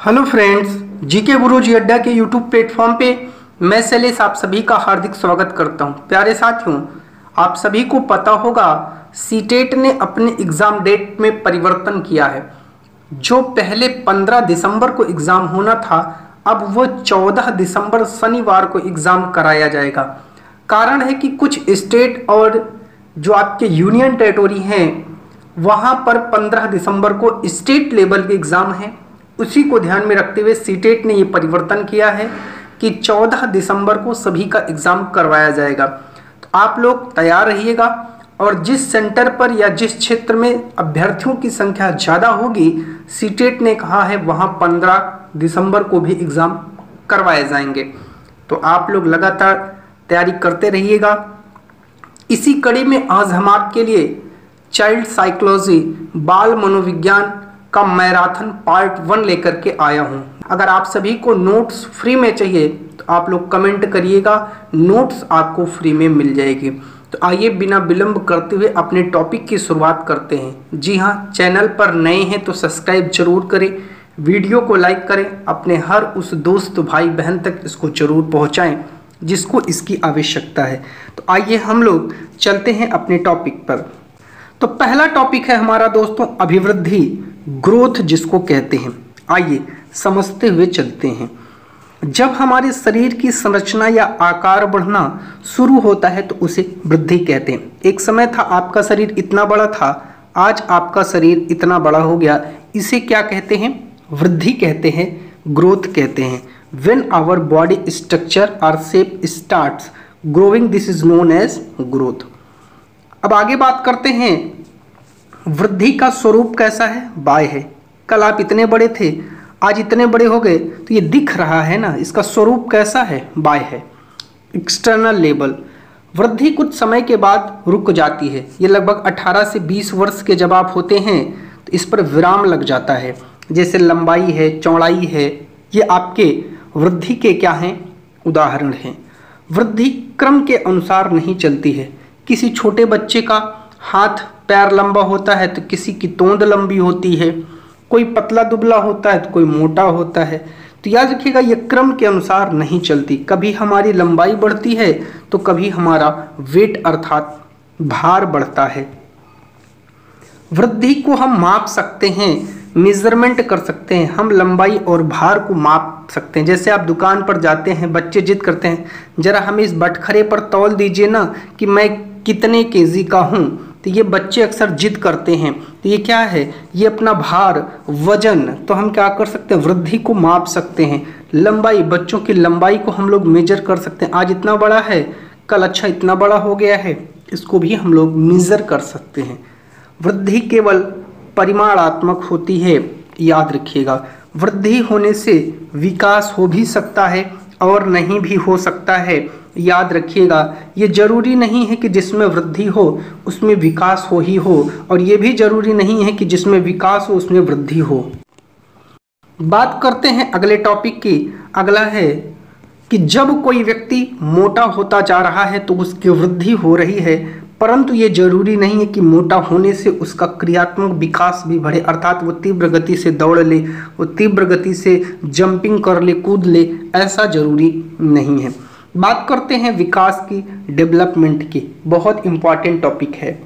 Hello friends, GK गुरुजी अड्डा के YouTube platform पे मैं शैलेश आप सभी का हार्दिक स्वागत करता हूं। प्यारे साथियों, आप सभी को पता होगा सीटेट ने अपने एग्ज़ाम डेट में परिवर्तन किया है। जो पहले 15 दिसंबर को एग्ज़ाम होना था, अब वो 14 दिसंबर शनिवार को एग्ज़ाम कराया जाएगा। कारण है कि कुछ स्टेट और जो आपके यूनियन टेरिटोरी हैं वहाँ पर 15 दिसंबर को स्टेट लेवल के एग्ज़ाम हैं। उसी को ध्यान में रखते हुए सीटेट ने ये परिवर्तन किया है कि 14 दिसंबर को सभी का एग्ज़ाम करवाया जाएगा। तो आप लोग तैयार रहिएगा और जिस सेंटर पर या जिस क्षेत्र में अभ्यर्थियों की संख्या ज़्यादा होगी, सीटेट ने कहा है वहाँ 15 दिसंबर को भी एग्ज़ाम करवाए जाएंगे। तो आप लोग लगातार तैयारी करते रहिएगा। इसी कड़ी में आज हम आपके लिए चाइल्ड साइकोलॉजी बाल मनोविज्ञान का मैराथन पार्ट 1 लेकर के आया हूं। अगर आप सभी को नोट्स फ्री में चाहिए तो आप लोग कमेंट करिएगा, नोट्स आपको फ्री में मिल जाएगी। तो आइए बिना विलंब करते हुए अपने टॉपिक की शुरुआत करते हैं। जी हाँ, चैनल पर नए हैं तो सब्सक्राइब जरूर करें, वीडियो को लाइक करें, अपने हर उस दोस्त भाई बहन तक इसको जरूर पहुँचाएँ जिसको इसकी आवश्यकता है। तो आइए हम लोग चलते हैं अपने टॉपिक पर। तो पहला टॉपिक है हमारा दोस्तों अभिवृद्धि, ग्रोथ जिसको कहते हैं। आइए समझते हुए चलते हैं। जब हमारे शरीर की संरचना या आकार बढ़ना शुरू होता है तो उसे वृद्धि कहते हैं। एक समय था आपका शरीर इतना बड़ा था, आज आपका शरीर इतना बड़ा हो गया, इसे क्या कहते हैं? वृद्धि कहते हैं, ग्रोथ कहते हैं। व्हेन आवर बॉडी स्ट्रक्चर और shape starts growing, this is known as growth. अब आगे बात करते हैं, वृद्धि का स्वरूप कैसा है? बाय है। कल आप इतने बड़े थे, आज इतने बड़े हो गए, तो ये दिख रहा है ना, इसका स्वरूप कैसा है? बाय है। एक्सटर्नल लेवल, वृद्धि कुछ समय के बाद रुक जाती है। ये लगभग 18 से 20 वर्ष के जब आप होते हैं तो इस पर विराम लग जाता है। जैसे लंबाई है, चौड़ाई है, ये आपके वृद्धि के क्या हैं? उदाहरण हैं। वृद्धि क्रम के अनुसार नहीं चलती है। किसी छोटे बच्चे का हाथ पैर लंबा होता है तो किसी की तोंद लंबी होती है, कोई पतला दुबला होता है तो कोई मोटा होता है। तो याद रखिएगा, ये क्रम के अनुसार नहीं चलती। कभी हमारी लंबाई बढ़ती है तो कभी हमारा वेट अर्थात भार बढ़ता है। वृद्धि को हम माप सकते हैं, मेजरमेंट कर सकते हैं। हम लंबाई और भार को माप सकते हैं। जैसे आप दुकान पर जाते हैं, बच्चे जिद करते हैं, जरा हमें इस बटखरे पर तौल दीजिए ना कि मैं कितने केजी का हूँ। तो ये बच्चे अक्सर जिद करते हैं। तो ये क्या है? ये अपना भार, वजन। तो हम क्या कर सकते हैं? वृद्धि को माप सकते हैं। लंबाई, बच्चों की लंबाई को हम लोग मेजर कर सकते हैं। आज इतना बड़ा है, कल अच्छा इतना बड़ा हो गया है, इसको भी हम लोग मेजर कर सकते हैं। वृद्धि केवल परिमाणात्मक होती है, याद रखिएगा। वृद्धि होने से विकास हो भी सकता है और नहीं भी हो सकता है, याद रखिएगा। ये जरूरी नहीं है कि जिसमें वृद्धि हो उसमें विकास हो ही हो, और ये भी जरूरी नहीं है कि जिसमें विकास हो उसमें वृद्धि हो। बात करते हैं अगले टॉपिक की। अगला है कि जब कोई व्यक्ति मोटा होता जा रहा है तो उसकी वृद्धि हो रही है, परंतु ये जरूरी नहीं है कि मोटा होने से उसका क्रियात्मक विकास भी बढ़े, अर्थात वो तीव्र गति से दौड़ ले, वो तीव्र गति से जंपिंग कर ले, कूद ले, ऐसा जरूरी नहीं है। बात करते हैं विकास की, डेवलपमेंट की। बहुत इंपॉर्टेंट टॉपिक है।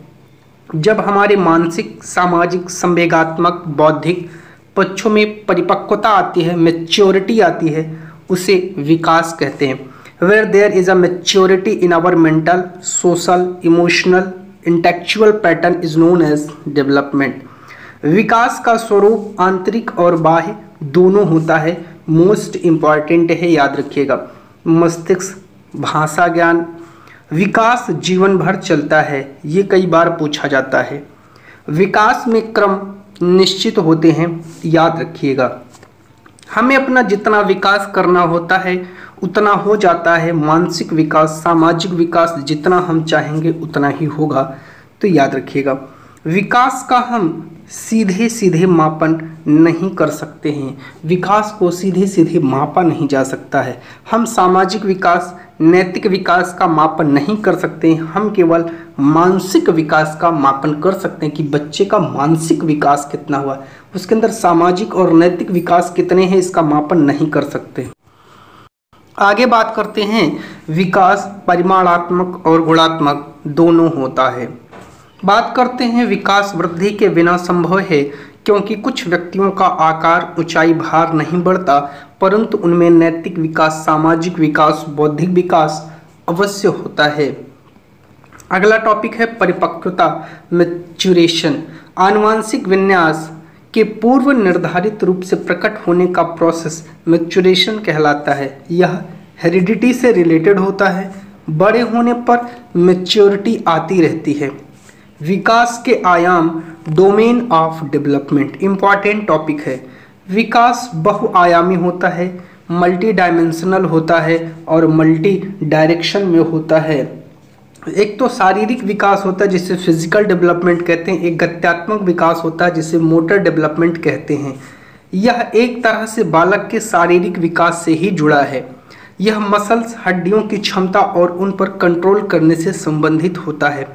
जब हमारे मानसिक, सामाजिक, संवेगात्मक, बौद्धिक पक्षों में परिपक्वता आती है, मैच्योरिटी आती है, उसे विकास कहते हैं। Where there is a maturity in our mental, social, emotional, intellectual pattern is known as development. विकास का स्वरूप आंतरिक और बाह्य दोनों होता है। मोस्ट इम्पॉर्टेंट है, याद रखिएगा। मस्तिष्क, भाषा ज्ञान। विकास जीवन भर चलता है, ये कई बार पूछा जाता है। विकास में क्रम निश्चित होते हैं, याद रखिएगा। हमें अपना जितना विकास करना होता है उतना हो जाता है। मानसिक विकास, सामाजिक विकास जितना हम चाहेंगे उतना ही होगा। तो याद रखिएगा, विकास का हम सीधे सीधे मापन नहीं कर सकते हैं। विकास को सीधे सीधे मापा नहीं जा सकता है। हम सामाजिक विकास, नैतिक विकास का मापन नहीं कर सकते हैं। हम केवल मानसिक विकास का मापन कर सकते हैं कि बच्चे का मानसिक विकास कितना हुआ, उसके अंदर सामाजिक और नैतिक विकास कितने हैं इसका मापन नहीं कर सकते। आगे बात करते हैं, विकास परिमाणात्मक और गुणात्मक दोनों होता है। बात करते हैं, विकास वृद्धि के बिना संभव है क्योंकि कुछ व्यक्तियों का आकार, ऊंचाई, भार नहीं बढ़ता, परंतु उनमें नैतिक विकास, सामाजिक विकास, बौद्धिक विकास अवश्य होता है। अगला टॉपिक है परिपक्वता, मैच्योरेशन। आनुवंशिक विन्यास के पूर्व निर्धारित रूप से प्रकट होने का प्रोसेस मैच्योरेशन कहलाता है। यह हेरिडिटी से रिलेटेड होता है। बड़े होने पर मैच्योरिटी आती रहती है। विकास के आयाम, domain of development important topic है। विकास बहुआयामी होता है, मल्टी डायमेंशनल होता है और मल्टी डायरेक्शन में होता है। एक तो शारीरिक विकास होता है जिसे फिजिकल डेवलपमेंट कहते हैं, एक गत्यात्मक विकास होता है जिसे मोटर डेवलपमेंट कहते हैं। यह एक तरह से बालक के शारीरिक विकास से ही जुड़ा है। यह मसल्स, हड्डियों की क्षमता और उन पर कंट्रोल करने से संबंधित होता है।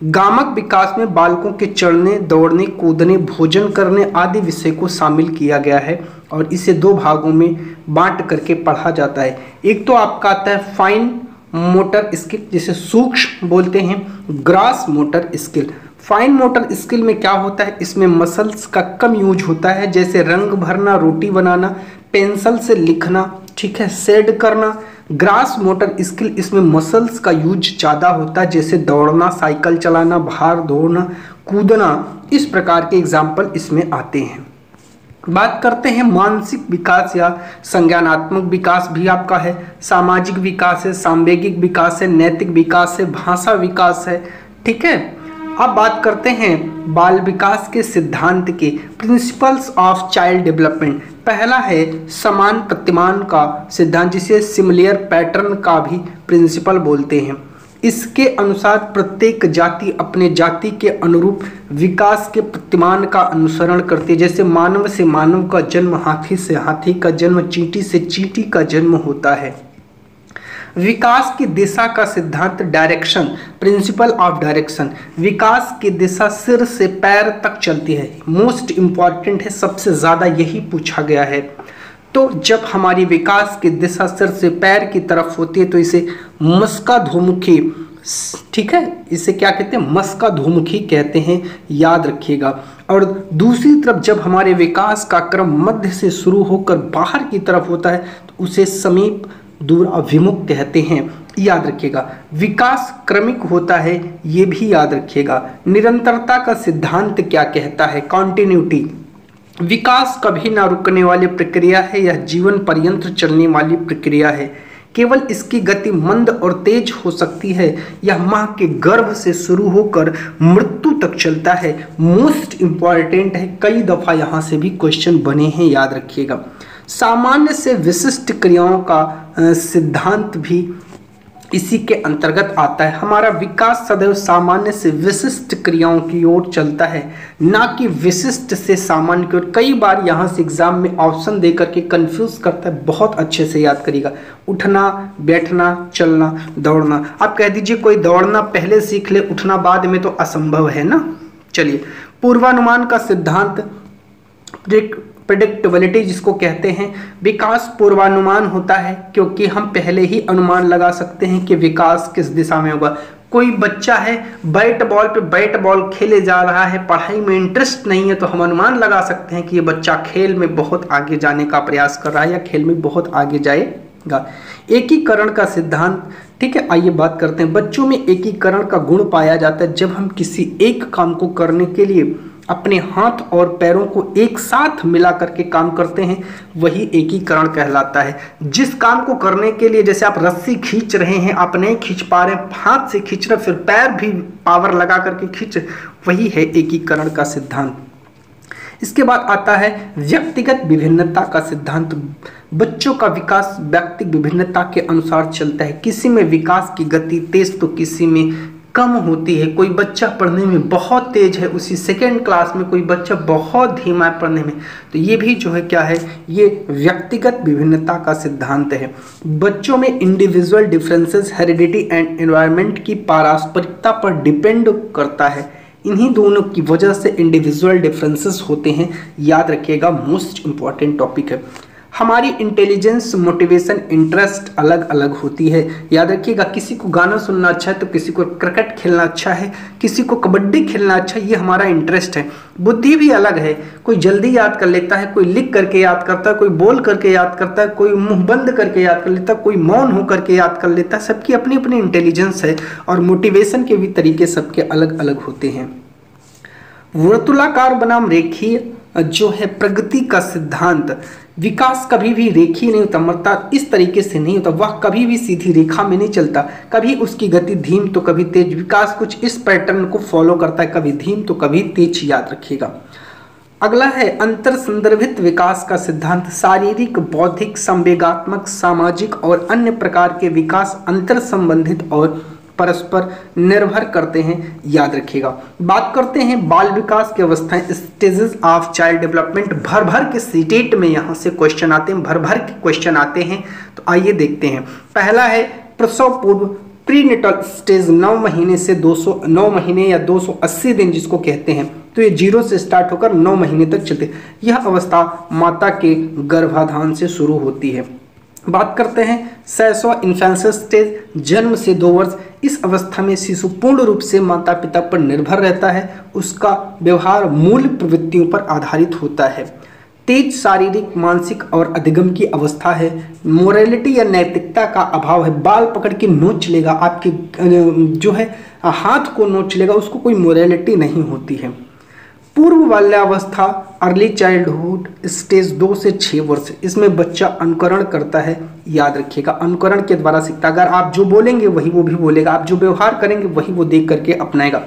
गामक विकास में बालकों के चढ़ने, दौड़ने, कूदने, भोजन करने आदि विषय को शामिल किया गया है और इसे दो भागों में बांट करके पढ़ा जाता है। एक तो आपका आता है फाइन मोटर स्किल, जिसे सूक्ष्म बोलते हैं, grass motor skill. Fine motor skill में क्या होता है, इसमें मसल्स का कम यूज होता है, जैसे रंग भरना, रोटी बनाना, पेंसिल से लिखना, ठीक है, शेड करना। ग्रास मोटर स्किल, इसमें मसल्स का यूज ज़्यादा होता है, जैसे दौड़ना, साइकिल चलाना, भार दौड़ना, कूदना। इस प्रकार के एग्जाम्पल इसमें आते हैं। बात करते हैं मानसिक विकास या संज्ञानात्मक विकास भी आपका है, सामाजिक विकास है, सांवेगिक विकास है, नैतिक विकास है, भाषा विकास है, ठीक है। अब बात करते हैं बाल विकास के सिद्धांत के, प्रिंसिपल्स ऑफ चाइल्ड डेवलपमेंट। पहला है समान प्रतिमान का सिद्धांत, जिसे सिमिलियर पैटर्न का भी प्रिंसिपल बोलते हैं। इसके अनुसार प्रत्येक जाति अपने जाति के अनुरूप विकास के प्रतिमान का अनुसरण करती है। जैसे मानव से मानव का जन्म, हाथी से हाथी का जन्म, चींटी से चींटी का जन्म होता है। विकास की दिशा का सिद्धांत, डायरेक्शन, प्रिंसिपल ऑफ डायरेक्शन। विकास की दिशा सिर से पैर तक चलती है। मोस्ट इंपॉर्टेंट है, सबसे ज़्यादा यही पूछा गया है। तो जब हमारी विकास की दिशा सिर से पैर की तरफ होती है तो इसे मस्काधोमुखी, ठीक है, इसे क्या कहते हैं, मस्काधोमुखी कहते हैं, याद रखिएगा। और दूसरी तरफ जब हमारे विकास का क्रम मध्य से शुरू होकर बाहर की तरफ होता है तो उसे समीप दूर अभिमुख कहते हैं, याद रखिएगा। विकास क्रमिक होता है, ये भी याद रखिएगा। निरंतरता का सिद्धांत क्या कहता है, कॉन्टिन्यूटी। विकास कभी ना रुकने वाली प्रक्रिया है, यह जीवन पर्यंत चलने वाली प्रक्रिया है। केवल इसकी गति मंद और तेज हो सकती है। यह मां के गर्भ से शुरू होकर मृत्यु तक चलता है। मोस्ट इंपॉर्टेंट है, कई दफा यहाँ से भी क्वेश्चन बने हैं, याद रखिएगा। सामान्य से विशिष्ट क्रियाओं का सिद्धांत भी इसी के अंतर्गत आता है। हमारा विकास सदैव सामान्य से विशिष्ट क्रियाओं की ओर चलता है, ना कि विशिष्ट से सामान्य की ओर। कई बार यहाँ से एग्जाम में ऑप्शन देकर के कंफ्यूज करता है, बहुत अच्छे से याद करिएगा। उठना, बैठना, चलना, दौड़ना। आप कह दीजिए कोई दौड़ना पहले सीख ले, उठना बाद में, तो असंभव है ना। चलिए, पूर्वानुमान का सिद्धांत, प्रेडिक्टेबिलिटी जिसको कहते हैं। विकास पूर्वानुमान होता है क्योंकि हम पहले ही अनुमान लगा सकते हैं कि विकास किस दिशा में होगा। कोई बच्चा है, बैट बॉल पे बैट बॉल खेले जा रहा है, पढ़ाई में इंटरेस्ट नहीं है, तो हम अनुमान लगा सकते हैं कि ये बच्चा खेल में बहुत आगे जाने का प्रयास कर रहा है या खेल में बहुत आगे जाएगा। एकीकरण का सिद्धांत, ठीक है। आइए बात करते हैं। बच्चों में एकीकरण का गुण पाया जाता है जब हम किसी एक काम को करने के लिए अपने हाथ और पैरों को एक साथ मिला करके काम करते हैं, वही एकीकरण कहलाता है। जिस काम को करने के लिए, जैसे आप रस्सी खींच रहे हैं, आप नहीं खींच पा रहे हैं, हाथ से खींच रहे, फिर पैर भी पावर लगा करके खींच, वही है एकीकरण का सिद्धांत। इसके बाद आता है व्यक्तिगत विभिन्नता का सिद्धांत। बच्चों का विकास व्यक्तिगत विभिन्नता के अनुसार चलता है। किसी में विकास की गति तेज तो किसी में कम होती है। कोई बच्चा पढ़ने में बहुत तेज है, उसी सेकेंड क्लास में कोई बच्चा बहुत धीमा है पढ़ने में, तो ये भी जो है क्या है, ये व्यक्तिगत विभिन्नता का सिद्धांत है। बच्चों में individual differences heredity and environment की पारस्परिकता पर डिपेंड करता है। इन्हीं दोनों की वजह से इंडिविजुअल डिफरेंसेस होते हैं। याद रखिएगा, मोस्ट इंपॉर्टेंट टॉपिक है। हमारी इंटेलिजेंस, मोटिवेशन, इंटरेस्ट अलग अलग होती है। याद रखिएगा, किसी को गाना सुनना अच्छा है तो किसी को क्रिकेट खेलना अच्छा है, किसी को कबड्डी खेलना अच्छा है, ये हमारा इंटरेस्ट है। बुद्धि भी अलग है, कोई जल्दी याद कर लेता है, कोई लिख करके याद करता है, कोई बोल करके याद करता है, कोई मुंह बंद करके याद कर लेता है, कोई मौन होकर के याद कर लेता है। सबकी अपनी अपनी इंटेलिजेंस है और मोटिवेशन के भी तरीके सबके अलग अलग होते हैं। वर्तुलाकार बनाम रेखीय जो है प्रगति का सिद्धांत, विकास कभी भी रेखीय नहीं होता, मतलब इस तरीके से नहीं होता, वह कभी भी सीधी रेखा में नहीं चलता, कभी उसकी गति धीम तो कभी तेज। विकास कुछ इस पैटर्न को फॉलो करता है, कभी धीम तो कभी तेज। याद रखिएगा। अगला है अंतर संदर्भित विकास का सिद्धांत। शारीरिक, बौद्धिक, संवेगात्मक, सामाजिक और अन्य प्रकार के विकास अंतर संबंधित और परस्पर निर्भर करते हैं। याद रखिएगा। बात करते हैं बाल विकास की अवस्थाएं, स्टेजेस ऑफ चाइल्ड डेवलपमेंट। भर भर के सीटेट में यहाँ से क्वेश्चन आते हैं, भर भर के क्वेश्चन आते हैं। तो आइए देखते हैं। पहला है प्रसव पूर्व, प्रीनेटल स्टेज, 9 महीने से 9 महीने या 280 दिन जिसको कहते हैं। तो ये 0 से स्टार्ट होकर 9 महीने तक चलते। यह अवस्था माता के गर्भाधान से शुरू होती है। बात करते हैं शैशव, इन्फेंसी स्टेज, जन्म से 2 वर्ष। इस अवस्था में शिशु पूर्ण रूप से माता पिता पर निर्भर रहता है, उसका व्यवहार मूल प्रवृत्तियों पर आधारित होता है। तेज शारीरिक, मानसिक और अधिगम की अवस्था है। मोरालिटी या नैतिकता का अभाव है, बाल पकड़ के नोच लेगा, आपके जो है हाथ को नोच लेगा, उसको कोई मोरालिटी नहीं होती है। पूर्व बाल्यावस्था, अर्ली चाइल्डहुड स्टेज 2 से 6 वर्ष, इसमें बच्चा अनुकरण करता है। याद रखिएगा, अनुकरण के द्वारा सीखता है। अगर आप जो बोलेंगे वही वो भी बोलेगा, आप जो व्यवहार करेंगे वही वो देख करके अपनाएगा।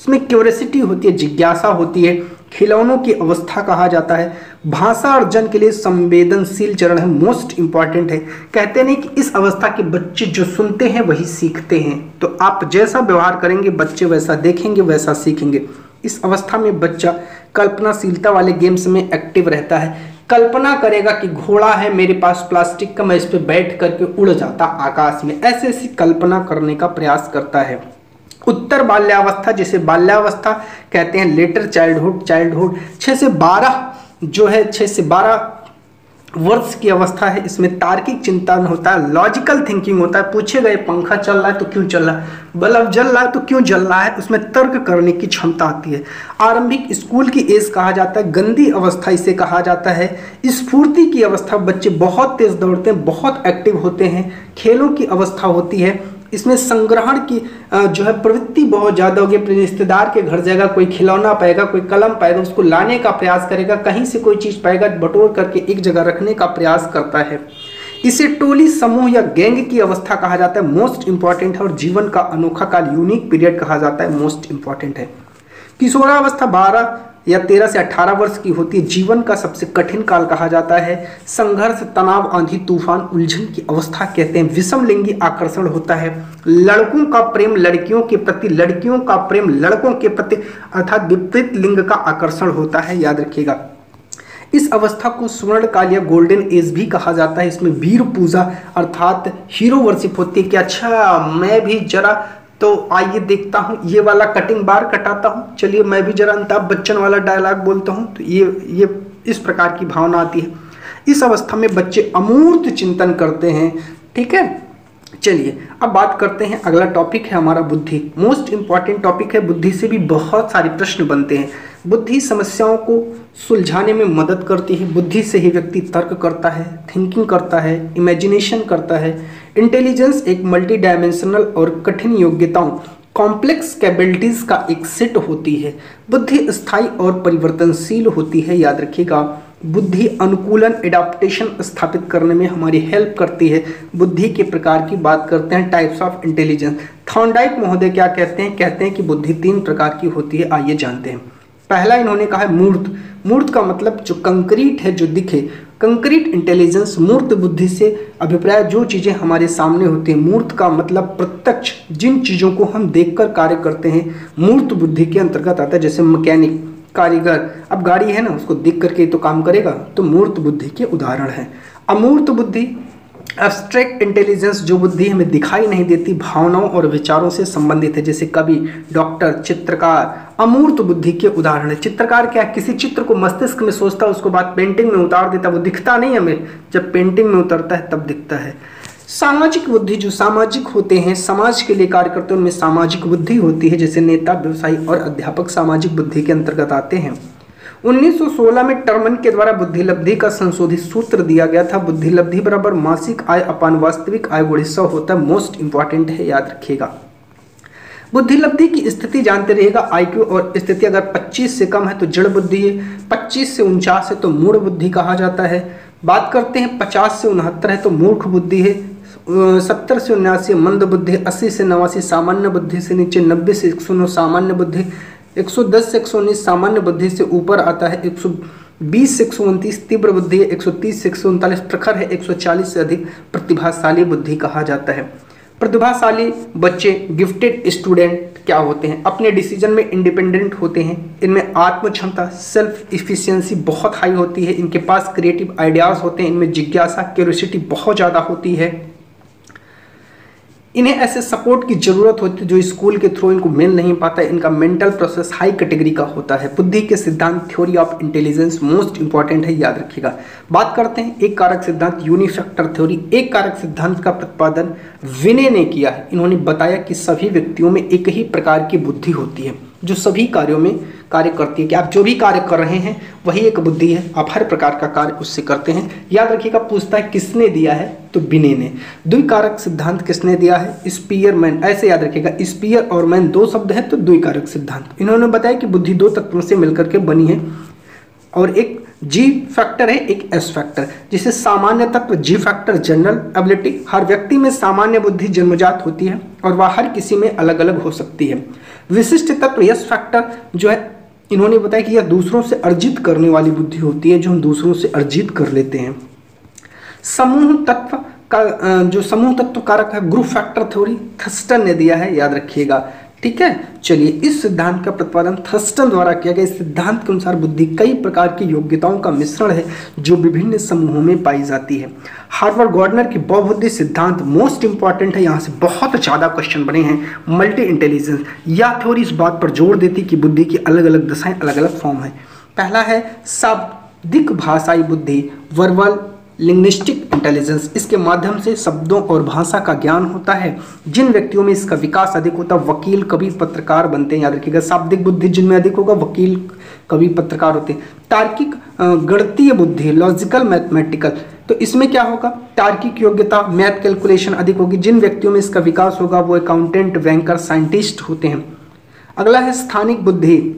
इसमें क्यूरियोसिटी होती है, जिज्ञासा होती है। खिलौनों की अवस्था कहा जाता है। भाषा अर्जन के लिए संवेदनशील चरण है, मोस्ट इंपॉर्टेंट है। कहते नहीं कि इस अवस्था के बच्चे जो सुनते हैं वही सीखते हैं, तो आप जैसा व्यवहार करेंगे बच्चे वैसा देखेंगे, वैसा सीखेंगे। इस अवस्था में बच्चा कल्पनाशीलता वाले गेम्स में एक्टिव रहता है। कल्पना करेगा कि घोड़ा है मेरे पास प्लास्टिक का, मैं इस पे बैठ करके उड़ जाता आकाश में, ऐसे ऐसी कल्पना करने का प्रयास करता है। उत्तर बाल्यावस्था, जिसे बाल्यावस्था कहते हैं, लेटर चाइल्डहुड 6 से 12 जो है 6 से 12 वर्ष की अवस्था है। इसमें तार्किक चिंतन होता है, लॉजिकल थिंकिंग होता है। पूछे गए पंखा चल रहा है तो क्यों चल रहा है, बल्ब जल रहा है तो क्यों जल रहा है, उसमें तर्क करने की क्षमता आती है। आरंभिक स्कूल की एज कहा जाता है। गंदी अवस्था इसे कहा जाता है। स्फूर्ति की अवस्था, बच्चे बहुत तेज दौड़ते हैं, बहुत एक्टिव होते हैं। खेलों की अवस्था होती है। इसमें संग्रहण की जो है प्रवृत्ति बहुत ज़्यादा होगी। अपने रिश्तेदार के घर जाएगा, कोई खिलौना पाएगा, कोई कलम पाएगा, उसको लाने का प्रयास करेगा, कहीं से कोई चीज़ पाएगा, बटोर करके एक जगह रखने का प्रयास करता है। इसे टोली, समूह या गैंग की अवस्था कहा जाता है, मोस्ट इंपॉर्टेंट है। और जीवन का अनोखा काल, यूनिक पीरियड कहा जाता है, मोस्ट इंपॉर्टेंट है। किशोरावस्था 12 या 13 से 18 वर्ष की होती है, जीवन का सबसे कठिन काल कहा जाता है। संघर्ष, तनाव, आंधी तूफान, उलझन की अवस्था कहते हैं। विषम लिंगी आकर्षण होता है। लड़कों का प्रेम लड़कियों के प्रति, लड़कियों का प्रेम लड़कों के प्रति, अर्थात विपरीत लिंग का आकर्षण होता है। याद रखिएगा। इस अवस्था को स्वर्ण काल या गोल्डन एज भी कहा जाता है। इसमें वीर पूजा अर्थात हीरो वर्शिप होती है कि अच्छा मैं भी जरा, तो आइए देखता हूँ, ये वाला कटिंग बार कटाता हूँ, चलिए मैं भी जरा अमिताभ बच्चन वाला डायलॉग बोलता हूँ। तो ये इस प्रकार की भावना आती है। इस अवस्था में बच्चे अमूर्त चिंतन करते हैं। ठीक है, चलिए अब बात करते हैं। अगला टॉपिक है हमारा बुद्धि, मोस्ट इंपॉर्टेंट टॉपिक है। बुद्धि से भी बहुत सारे प्रश्न बनते हैं। बुद्धि समस्याओं को सुलझाने में मदद करती है। बुद्धि से ही व्यक्ति तर्क करता है, थिंकिंग करता है, इमेजिनेशन करता है। इंटेलिजेंस एक मल्टी डायमेंशनल और कठिन योग्यताओं, कॉम्प्लेक्स कैपेबिलिटीज का एक सेट होती है। बुद्धि स्थायी और परिवर्तनशील होती है। याद रखिएगा, बुद्धि अनुकूलन, एडाप्टेशन स्थापित करने में हमारी हेल्प करती है। बुद्धि के प्रकार की बात करते हैं, टाइप्स ऑफ इंटेलिजेंस। थॉर्नडाइक महोदय क्या कहते हैं? कहते हैं कि बुद्धि 3 प्रकार की होती है। आइए जानते हैं। पहला इन्होंने कहा है मूर्त। मूर्त का मतलब जो कंक्रीट है, जो दिखे, कंक्रीट इंटेलिजेंस। मूर्त बुद्धि से अभिप्राय जो चीज़ें हमारे सामने होती हैं। मूर्त का मतलब प्रत्यक्ष, जिन चीज़ों को हम देखकर कार्य करते हैं, मूर्त बुद्धि के अंतर्गत आता है। जैसे मैकेनिक, कारीगर, अब गाड़ी है ना, उसको देख करके तो काम करेगा, तो मूर्त बुद्धि के उदाहरण है। अमूर्त बुद्धि एब्स्ट्रैक्ट इंटेलिजेंस, जो बुद्धि हमें दिखाई नहीं देती, भावनाओं और विचारों से संबंधित है, जैसे कवि, डॉक्टर, चित्रकार। अमूर्त बुद्धि के उदाहरण है। चित्रकार क्या है, किसी चित्र को मस्तिष्क में सोचता है, उसको बाद पेंटिंग में उतार देता है, वो दिखता नहीं हमें, जब पेंटिंग में उतरता है तब दिखता है। सामाजिक बुद्धि, जो सामाजिक होते हैं, समाज के लिए कार्य करते हैं, उनमें सामाजिक बुद्धि होती है, जैसे नेता, व्यवसायी और अध्यापक सामाजिक बुद्धि के अंतर्गत आते हैं। 1916 में टर्मन के द्वारा बुद्धिलब्धि का संशोधित सूत्र दिया गया था। बुद्धिलब्धि बराबर मासिक आय अपान वास्तविक आय गुणित 100 होता है। मोस्ट इंपॉर्टेंट है, याद रखिएगा। बुद्धिलब्धि की स्थिति जानते रहिएगा। आईक्यू और स्थिति अगर 25 से कम है तो जड़ बुद्धि है, 25 से 49 है तो मूढ़ बुद्धि कहा जाता है। बात करते हैं 50 से 69 है तो मूर्ख बुद्धि है, 70 से 79 मंद बुद्धि, 80 से 89 सामान्य बुद्धि से नीचे, 90 से 109 सामान्य बुद्धि, 110 से 119 सामान्य बुद्धि से ऊपर आता है, 120 से 129 तीव्र बुद्धि है, 130 से 139 प्रखर है, 140 से अधिक प्रतिभाशाली बुद्धि कहा जाता है। प्रतिभाशाली बच्चे, गिफ्टेड स्टूडेंट क्या होते हैं, अपने डिसीजन में इंडिपेंडेंट होते हैं, इनमें आत्म क्षमता, सेल्फ इफिशियंसी बहुत हाई होती है, इनके पास क्रिएटिव आइडियाज होते हैं, इनमें जिज्ञासा, क्यूरियोसिटी बहुत ज़्यादा होती है, इन्हें ऐसे सपोर्ट की जरूरत होती है जो स्कूल के थ्रू इनको मिल नहीं पाता है। इनका मेंटल प्रोसेस हाई कैटेगरी का होता है। बुद्धि के सिद्धांत, theory of intelligence most important है, याद रखिएगा। बात करते हैं एक कारक सिद्धांत, यूनिफैक्टर थ्योरी। एक कारक सिद्धांत का प्रतिपादन विनय ने किया है। इन्होंने बताया कि सभी व्यक्तियों में एक ही प्रकार की बुद्धि होती है जो सभी कार्यों में कार्य करती है, कि आप जो भी कार्य कर रहे हैं वही एक बुद्धि है, आप हर प्रकार का कार्य उससे करते हैं। याद रखिएगा, पूछता है किसने दिया है, तो विनय ने। द्विकारक सिद्धांत किसने दिया है, स्पीयरमैन। ऐसे याद रखिएगा, स्पीयर और मैन दो शब्द हैं तो द्विकारक सिद्धांत। इन्होंने बताया कि बुद्धि दो तत्वों से मिलकर के बनी है और एक जी फैक्टर है, एक एस फैक्टर। जिसे सामान्य तत्व जी फैक्टर, जनरल एबिलिटी, हर व्यक्ति में सामान्य बुद्धि जन्मजात होती है और वह हर किसी में अलग अलग हो सकती है। विशिष्ट तत्व यस फैक्टर जो है, इन्होंने बताया कि यह दूसरों से अर्जित करने वाली बुद्धि होती है, जो हम दूसरों से अर्जित कर लेते हैं। समूह तत्व का जो समूह तत्व कारक है, ग्रुप फैक्टर थ्योरी थर्स्टन ने दिया है, याद रखिएगा। ठीक है, चलिए इस सिद्धांत का प्रतिपादन थर्स्टन द्वारा किया गया। इस सिद्धांत के अनुसार बुद्धि कई प्रकार की योग्यताओं का मिश्रण है जो विभिन्न समूहों में पाई जाती है। हार्वर्ड गार्डनर की बहुबुद्धि सिद्धांत मोस्ट इंपॉर्टेंट है, यहाँ से बहुत ज़्यादा क्वेश्चन बने हैं। मल्टी इंटेलिजेंस, यह थ्योरी इस बात पर जोर देती कि बुद्धि की अलग अलग दशाएं, अलग अलग फॉर्म है। पहला है शाब्दिक भाषाई बुद्धि, वर्बल लिंग्विस्टिक इंटेलिजेंस। इसके माध्यम से शब्दों और भाषा का ज्ञान होता है। जिन व्यक्तियों में इसका विकास अधिक होता है, वकील, कवि, पत्रकार बनते हैं, याद रखिएगा। शाब्दिक बुद्धि जिनमें अधिक होगा, वकील, कवि, पत्रकार होते हैं। तार्किक गणितीय बुद्धि, लॉजिकल मैथमेटिकल, तो इसमें क्या होगा, तार्किक योग्यता, मैथ कैलकुलेशन अधिक होगी। जिन व्यक्तियों में इसका विकास होगा वो अकाउंटेंट, बैंकर, साइंटिस्ट होते हैं। अगला है स्थानिक बुद्धि।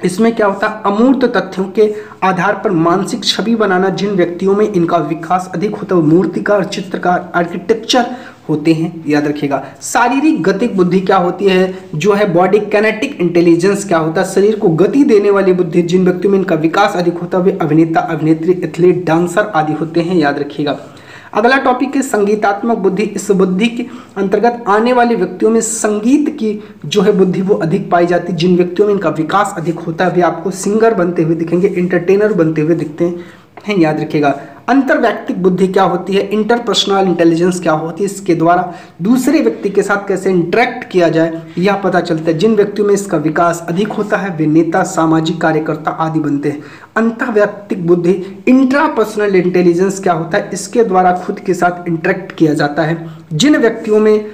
इसमें क्या होता है, अमूर्त तथ्यों के आधार पर मानसिक छवि बनाना। जिन व्यक्तियों में इनका विकास अधिक होता है वो मूर्तिकार, चित्रकार, आर्किटेक्चर होते हैं, याद रखिएगा। शारीरिक गतिक बुद्धि क्या होती है, जो है बॉडी कैनेटिक इंटेलिजेंस क्या होता है, शरीर को गति देने वाली बुद्धि। जिन व्यक्तियों में इनका विकास अधिक होता है वे अभिनेता, अभिनेत्री, एथलीट, डांसर आदि होते हैं, याद रखिएगा। अगला टॉपिक है संगीतात्मक बुद्धि। इस बुद्धि के अंतर्गत आने वाले व्यक्तियों में संगीत की जो है बुद्धि वो अधिक पाई जाती है। जिन व्यक्तियों में इनका विकास अधिक होता है वे आपको सिंगर बनते हुए दिखेंगे, एंटरटेनर बनते हुए दिखते हैं, याद रखिएगा। अंतर्वैयक्तिक बुद्धि क्या होती है, इंटरपर्सनल इंटेलिजेंस क्या होती है, इसके द्वारा दूसरे व्यक्ति के साथ कैसे इंटरेक्ट किया जाए यह पता चलता है। जिन व्यक्तियों में इसका विकास अधिक होता है वे नेता, सामाजिक कार्यकर्ता आदि बनते हैं। अंतर्वैयक्तिक बुद्धि, इंट्रापर्सनल इंटेलिजेंस क्या होता है, इसके द्वारा खुद के साथ इंटरेक्ट किया जाता है। जिन व्यक्तियों में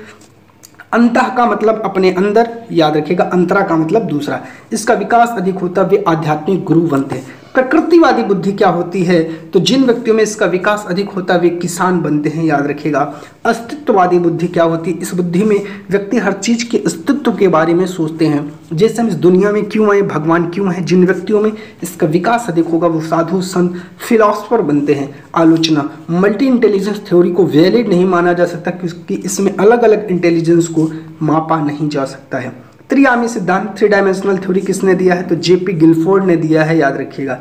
अंतः का मतलब अपने अंदर, याद रखिएगा, अंतरा का मतलब दूसरा, इसका विकास अधिक होता है वे आध्यात्मिक गुरु बनते हैं। प्रकृतिवादी बुद्धि क्या होती है, तो जिन व्यक्तियों में इसका विकास अधिक होता है वे किसान बनते हैं, याद रखिएगा। अस्तित्ववादी बुद्धि क्या होती है, इस बुद्धि में व्यक्ति हर चीज के अस्तित्व के बारे में सोचते हैं, जैसे हम इस दुनिया में क्यों आए, भगवान क्यों है। जिन व्यक्तियों में इसका विकास अधिक होगा वो साधु, संत, फिलोसफर बनते हैं। आलोचना, मल्टी इंटेलिजेंस थ्योरी को वैलिड नहीं माना जा सकता क्योंकि इसमें अलग अलग इंटेलिजेंस को मापा नहीं जा सकता है। त्रिआयामी सिद्धांत, थ्री डायमेंशनल थ्योरी किसने दिया है, तो जेपी गिलफोर्ड ने दिया है, याद रखिएगा।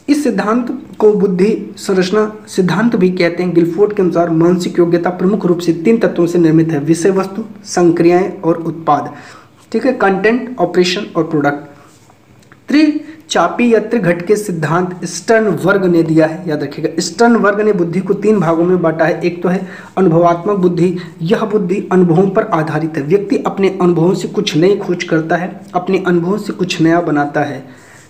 इस सिद्धांत को बुद्धि संरचना सिद्धांत भी कहते हैं। गिलफोर्ड के अनुसार मानसिक योग्यता प्रमुख रूप से 3 तत्वों से निर्मित है, विषय वस्तु, संक्रियाएं और उत्पाद। ठीक है, कंटेंट, ऑपरेशन और प्रोडक्ट। चापी या त्रिघट के सिद्धांत स्टर्नबर्ग ने दिया है। याद रखिएगा, स्टर्नबर्ग ने बुद्धि को 3 भागों में बांटा है। एक तो है अनुभवात्मक बुद्धि। यह बुद्धि अनुभवों पर आधारित है। व्यक्ति अपने अनुभवों से कुछ नई खोज करता है, अपने अनुभवों से कुछ नया बनाता है।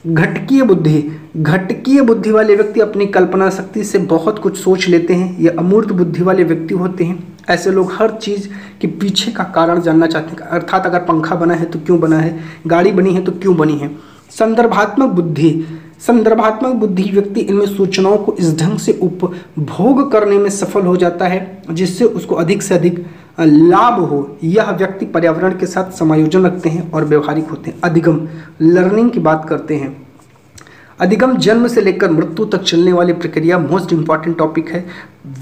घटकीय बुद्धि, घटकीय बुद्धि वाले व्यक्ति अपनी कल्पना शक्ति से बहुत कुछ सोच लेते हैं। ये अमूर्त बुद्धि वाले व्यक्ति होते हैं। ऐसे लोग हर चीज़ के पीछे का कारण जानना चाहते हैं, अर्थात अगर पंखा बना है तो क्यों बना है, गाड़ी बनी है तो क्यों बनी है। संदर्भात्मक बुद्धि, संदर्भात्मक बुद्धि व्यक्ति इनमें सूचनाओं को इस ढंग से उपभोग करने में सफल हो जाता है जिससे उसको अधिक से अधिक लाभ हो। यह व्यक्ति पर्यावरण के साथ समायोजन रखते हैं और व्यवहारिक होते हैं। अधिगम, लर्निंग की बात करते हैं। अधिगम जन्म से लेकर मृत्यु तक चलने वाली प्रक्रिया मोस्ट इंपॉर्टेंट टॉपिक है।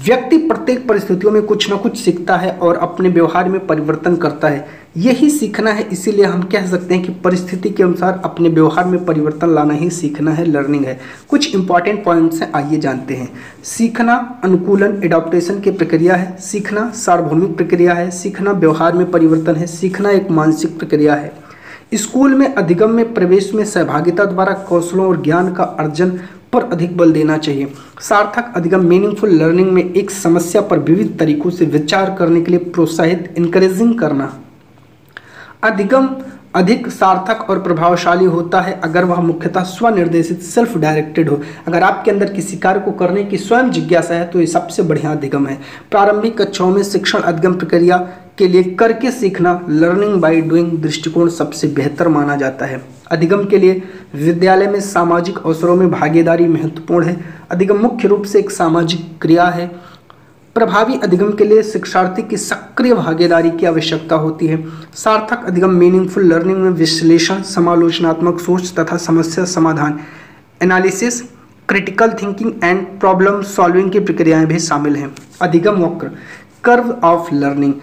व्यक्ति प्रत्येक परिस्थितियों में कुछ ना कुछ सीखता है और अपने व्यवहार में परिवर्तन करता है। यही सीखना है, इसीलिए हम कह सकते हैं कि परिस्थिति के अनुसार अपने व्यवहार में परिवर्तन लाना ही सीखना है, लर्निंग है। कुछ इंपॉर्टेंट पॉइंट्स हैं, आइए जानते हैं। सीखना अनुकूलन एडॉप्टेशन की प्रक्रिया है। सीखना सार्वभौमिक प्रक्रिया है। सीखना व्यवहार में परिवर्तन है। सीखना एक मानसिक प्रक्रिया है। स्कूल में अधिगम में प्रवेश में सहभागिता द्वारा कौशलों और ज्ञान का अर्जन पर अधिक बल देना चाहिए। सार्थक अधिगम मीनिंगफुल लर्निंग में एक समस्या पर विविध तरीकों से विचार करने के लिए प्रोत्साहित, इनकरेजिंग करना। अधिगम अधिक सार्थक और प्रभावशाली होता है अगर वह मुख्यतः स्वनिर्देशित, सेल्फ डायरेक्टेड हो। अगर आपके अंदर किसी कार्य को करने की स्वयं जिज्ञासा है तो ये सबसे बढ़िया अधिगम है। प्रारंभिक कक्षाओं में शिक्षण अधिगम प्रक्रिया के लिए करके सीखना, लर्निंग बाय डूइंग दृष्टिकोण सबसे बेहतर माना जाता है। अधिगम के लिए विद्यालय में सामाजिक अवसरों में भागीदारी महत्वपूर्ण है। अधिगम मुख्य रूप से एक सामाजिक क्रिया है। प्रभावी अधिगम के लिए शिक्षार्थी की सक्रिय भागीदारी की आवश्यकता होती है। सार्थक अधिगम मीनिंगफुल लर्निंग में विश्लेषण, समालोचनात्मक सोच तथा समस्या समाधान, analysis, critical thinking and problem solving की प्रक्रियाएं भी शामिल हैं। अधिगम वक्र, कर्व ऑफ लर्निंग।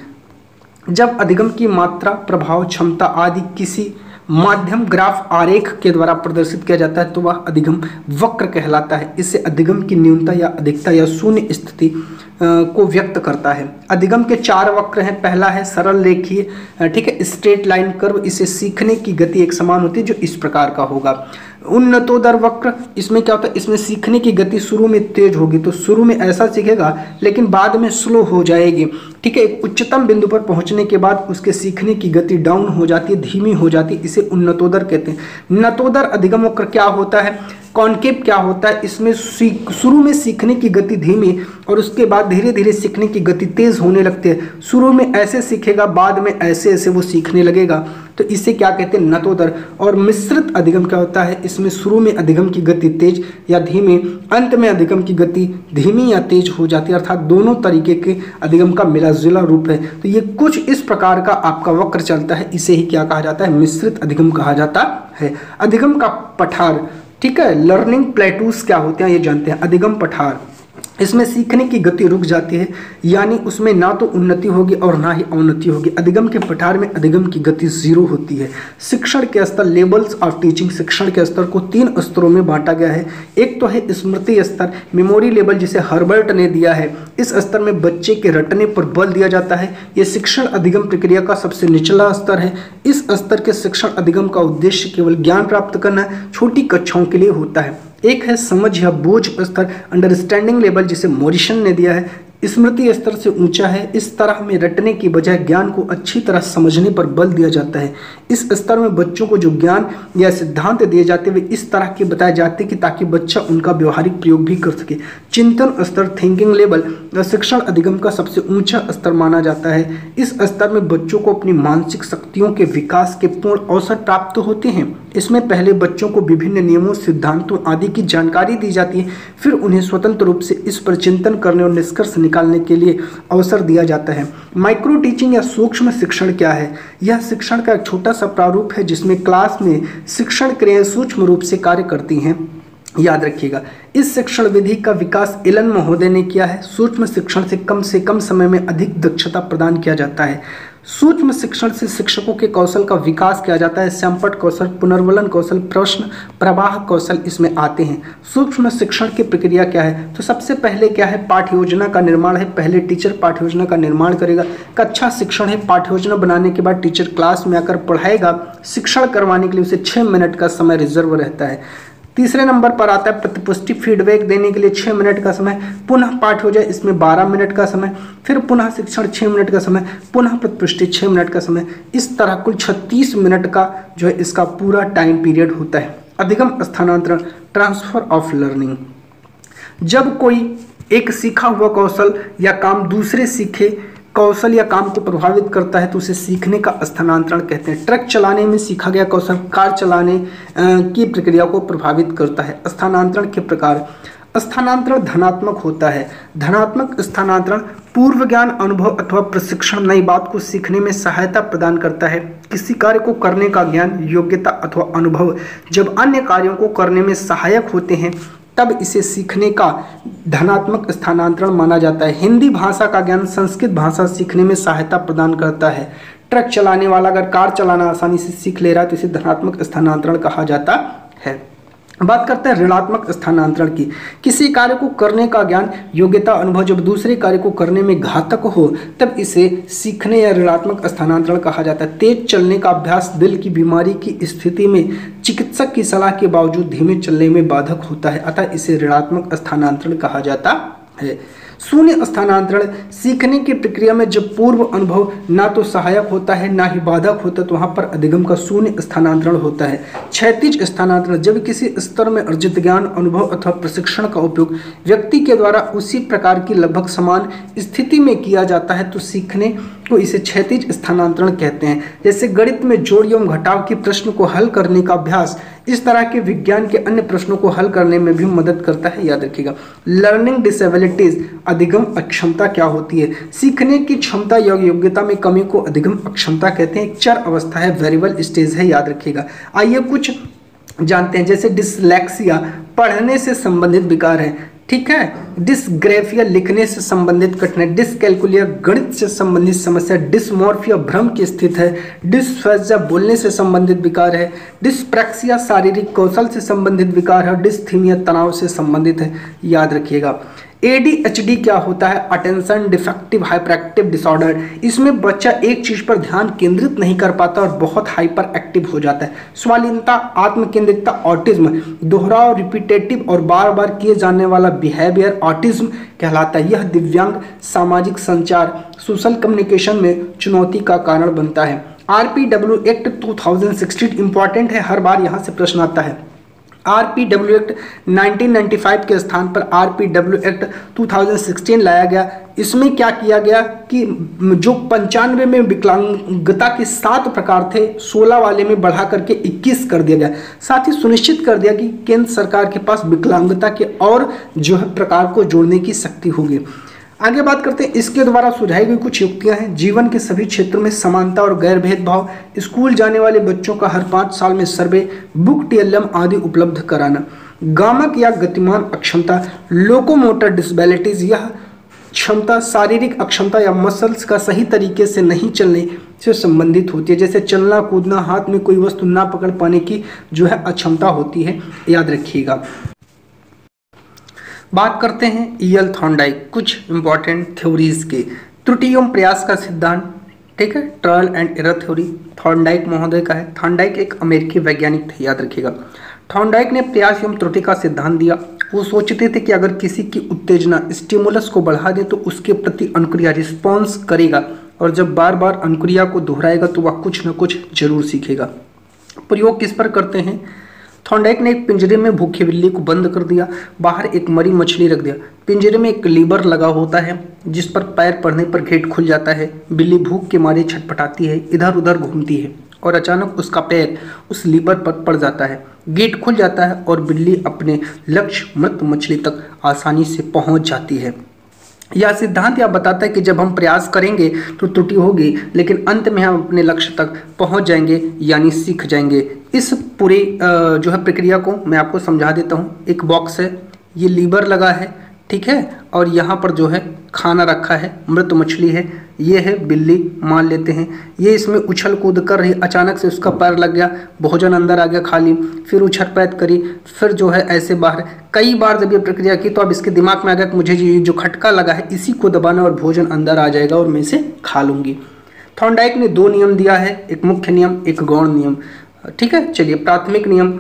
जब अधिगम की मात्रा, प्रभाव, क्षमता आदि किसी माध्यम ग्राफ आरेख के द्वारा प्रदर्शित किया जाता है तो वह अधिगम वक्र कहलाता है। इससे अधिगम की न्यूनता या अधिकता या शून्य स्थिति को व्यक्त करता है। अधिगम के 4 वक्र हैं। पहला है सरल रेखीय, ठीक है, स्ट्रेट लाइन कर्व। इसे सीखने की गति एक समान होती है जो इस प्रकार का होगा। उन्नतोदर वक्र, इसमें क्या होता है, इसमें सीखने की गति शुरू में तेज होगी तो शुरू में ऐसा सीखेगा लेकिन बाद में स्लो हो जाएगी, ठीक है। एक उच्चतम बिंदु पर पहुंचने के बाद उसके सीखने की गति डाउन हो जाती है, धीमी हो जाती है। इसे उन्नतोदर कहते हैं। नतोदर अधिगम वक्र क्या होता है, कॉन्केव क्या होता है, इसमें शुरू में सीखने की गति धीमी और उसके बाद धीरे धीरे सीखने की गति तेज होने लगती है। शुरू में ऐसे सीखेगा, बाद में ऐसे ऐसे वो सीखने लगेगा, तो इसे क्या कहते हैं, नतोदर। और मिश्रित अधिगम क्या होता है, इसमें शुरू में अधिगम की गति तेज या धीमी, अंत में अधिगम की गति धीमी या तेज हो जाती है, अर्थात दोनों तरीके के अधिगम का मिलाजुला रूप है। तो ये कुछ इस प्रकार का आपका वक्र चलता है, इसे ही क्या कहा जाता है, मिश्रित अधिगम कहा जाता है। अधिगम का पठार, ठीक है, लर्निंग प्लेटूस क्या होते हैं ये जानते हैं। अधिगम पठार, इसमें सीखने की गति रुक जाती है, यानी उसमें ना तो उन्नति होगी और ना ही अवनति होगी। अधिगम के पठार में अधिगम की गति 0 होती है। शिक्षण के स्तर, लेवल्स ऑफ टीचिंग, शिक्षण के स्तर को 3 स्तरों में बांटा गया है। एक तो है स्मृति स्तर, मेमोरी लेवल, जिसे हर्बर्ट ने दिया है। इस स्तर में बच्चे के रटने पर बल दिया जाता है। यह शिक्षण अधिगम प्रक्रिया का सबसे निचला स्तर है। इस स्तर के शिक्षण अधिगम का उद्देश्य केवल ज्ञान प्राप्त करना छोटी कक्षाओं के लिए होता है। एक है समझ या बोझ स्तर, अंडरस्टैंडिंग लेवल, जिसे मॉरिसन ने दिया है। स्मृति स्तर से ऊंचा है। इस तरह में रटने की बजाय ज्ञान को अच्छी तरह समझने पर बल दिया जाता है। इस स्तर में बच्चों को जो ज्ञान या सिद्धांत दिए जाते वे इस तरह के बताए जाते कि ताकि बच्चा उनका व्यवहारिक प्रयोग भी कर सके। चिंतन स्तर, थिंकिंग लेवल, शिक्षण अधिगम का सबसे ऊंचा स्तर माना जाता है। इस स्तर में बच्चों को अपनी मानसिक शक्तियों के विकास के पूर्ण अवसर प्राप्त होते हैं। इसमें पहले बच्चों को विभिन्न नियमों, सिद्धांतों आदि की जानकारी दी जाती है, फिर उन्हें स्वतंत्र रूप से इस पर चिंतन करने और निष्कर्ष निकालने के लिए अवसर दिया जाता है। माइक्रो टीचिंग या सूक्ष्म शिक्षण क्या है? यह शिक्षण का एक छोटा सा प्रारूप है जिसमें क्लास में शिक्षण क्रियाएं सूक्ष्म रूप से कार्य करती हैं। याद रखिएगा, इस शिक्षण विधि का विकास एलन महोदय ने किया है। सूक्ष्म शिक्षण से कम समय में अधिक दक्षता प्रदान किया जाता है। सूक्ष्म शिक्षण से शिक्षकों के कौशल का विकास किया जाता है। संपट कौशल, पुनर्वलन कौशल, प्रश्न प्रवाह कौशल इसमें आते हैं। सूक्ष्म शिक्षण की प्रक्रिया क्या है? तो सबसे पहले क्या है, पाठ्य योजना का निर्माण है। पहले टीचर पाठ्य योजना का निर्माण करेगा। कक्षा शिक्षण है, पाठ्य योजना बनाने के बाद टीचर क्लास में आकर पढ़ाएगा। शिक्षण करवाने के लिए उसे 6 मिनट का समय रिजर्व रहता है। तीसरे नंबर पर आता है प्रतिपुष्टि फीडबैक देने के लिए 6 मिनट का समय, पुनः पाठ हो जाए इसमें 12 मिनट का समय, फिर पुनः शिक्षण 6 मिनट का समय, पुनः प्रतिपुष्टि 6 मिनट का समय। इस तरह कुल 36 मिनट का जो है इसका पूरा टाइम पीरियड होता है। अधिगम स्थानांतरण, ट्रांसफर ऑफ लर्निंग, जब कोई एक सीखा हुआ कौशल या काम दूसरे सीखे कौशल या काम को प्रभावित करता है तो उसे सीखने का स्थानांतरण कहते हैं। ट्रक चलाने में सीखा गया कौशल कार चलाने की प्रक्रिया को प्रभावित करता है। स्थानांतरण के प्रकार, स्थानांतरण धनात्मक होता है। धनात्मक स्थानांतरण पूर्व ज्ञान, अनुभव अथवा प्रशिक्षण नई बात को सीखने में सहायता प्रदान करता है। किसी कार्य को करने का ज्ञान, योग्यता अथवा अनुभव जब अन्य कार्यों को करने में सहायक होते हैं तब इसे सीखने का धनात्मक स्थानांतरण माना जाता है। हिंदी भाषा का ज्ञान संस्कृत भाषा सीखने में सहायता प्रदान करता है। ट्रक चलाने वाला अगर कार चलाना आसानी से सीख ले रहा है तो इसे धनात्मक स्थानांतरण कहा जाता है। बात करते हैं ऋणात्मक स्थानांतरण की। किसी कार्य को करने का ज्ञान, योग्यता, अनुभव जब दूसरे कार्य को करने में घातक हो तब इसे सीखने या ऋणात्मक स्थानांतरण कहा जाता है। तेज चलने का अभ्यास दिल की बीमारी की स्थिति में चिकित्सक की सलाह के बावजूद धीमे चलने में बाधक होता है, अतः इसे ऋणात्मक स्थानांतरण कहा जाता है। शून्य स्थानांतरण, सीखने की प्रक्रिया में जब पूर्व अनुभव ना तो सहायक होता है ना ही बाधक होता तो वहां पर अधिगम का शून्य स्थानांतरण होता है। क्षैतिज स्थानांतरण, जब किसी स्तर में अर्जित ज्ञान, अनुभव अथवा प्रशिक्षण का उपयोग व्यक्ति के द्वारा उसी प्रकार की लगभग समान स्थिति में किया जाता है तो सीखने को इसे क्षैतिज स्थानांतरण कहते हैं। जैसे गणित में जोड़ एवं घटाव के प्रश्न को हल करने का अभ्यास इस तरह के विज्ञान के अन्य प्रश्नों को हल करने में भी मदद करता है, याद रखिएगा। लर्निंग डिसेबिलिटीज, अधिगम अक्षमता क्या होती है? सीखने की क्षमता या योग्यता में कमी को अधिगम अक्षमता कहते हैं। एक चर अवस्था है, वेरिएबल स्टेज है, याद रखिएगा। आइए कुछ जानते हैं। जैसे डिसलेक्सिया पढ़ने से संबंधित विकार है, ठीक है। डिसग्रेफिया लिखने से संबंधित कठिनाई, डिसकैलकुलिया गणित से संबंधित समस्या, डिसमॉर्फिया भ्रम की स्थिति है, डिसफेजिया बोलने से संबंधित विकार है, डिसप्रैक्सिया शारीरिक कौशल से संबंधित विकार है, डिसथीमिया तनाव से संबंधित है, याद रखिएगा। ADHD क्या होता है? Attention defective hyper active disorder. इसमें बच्चा एक चीज पर ध्यान केंद्रित नहीं कर पाता और बहुत हाइपर एक्टिव हो जाता है। स्वालीनता, आत्मकेंद्रितता, ऑटिज्म, दोहराव, रिपीटेटिव और बार बार किए जाने वाला बिहेवियर ऑटिज्म कहलाता है। यह दिव्यांग सामाजिक संचार सोशल कम्युनिकेशन में चुनौती का कारण बनता है। RPW एक्ट 2016 इंपॉर्टेंट है, हर बार यहाँ से प्रश्न आता है। RPW एक्ट 1995 के स्थान पर RPW एक्ट 2016 लाया गया। इसमें क्या किया गया कि जो 95 में विकलांगता के 7 प्रकार थे 16 वाले में बढ़ा करके 21 कर दिया गया। साथ ही सुनिश्चित कर दिया कि केंद्र सरकार के पास विकलांगता के और जो है प्रकार को जोड़ने की शक्ति होगी। आगे बात करते हैं, इसके द्वारा सुझाई गई कुछ युक्तियां हैं। जीवन के सभी क्षेत्रों में समानता और गैर भेदभाव, स्कूल जाने वाले बच्चों का हर 5 साल में सर्वे, बुक TLM आदि उपलब्ध कराना। गामक या गतिमान अक्षमता, लोकोमोटर डिसेबिलिटीज, यह क्षमता शारीरिक अक्षमता या मसल्स का सही तरीके से नहीं चलने से संबंधित होती है। जैसे चलना कूदना, हाथ में कोई वस्तु ना पकड़ पाने की जो है अक्षमता होती है, याद रखिएगा। बात करते हैं EL थॉर्नडाइक, कुछ इंपॉर्टेंट थ्योरीज के। त्रुटि एवं प्रयास का सिद्धांत, ठीक है, trial and error theory Thorndike महोदय का है। थॉर्नडाइक एक अमेरिकी वैज्ञानिक थे, याद रखिएगा। थॉर्नडाइक ने प्रयास एवं त्रुटि का सिद्धांत दिया। वो सोचते थे कि अगर किसी की उत्तेजना स्टिमुलस को बढ़ा दे तो उसके प्रति अनुक्रिया रिस्पॉन्स करेगा और जब बार बार अनुक्रिया को दोहराएगा तो वह कुछ न कुछ जरूर सीखेगा। प्रयोग किस पर करते हैं? थॉर्नडाइक ने एक पिंजरे में भूखी बिल्ली को बंद कर दिया, बाहर एक मरी मछली रख दिया। पिंजरे में एक लीवर लगा होता है जिस पर पैर पड़ने पर गेट खुल जाता है। बिल्ली भूख के मारे छटपटाती है, इधर उधर घूमती है और अचानक उसका पैर उस लीवर पर पड़ जाता है। गेट खुल जाता है और बिल्ली अपने लक्ष्य मृत मछली तक आसानी से पहुंच जाती है। यह सिद्धांत यह बताता है कि जब हम प्रयास करेंगे तो त्रुटि होगी, लेकिन अंत में हम अपने लक्ष्य तक पहुंच जाएंगे, यानी सीख जाएंगे। इस पूरे जो है प्रक्रिया को मैं आपको समझा देता हूं। एक बॉक्स है, ये लीवर लगा है, ठीक है, और यहाँ पर जो है खाना रखा है, मृत मछली है, ये है बिल्ली मान लेते हैं। ये इसमें उछल कूद कर रही, अचानक से उसका पैर लग गया, भोजन अंदर आ गया खाली, फिर उछल पैद करी, फिर जो है ऐसे बाहर। कई बार जब ये प्रक्रिया की तो अब इसके दिमाग में आ गया कि मुझे ये जो खटका लगा है इसी को दबाना और भोजन अंदर आ जाएगा और मैं इसे खा लूँगी। थॉर्नडाइक ने 2 नियम दिया है, एक मुख्य नियम, एक गौण नियम, ठीक है। चलिए, प्राथमिक नियम,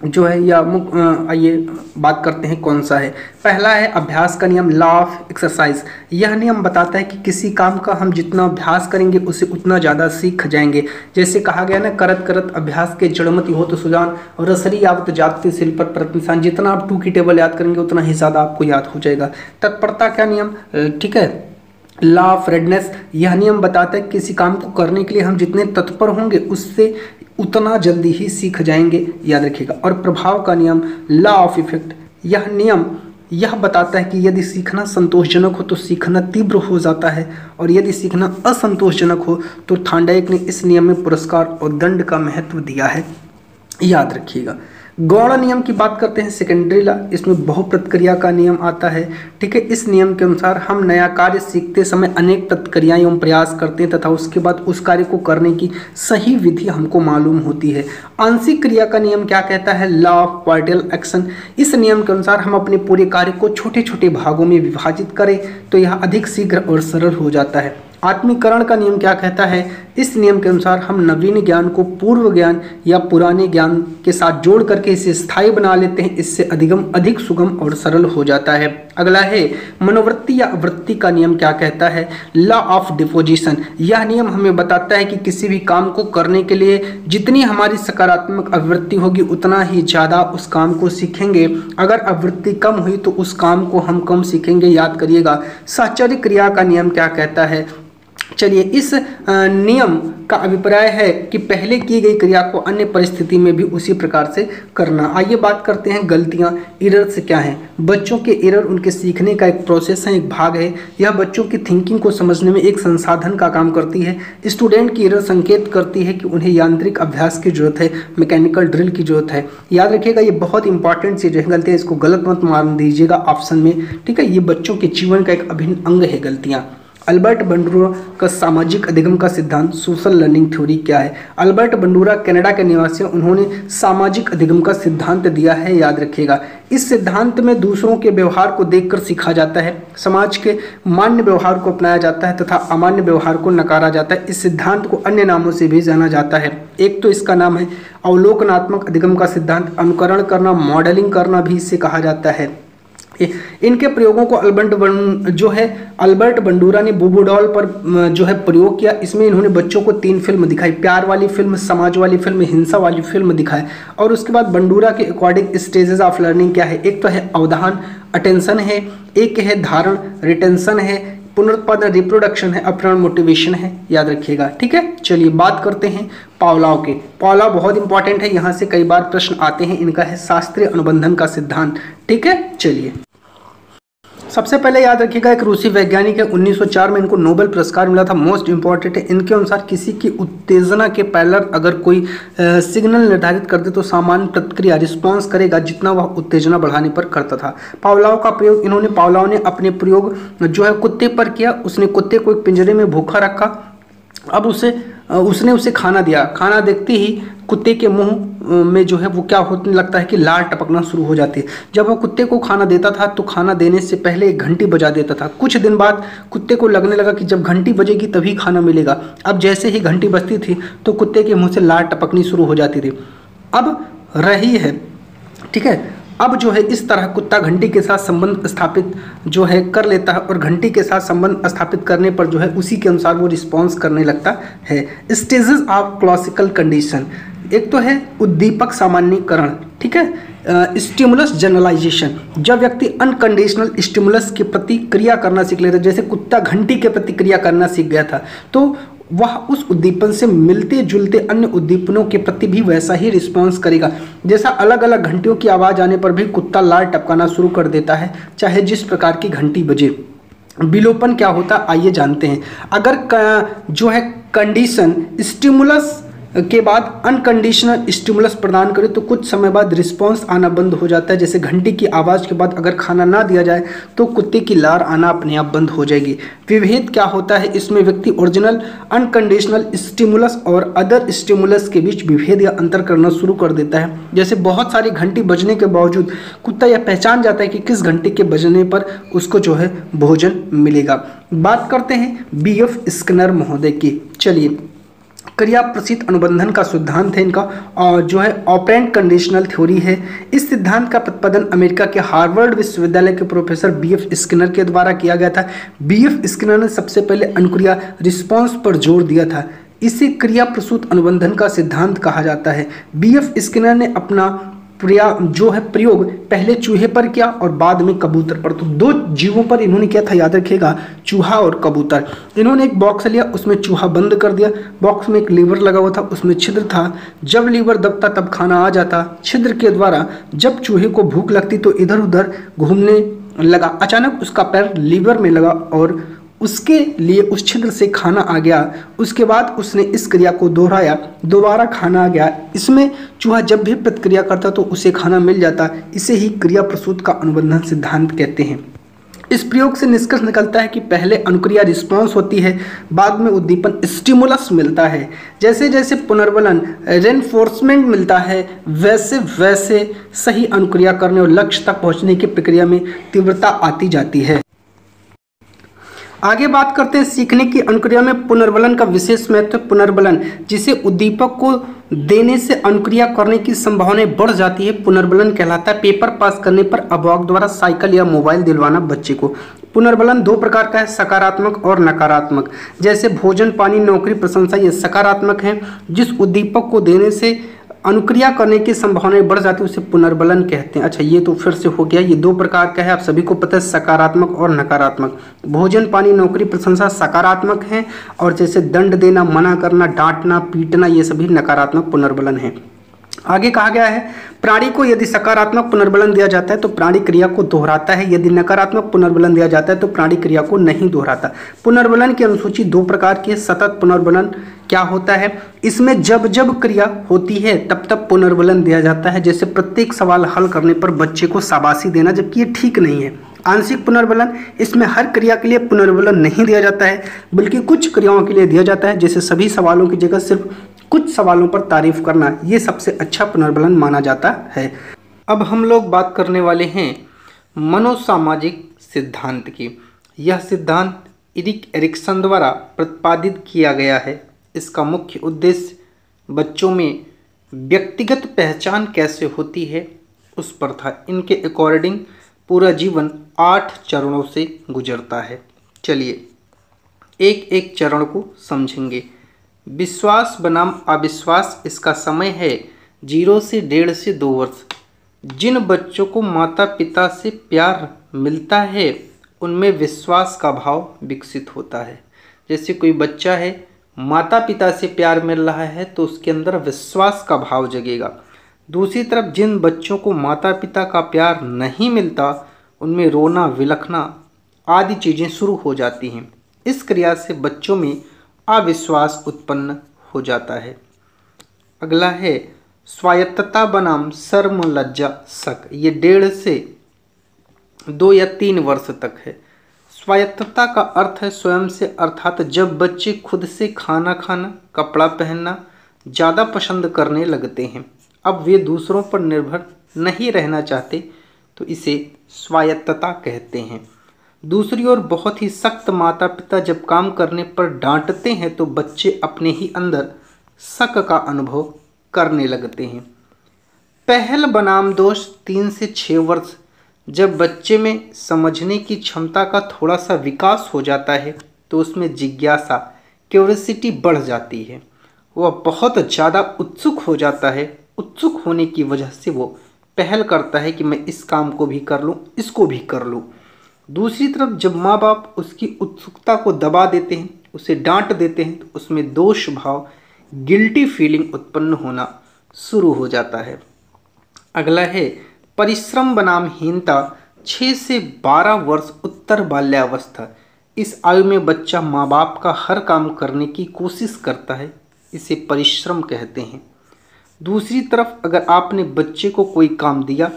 जो है या आइए बात करते हैं कौन सा है। पहला है अभ्यास का नियम, लॉ ऑफ एक्सरसाइज। यह नियम बताता है कि किसी काम का हम जितना अभ्यास करेंगे उसे उतना ज़्यादा सीख जाएंगे। जैसे कहा गया ना, करत करत अभ्यास के जड़मति हो तो सुजान, और रसरी आवत जाते सिल पर प्रत निशान। जितना आप 2 की टेबल याद करेंगे उतना ही ज़्यादा आपको याद हो जाएगा। तत्परता का नियम, ठीक है, लॉ ऑफ रेडनेस। यह नियम बताता है कि किसी काम को करने के लिए हम जितने तत्पर होंगे उससे उतना जल्दी ही सीख जाएंगे, याद रखिएगा। और प्रभाव का नियम, लॉ ऑफ इफेक्ट। यह नियम यह बताता है कि यदि सीखना संतोषजनक हो तो सीखना तीव्र हो जाता है, और यदि सीखना असंतोषजनक हो तो थांडाइक ने इस नियम में पुरस्कार और दंड का महत्व दिया है, याद रखिएगा। गौण नियम की बात करते हैं, सेकेंडरी लॉ। इसमें बहुप्रतिक्रिया का नियम आता है, ठीक है। इस नियम के अनुसार हम नया कार्य सीखते समय अनेक प्रतिक्रियाएं एवं प्रयास करते हैं तथा उसके बाद उस कार्य को करने की सही विधि हमको मालूम होती है। आंशिक क्रिया का नियम क्या कहता है, लॉ ऑफ पार्शियल एक्शन। इस नियम के अनुसार हम अपने पूरे कार्य को छोटे छोटे भागों में विभाजित करें तो यह अधिक शीघ्र और सरल हो जाता है। आत्मीकरण का नियम क्या कहता है, इस नियम के अनुसार हम नवीन ज्ञान को पूर्व ज्ञान या पुराने ज्ञान के साथ जोड़ करके इसे स्थायी बना लेते हैं। इससे अधिक सुगम और सरल हो जाता है। अगला है मनोवृत्ति या वृत्ति का नियम क्या कहता है, लॉ ऑफ डिपोजिशन। यह नियम हमें बताता है कि किसी भी काम को करने के लिए जितनी हमारी सकारात्मक अभिवृत्ति होगी उतना ही ज़्यादा उस काम को सीखेंगे। अगर अभिवृत्ति कम हुई तो उस काम को हम कम सीखेंगे, याद करिएगा। साहचर्य क्रिया का नियम क्या कहता है, चलिए इस नियम का अभिप्राय है कि पहले की गई क्रिया को अन्य परिस्थिति में भी उसी प्रकार से करना। आइए बात करते हैं गलतियां, एरर्स क्या हैं। बच्चों के एरर उनके सीखने का एक प्रोसेस है, एक भाग है। यह बच्चों की थिंकिंग को समझने में एक संसाधन का काम करती है। स्टूडेंट की एरर संकेत करती है कि उन्हें यांत्रिक अभ्यास की जरूरत है, मैकेनिकल ड्रिल की जरूरत है। याद रखिएगा, ये बहुत इंपॉर्टेंट चीज़ है। गलतियाँ, इसको गलत मत मान दीजिएगा ऑप्शन में, ठीक है। ये बच्चों के जीवन का एक अभिन्न अंग है गलतियाँ। अल्बर्ट बंडूरा का सामाजिक अधिगम का सिद्धांत, सोशल लर्निंग थ्योरी क्या है। अल्बर्ट बंडूरा कनाडा के निवासी, उन्होंने सामाजिक अधिगम का सिद्धांत दिया है, याद रखिएगा। इस सिद्धांत में दूसरों के व्यवहार को देखकर सीखा जाता है, समाज के मान्य व्यवहार को अपनाया जाता है तथा अमान्य व्यवहार को नकारा जाता है। इस सिद्धांत को अन्य नामों से भी जाना जाता है। एक तो इसका नाम है अवलोकनात्मक अधिगम का सिद्धांत, अनुकरण करना, मॉडलिंग करना भी इसे कहा जाता है। इनके प्रयोगों को अल्बर्ट बंडूरा ने बूबूडॉल पर जो है प्रयोग किया। इसमें इन्होंने बच्चों को 3 फिल्म दिखाई, प्यार वाली फिल्म, समाज वाली फिल्म, हिंसा वाली फिल्म दिखाई। और उसके बाद बंडूरा के अकॉर्डिंग स्टेजेस ऑफ लर्निंग क्या है, एक तो है अवधान, अटेंशन है, एक है धारण, रिटेंशन है, पुनरुत्पादन, रिप्रोडक्शन है, अपहरण, मोटिवेशन है, याद रखिएगा, ठीक है। चलिए बात करते हैं पावलोव के। पावलोव बहुत इंपॉर्टेंट है, यहाँ से कई बार प्रश्न आते हैं। इनका है शास्त्रीय अनुबंधन का सिद्धांत, ठीक है। चलिए सबसे पहले याद रखिएगा, एक रूसी वैज्ञानिक है, 1904 में इनको नोबेल पुरस्कार मिला था। मोस्ट इंपॉर्टेंट है, इनके अनुसार किसी की उत्तेजना के पैरेलल अगर कोई सिग्नल निर्धारित कर दे तो सामान्य प्रतिक्रिया रिस्पॉन्स करेगा जितना वह उत्तेजना बढ़ाने पर करता था। पावलोव का प्रयोग पावलोव ने अपने प्रयोग जो है कुत्ते पर किया। उसने कुत्ते को एक पिंजरे में भूखा रखा। अब उसने उसे खाना दिया। खाना देखते ही कुत्ते के मुंह में जो है वो क्या होने लगता है कि लार टपकना शुरू हो जाती है। जब वह कुत्ते को खाना देता था तो खाना देने से पहले एक घंटी बजा देता था। कुछ दिन बाद कुत्ते को लगने लगा कि जब घंटी बजेगी तभी खाना मिलेगा। अब जैसे ही घंटी बजती थी तो कुत्ते के मुंह से लार टपकनी शुरू हो जाती थी। अब रही है, ठीक है। अब जो है इस तरह कुत्ता घंटी के साथ संबंध स्थापित जो है कर लेता है और घंटी के साथ संबंध स्थापित करने पर जो है उसी के अनुसार वो रिस्पॉन्स करने लगता है। स्टेजेस ऑफ क्लासिकल कंडीशन, एक तो है उद्दीपक सामान्यीकरण, ठीक है, स्टिमुलस जनरलाइजेशन। जब व्यक्ति अनकंडीशनल स्टिमुलस के प्रति क्रिया करना सीख लेता है, जैसे कुत्ता घंटी के प्रति क्रिया करना सीख गया था, तो वह उस उद्दीपन से मिलते जुलते अन्य उद्दीपनों के प्रति भी वैसा ही रिस्पॉन्स करेगा। जैसा अलग अलग घंटियों की आवाज़ आने पर भी कुत्ता लार टपकाना शुरू कर देता है, चाहे जिस प्रकार की घंटी बजे। विलोपन क्या होता, आइए जानते हैं। अगर जो है कंडीशन स्टिमुलस के बाद अनकंडीशनल स्टिमुलस प्रदान करें तो कुछ समय बाद रिस्पांस आना बंद हो जाता है। जैसे घंटी की आवाज़ के बाद अगर खाना ना दिया जाए तो कुत्ते की लार आना अपने आप बंद हो जाएगी। विभेद क्या होता है, इसमें व्यक्ति ओरिजिनल अनकंडीशनल स्टिमुलस और अदर स्टिमुलस के बीच विभेद या अंतर करना शुरू कर देता है। जैसे बहुत सारी घंटी बजने के बावजूद कुत्ता यह पहचान जाता है कि किस घंटी के बजने पर उसको जो है भोजन मिलेगा। बात करते हैं BF स्किनर महोदय की। चलिए क्रिया प्रसिद्ध अनुबंधन का सिद्धांत है इनका, और जो है ऑपरेंट कंडीशनल थ्योरी है। इस सिद्धांत का प्रतिपादन अमेरिका के हार्वर्ड विश्वविद्यालय के प्रोफेसर बीएफ स्किनर के द्वारा किया गया था। बीएफ स्किनर ने सबसे पहले अनुक्रिया रिस्पॉन्स पर जोर दिया था। इसे क्रिया प्रसूत अनुबंधन का सिद्धांत कहा जाता है। बीएफ स्किनर ने अपना प्रयोग पहले चूहे पर किया और बाद में कबूतर पर। तो दो जीवों पर इन्होंने किया था, याद रखिएगा, चूहा और कबूतर। इन्होंने एक बॉक्स लिया, उसमें चूहा बंद कर दिया, बॉक्स में एक लीवर लगा हुआ था, उसमें छिद्र था। जब लीवर दबता तब खाना आ जाता। छिद्र के द्वारा जब चूहे को भूख लगती तो इधर उधर घूमने लगा। अचानक उसका पैर लीवर में लगा और उसके लिए उस छिद्र से खाना आ गया। उसके बाद उसने इस क्रिया को दोहराया, दोबारा खाना आ गया। इसमें चूहा जब भी प्रतिक्रिया करता तो उसे खाना मिल जाता। इसे ही क्रिया प्रसूत का अनुबंधन सिद्धांत कहते हैं। इस प्रयोग से निष्कर्ष निकलता है कि पहले अनुक्रिया रिस्पॉन्स होती है, बाद में उद्दीपन स्टिमुलस मिलता है। जैसे जैसे पुनर्बलन रेनफोर्समेंट मिलता है, वैसे वैसे सही अनुक्रिया करने और लक्ष्य तक पहुंचने की प्रक्रिया में तीव्रता आती जाती है। आगे बात करते हैं सीखने की अनुक्रिया में पुनर्बलन का विशेष महत्व। पुनर्बलन जिसे उद्दीपक को देने से अनुक्रिया करने की संभावनाएं बढ़ जाती है, पुनर्बलन कहलाता है। पेपर पास करने पर अभिभावक द्वारा साइकिल या मोबाइल दिलवाना बच्चे को। पुनर्बलन दो प्रकार का है, सकारात्मक और नकारात्मक। जैसे भोजन, पानी, नौकरी, प्रशंसा, ये सकारात्मक है। जिस उद्दीपक को देने से अनुक्रिया करने की संभावनाएं बढ़ जाती है उसे पुनर्बलन कहते हैं। अच्छा, ये तो फिर से हो गया। ये दो प्रकार का है, आप सभी को पता है, सकारात्मक और नकारात्मक। भोजन, पानी, नौकरी, प्रशंसा सकारात्मक है, और जैसे दंड देना, मना करना, डांटना, पीटना, ये सभी नकारात्मक पुनर्बलन है। आगे कहा गया है प्राणी को यदि सकारात्मक पुनर्बलन दिया जाता है तो प्राणी क्रिया को दोहराता है, यदि नकारात्मक पुनर्बलन दिया जाता है तो प्राणी क्रिया को नहीं दोहराता। पुनर्बलन की अनुसूची दो प्रकार की है। सतत पुनर्बलन क्या होता है, इसमें जब जब क्रिया होती है तब तब पुनर्बलन दिया जाता है। जैसे प्रत्येक सवाल हल करने पर बच्चे को शाबाशी देना, जबकि ये ठीक नहीं है। आंशिक पुनर्बलन, इसमें हर क्रिया के लिए पुनर्बलन नहीं दिया जाता है, बल्कि कुछ क्रियाओं के लिए दिया जाता है। जैसे सभी सवालों की जगह सिर्फ कुछ सवालों पर तारीफ करना, ये सबसे अच्छा पुनर्बलन माना जाता है। अब हम लोग बात करने वाले हैं मनोसामाजिक सिद्धांत की। यह सिद्धांत इरिक एरिक्सन द्वारा प्रतिपादित किया गया है। इसका मुख्य उद्देश्य बच्चों में व्यक्तिगत पहचान कैसे होती है उस पर था। इनके अकॉर्डिंग पूरा जीवन 8 चरणों से गुजरता है। चलिए एक एक चरण को समझेंगे। विश्वास बनाम अविश्वास, इसका समय है 0 से 1.5 से 2 वर्ष। जिन बच्चों को माता पिता से प्यार मिलता है उनमें विश्वास का भाव विकसित होता है। जैसे कोई बच्चा है, माता पिता से प्यार मिल रहा है तो उसके अंदर विश्वास का भाव जगेगा। दूसरी तरफ जिन बच्चों को माता पिता का प्यार नहीं मिलता उनमें रोना, विलखना आदि चीज़ें शुरू हो जाती हैं। इस क्रिया से बच्चों में अविश्वास उत्पन्न हो जाता है। अगला है स्वायत्तता बनाम शर्म, लज्जा, शक। ये 1.5 से 2 या 3 वर्ष तक है। स्वायत्तता का अर्थ है स्वयं से, अर्थात जब बच्चे खुद से खाना खाना, कपड़ा पहनना ज़्यादा पसंद करने लगते हैं, अब वे दूसरों पर निर्भर नहीं रहना चाहते, तो इसे स्वायत्तता कहते हैं। दूसरी ओर बहुत ही सख्त माता पिता जब काम करने पर डांटते हैं तो बच्चे अपने ही अंदर शक का अनुभव करने लगते हैं। पहल बनाम दोष 3 से 6 वर्ष। जब बच्चे में समझने की क्षमता का थोड़ा सा विकास हो जाता है तो उसमें जिज्ञासा, क्यूरियोसिटी बढ़ जाती है। वह बहुत ज़्यादा उत्सुक हो जाता है। उत्सुक होने की वजह से वो पहल करता है कि मैं इस काम को भी कर लूँ, इसको भी कर लूँ। दूसरी तरफ जब माँ बाप उसकी उत्सुकता को दबा देते हैं, उसे डांट देते हैं, तो उसमें दोष भाव, गिल्टी फीलिंग उत्पन्न होना शुरू हो जाता है। अगला है परिश्रम बनाम हीनता, 6 से 12 वर्ष, उत्तर बाल्यावस्था। इस आयु में बच्चा माँ बाप का हर काम करने की कोशिश करता है, इसे परिश्रम कहते हैं। दूसरी तरफ अगर आपने बच्चे को कोई काम दिया,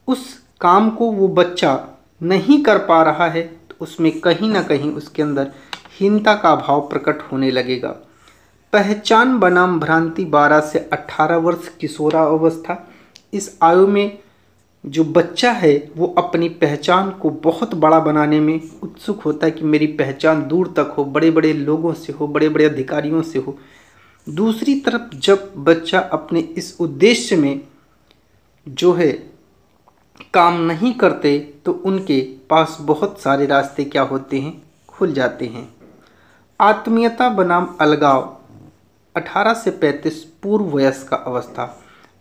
उस काम को वो बच्चा नहीं कर पा रहा है तो उसमें कहीं ना कहीं उसके अंदर हीनता का भाव प्रकट होने लगेगा। पहचान बनाम भ्रांति, 12 से 18 वर्ष, किशोरावस्था। इस आयु में जो बच्चा है वो अपनी पहचान को बहुत बड़ा बनाने में उत्सुक होता है कि मेरी पहचान दूर तक हो, बड़े बड़े लोगों से हो, बड़े बड़े अधिकारियों से हो। दूसरी तरफ जब बच्चा अपने इस उद्देश्य में जो है काम नहीं करते तो उनके पास बहुत सारे रास्ते क्या होते हैं, खुल जाते हैं। आत्मीयता बनाम अलगाव 18 से 35 पूर्व वयस्क का अवस्था।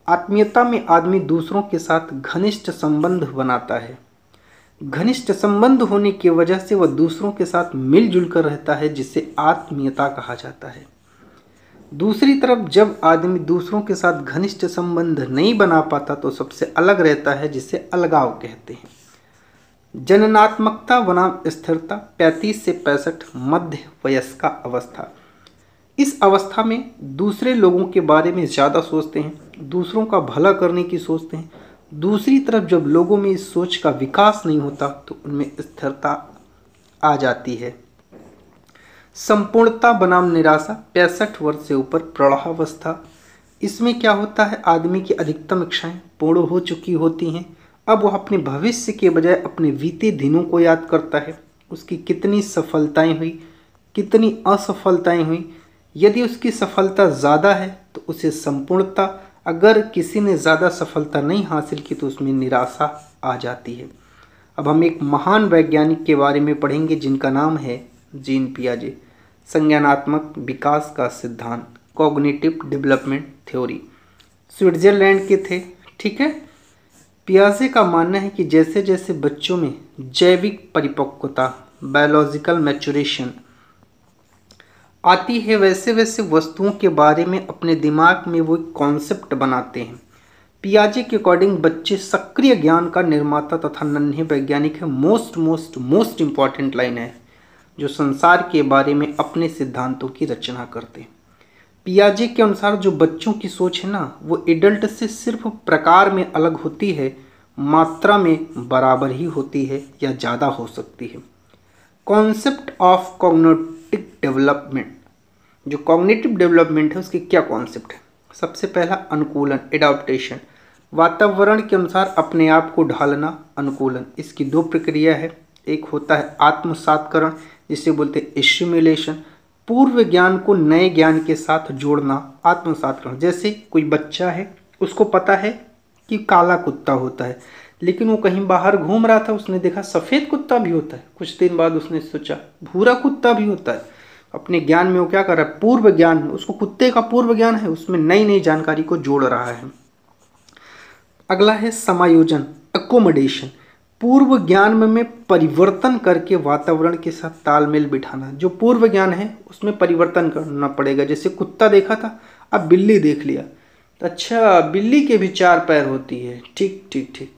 आत्मीयता में आदमी दूसरों के साथ घनिष्ठ संबंध बनाता है। घनिष्ठ संबंध होने की वजह से वह दूसरों के साथ मिलजुल कर रहता है, जिसे आत्मीयता कहा जाता है। दूसरी तरफ जब आदमी दूसरों के साथ घनिष्ठ संबंध नहीं बना पाता तो सबसे अलग रहता है, जिसे अलगाव कहते हैं। जननात्मकता बनाम स्थिरता 35 से 65 मध्य वयस्क अवस्था। इस अवस्था में दूसरे लोगों के बारे में ज़्यादा सोचते हैं, दूसरों का भला करने की सोचते हैं। दूसरी तरफ जब लोगों में इस सोच का विकास नहीं होता तो उनमें स्थिरता आ जाती है। संपूर्णता बनाम निराशा 65 वर्ष से ऊपर प्रौढ़ावस्था। इसमें क्या होता है, आदमी की अधिकतम इच्छाएं पूर्ण हो चुकी होती हैं। अब वह अपने भविष्य के बजाय अपने बीते दिनों को याद करता है, उसकी कितनी सफलताएं हुई, कितनी असफलताएं हुई। यदि उसकी सफलता ज़्यादा है तो उसे संपूर्णता, अगर किसी ने ज़्यादा सफलता नहीं हासिल की तो उसमें निराशा आ जाती है। अब हम एक महान वैज्ञानिक के बारे में पढ़ेंगे जिनका नाम है जीन पियाजे। संज्ञानात्मक विकास का सिद्धांत, कॉग्निटिव डेवलपमेंट थ्योरी, स्विट्जरलैंड के थे। ठीक है। पियाजे का मानना है कि जैसे जैसे बच्चों में जैविक परिपक्वता, बायोलॉजिकल मैच्योरेशन आती है, वैसे वैसे वस्तुओं के बारे में अपने दिमाग में वो कॉन्सेप्ट बनाते हैं। पियाजे के अकॉर्डिंग बच्चे सक्रिय ज्ञान का निर्माता तथा नन्हे वैज्ञानिक है। मोस्ट इंपॉर्टेंट लाइन है, जो संसार के बारे में अपने सिद्धांतों की रचना करते हैं। पियाजे के अनुसार जो बच्चों की सोच है ना, वो एडल्ट से सिर्फ प्रकार में अलग होती है, मात्रा में बराबर ही होती है या ज़्यादा हो सकती है। Concept of cognitive development. जो कॉग्निटिव डेवलपमेंट है उसके क्या कॉन्सेप्ट है? सबसे पहला अनुकूलन, एडाप्टेशन। वातावरण के अनुसार अपने आप को ढालना, अनुकूलन। इसकी दो प्रक्रिया है, एक होता है आत्मसातकरण जिसे बोलते हैं एसिमिलेशन, पूर्व ज्ञान को नए ज्ञान के साथ जोड़ना, आत्मसातकरण। जैसे कोई बच्चा है, उसको पता है कि काला कुत्ता होता है, लेकिन वो कहीं बाहर घूम रहा था, उसने देखा सफ़ेद कुत्ता भी होता है। कुछ दिन बाद उसने सोचा भूरा कुत्ता भी होता है। अपने ज्ञान में वो क्या कर रहा है, पूर्व ज्ञान, उसको कुत्ते का पूर्व ज्ञान है, उसमें नई नई जानकारी को जोड़ रहा है। अगला है समायोजन, अकोमोडेशन। पूर्व ज्ञान में परिवर्तन करके वातावरण के साथ तालमेल बिठाना। जो पूर्व ज्ञान है उसमें परिवर्तन करना पड़ेगा। जैसे कुत्ता देखा था, अब बिल्ली देख लिया, तो अच्छा बिल्ली के भी 4 पैर होती है, ठीक ठीक ठीक,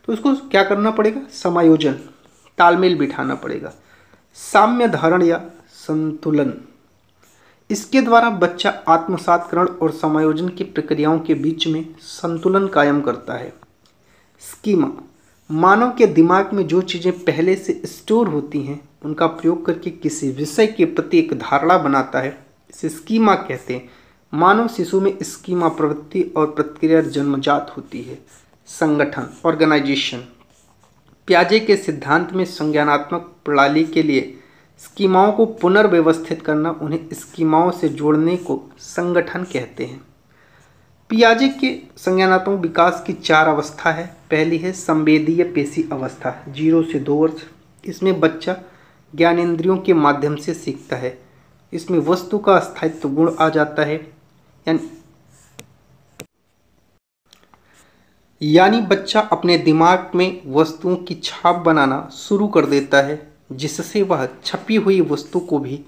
तो उसको क्या करना पड़ेगा, समायोजन, तालमेल बिठाना पड़ेगा। साम्य धारण या संतुलन, इसके द्वारा बच्चा आत्मसातकरण और समायोजन की प्रक्रियाओं के बीच में संतुलन कायम करता है। स्कीमा, मानव के दिमाग में जो चीज़ें पहले से स्टोर होती हैं उनका प्रयोग करके किसी विषय के प्रति एक धारणा बनाता है, इसे स्कीमा कहते हैं। मानव शिशु में स्कीमा प्रवृत्ति और प्रतिक्रिया जन्मजात होती है। संगठन, ऑर्गेनाइजेशन। पियाजे के सिद्धांत में संज्ञानात्मक प्रणाली के लिए स्कीमाओं को पुनर्व्यवस्थित करना, उन्हें स्कीमाओं से जोड़ने को संगठन कहते हैं। पियाजे के संज्ञानात्मक विकास की 4 अवस्था है। पहली है संवेदीय पेशी अवस्था, 0 से 2 वर्ष। इसमें बच्चा ज्ञानेंद्रियों के माध्यम से सीखता है। इसमें वस्तु का स्थायित्व गुण आ जाता है, यानी बच्चा अपने दिमाग में वस्तुओं की छाप बनाना शुरू कर देता है, जिससे वह छपी हुई वस्तु को भी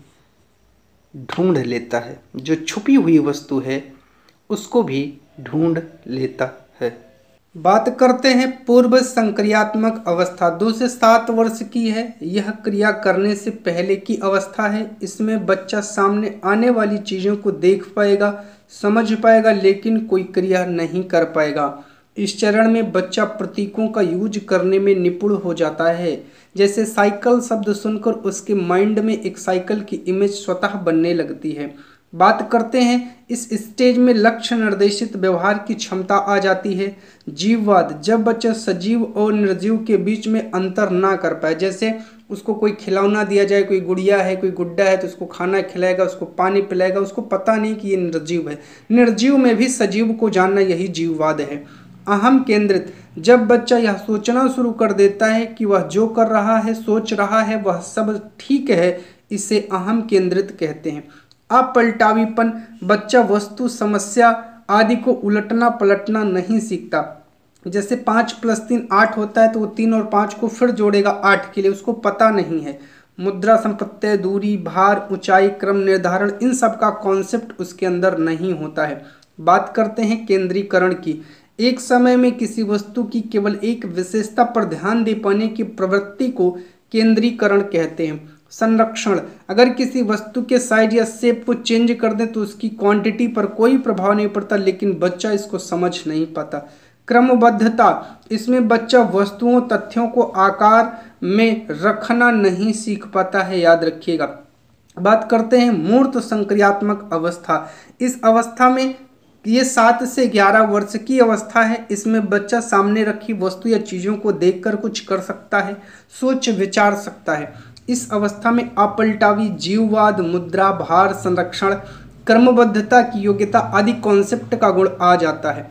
ढूंढ लेता है। जो छुपी हुई वस्तु है उसको भी ढूंढ लेता है। बात करते हैं पूर्व संक्रियात्मक अवस्था, 2 से 7 वर्ष की है। यह क्रिया करने से पहले की अवस्था है। इसमें बच्चा सामने आने वाली चीज़ों को देख पाएगा, समझ पाएगा, लेकिन कोई क्रिया नहीं कर पाएगा। इस चरण में बच्चा प्रतीकों का यूज करने में निपुण हो जाता है। जैसे साइकिल शब्द सुनकर उसके माइंड में एक साइकिल की इमेज स्वतः बनने लगती है। बात करते हैं इस स्टेज में लक्ष्य निर्देशित व्यवहार की क्षमता आ जाती है। जीववाद, जब बच्चा सजीव और निर्जीव के बीच में अंतर ना कर पाए, जैसे उसको कोई खिलौना दिया जाए, कोई गुड़िया है, कोई गुड्डा है, तो उसको खाना खिलाएगा, उसको पानी पिलाएगा, उसको पता नहीं कि ये निर्जीव है। निर्जीव में भी सजीव को जानना, यही जीववाद है। अहम केंद्रित, जब बच्चा यह सोचना शुरू कर देता है कि वह जो कर रहा है, सोच रहा है, वह सब ठीक है, इसे अहम केंद्रित कहते हैं। अपलटावीपन, बच्चा वस्तु, समस्या आदि को उलटना पलटना नहीं सीखता। जैसे 5 + 3 8 होता है, तो वो 3 और 5 को फिर जोड़ेगा 8 के लिए, उसको पता नहीं है। मुद्रा, संपत्ति, दूरी, भार, ऊंचाई, क्रम निर्धारण, इन सब का कॉन्सेप्ट उसके अंदर नहीं होता है। बात करते हैं केंद्रीकरण की। एक समय में किसी वस्तु की केवल एक विशेषता पर ध्यान दे पाने की प्रवृत्ति को केंद्रीकरण कहते हैं। संरक्षण, अगर किसी वस्तु के साइज या शेप को चेंज कर दें तो उसकी क्वांटिटी पर कोई प्रभाव नहीं पड़ता, लेकिन बच्चा इसको समझ नहीं पाता। क्रमबद्धता, इसमें बच्चा वस्तुओं, तथ्यों को आकार में रखना नहीं सीख पाता है, याद रखिएगा। बात करते हैं मूर्त संक्रियात्मक अवस्था। इस अवस्था में ये 7 से 11 वर्ष की अवस्था है। इसमें बच्चा सामने रखी वस्तु या चीज़ों को देखकर कुछ कर सकता है, सोच विचार सकता है। इस अवस्था में अपलटावी, जीववाद, मुद्रा, भार, संरक्षण, क्रमबद्धता की योग्यता आदि कॉन्सेप्ट का गुण आ जाता है।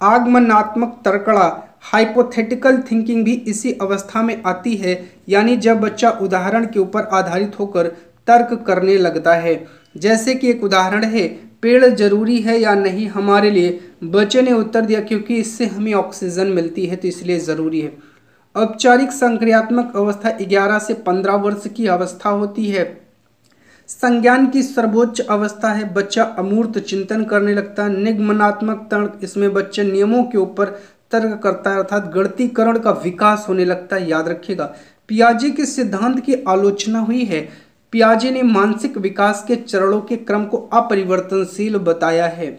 आगमनात्मक तर्कड़ा, हाइपोथेटिकल थिंकिंग भी इसी अवस्था में आती है, यानी जब बच्चा उदाहरण के ऊपर आधारित होकर तर्क करने लगता है। जैसे कि एक उदाहरण है, पेड़ जरूरी है या नहीं हमारे लिए? बच्चे ने उत्तर दिया क्योंकि इससे हमें ऑक्सीजन मिलती है, तो इसलिए ज़रूरी है। औपचारिक संक्रियात्मक अवस्था 11 से 15 वर्ष की अवस्था होती है। संज्ञान की सर्वोच्च अवस्था है, बच्चा अमूर्त चिंतन करने लगता है। निगमनात्मक तर्क, इसमें बच्चा नियमों के ऊपर तर्क करता है, अर्थात गणितीकरण का विकास होने लगता है, याद रखिएगा। पियाजे के सिद्धांत की आलोचना हुई है। पियाजे ने मानसिक विकास के चरणों के क्रम को अपरिवर्तनशील बताया है,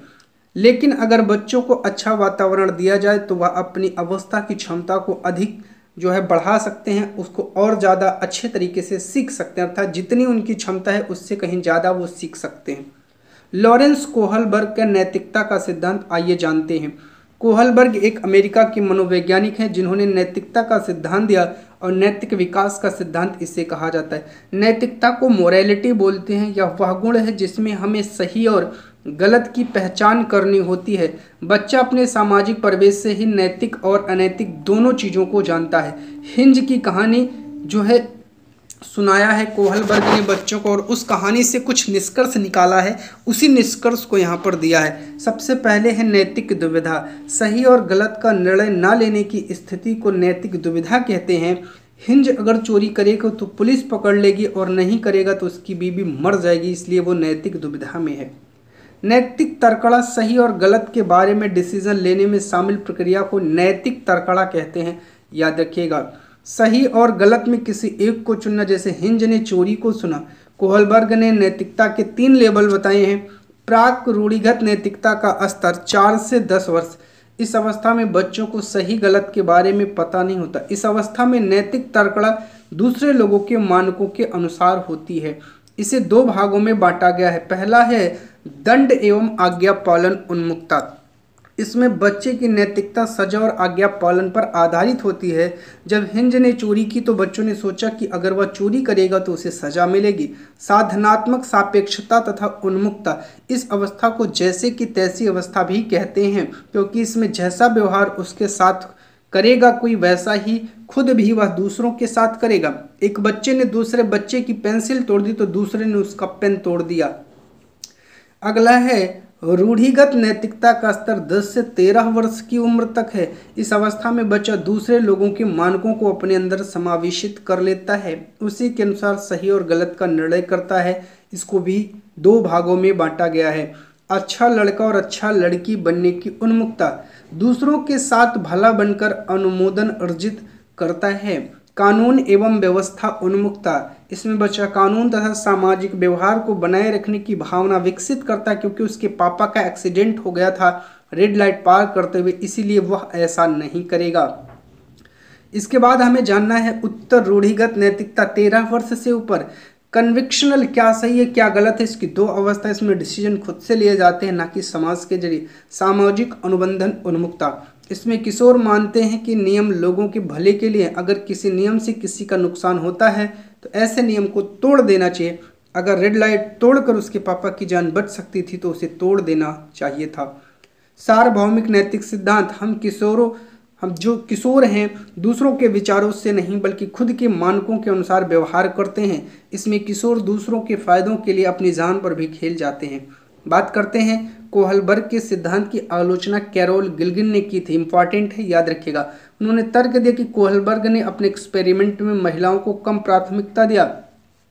लेकिन अगर बच्चों को अच्छा वातावरण दिया जाए तो वह अपनी अवस्था की क्षमता को अधिक बढ़ा सकते हैं, उसको और ज़्यादा अच्छे तरीके से सीख सकते हैं, अर्थात जितनी उनकी क्षमता है उससे कहीं ज़्यादा वो सीख सकते हैं। लॉरेंस कोहलबर्ग का नैतिकता का सिद्धांत आइए जानते हैं। कोहलबर्ग एक अमेरिका के मनोवैज्ञानिक हैं जिन्होंने नैतिकता का सिद्धांत दिया और नैतिक विकास का सिद्धांत इसे कहा जाता है। नैतिकता को मोरालिटी बोलते हैं। यह वह गुण है जिसमें हमें सही और गलत की पहचान करनी होती है। बच्चा अपने सामाजिक परिवेश से ही नैतिक और अनैतिक दोनों चीज़ों को जानता है। हिंज की कहानी सुनाया है कोहलबर्ग ने बच्चों को, और उस कहानी से कुछ निष्कर्ष निकाला है, उसी निष्कर्ष को यहाँ पर दिया है। सबसे पहले है नैतिक दुविधा। सही और गलत का निर्णय न लेने की स्थिति को नैतिक दुविधा कहते हैं। हिंज अगर चोरी करेगा तो पुलिस पकड़ लेगी और नहीं करेगा तो उसकी बीवी मर जाएगी, इसलिए वो नैतिक दुविधा में है। नैतिक तर्कड़ा, सही और गलत के बारे में डिसीजन लेने में शामिल प्रक्रिया को नैतिक तर्कड़ा कहते हैं, याद रखिएगा। सही और गलत में किसी एक को चुनना, जैसे हिंज ने चोरी को सुना। कोहलबर्ग ने नैतिकता के 3 लेवल बताए हैं। प्राक रूढ़िगत नैतिकता का स्तर 4 से 10 वर्ष। इस अवस्था में बच्चों को सही गलत के बारे में पता नहीं होता। इस अवस्था में नैतिक तर्कड़ा दूसरे लोगों के मानकों के अनुसार होती है। इसे 2 भागों में बांटा गया है। पहला है दंड एवं आज्ञा पालन उन्मुक्ता। इसमें बच्चे की नैतिकता सजा और आज्ञा पालन पर आधारित होती है। जब हिंज ने चोरी की तो बच्चों ने सोचा कि अगर वह चोरी करेगा तो उसे सजा मिलेगी। साधनात्मक सापेक्षता तथा उन्मुक्ता, इस अवस्था को जैसे कि तैसी अवस्था भी कहते हैं, क्योंकि इसमें जैसा व्यवहार उसके साथ करेगा कोई वैसा ही खुद भी वह दूसरों के साथ करेगा। एक बच्चे ने दूसरे बच्चे की पेंसिल तोड़ दी तो दूसरे ने उसका पेन तोड़ दिया। अगला है रूढ़िगत नैतिकता का स्तर 10 से 13 वर्ष की उम्र तक है। इस अवस्था में बच्चा दूसरे लोगों के मानकों को अपने अंदर समावेशित कर लेता है, उसी के अनुसार सही और गलत का निर्णय करता है। इसको भी 2 भागों में बांटा गया है। अच्छा लड़का और अच्छा लड़की बनने की उन्मुक्ता, दूसरों के साथ भला बनकर अनुमोदन अर्जित करता है। कानून एवं व्यवस्था उन्मुक्ता, इसमें बच्चा कानून तथा सामाजिक व्यवहार को बनाए रखने की भावना विकसित करता है, क्योंकि उसके पापा का एक्सीडेंट हो गया था रेड लाइट पार करते हुए, इसीलिए वह ऐसा नहीं करेगा। इसके बाद हमें जानना है उत्तर रूढ़िगत नैतिकता 13 वर्ष से ऊपर। कन्विक्शनल क्या सही है क्या गलत है इसकी दो अवस्था, इसमें डिसीजन खुद से लिए जाते हैं ना कि समाज के जरिए। सामाजिक अनुबंधन उन्मुखता, इसमें किशोर मानते हैं कि नियम लोगों के भले के लिए, अगर किसी नियम से किसी का नुकसान होता है तो ऐसे नियम को तोड़ देना चाहिए। अगर रेड लाइट तोड़कर उसके पापा की जान बच सकती थी तो उसे तोड़ देना चाहिए था। सार्वभौमिक नैतिक सिद्धांत, हम जो किशोर हैं दूसरों के विचारों से नहीं बल्कि खुद के मानकों के अनुसार व्यवहार करते हैं। इसमें किशोर दूसरों के फायदों के लिए अपनी जान पर भी खेल जाते हैं। बात करते हैं कोहलबर्ग के सिद्धांत की आलोचना कैरोल गिल्गिन ने की थी, इंपॉर्टेंट है याद रखिएगा। उन्होंने तर्क दिया कि कोहलबर्ग ने अपने एक्सपेरिमेंट में महिलाओं को कम प्राथमिकता दिया,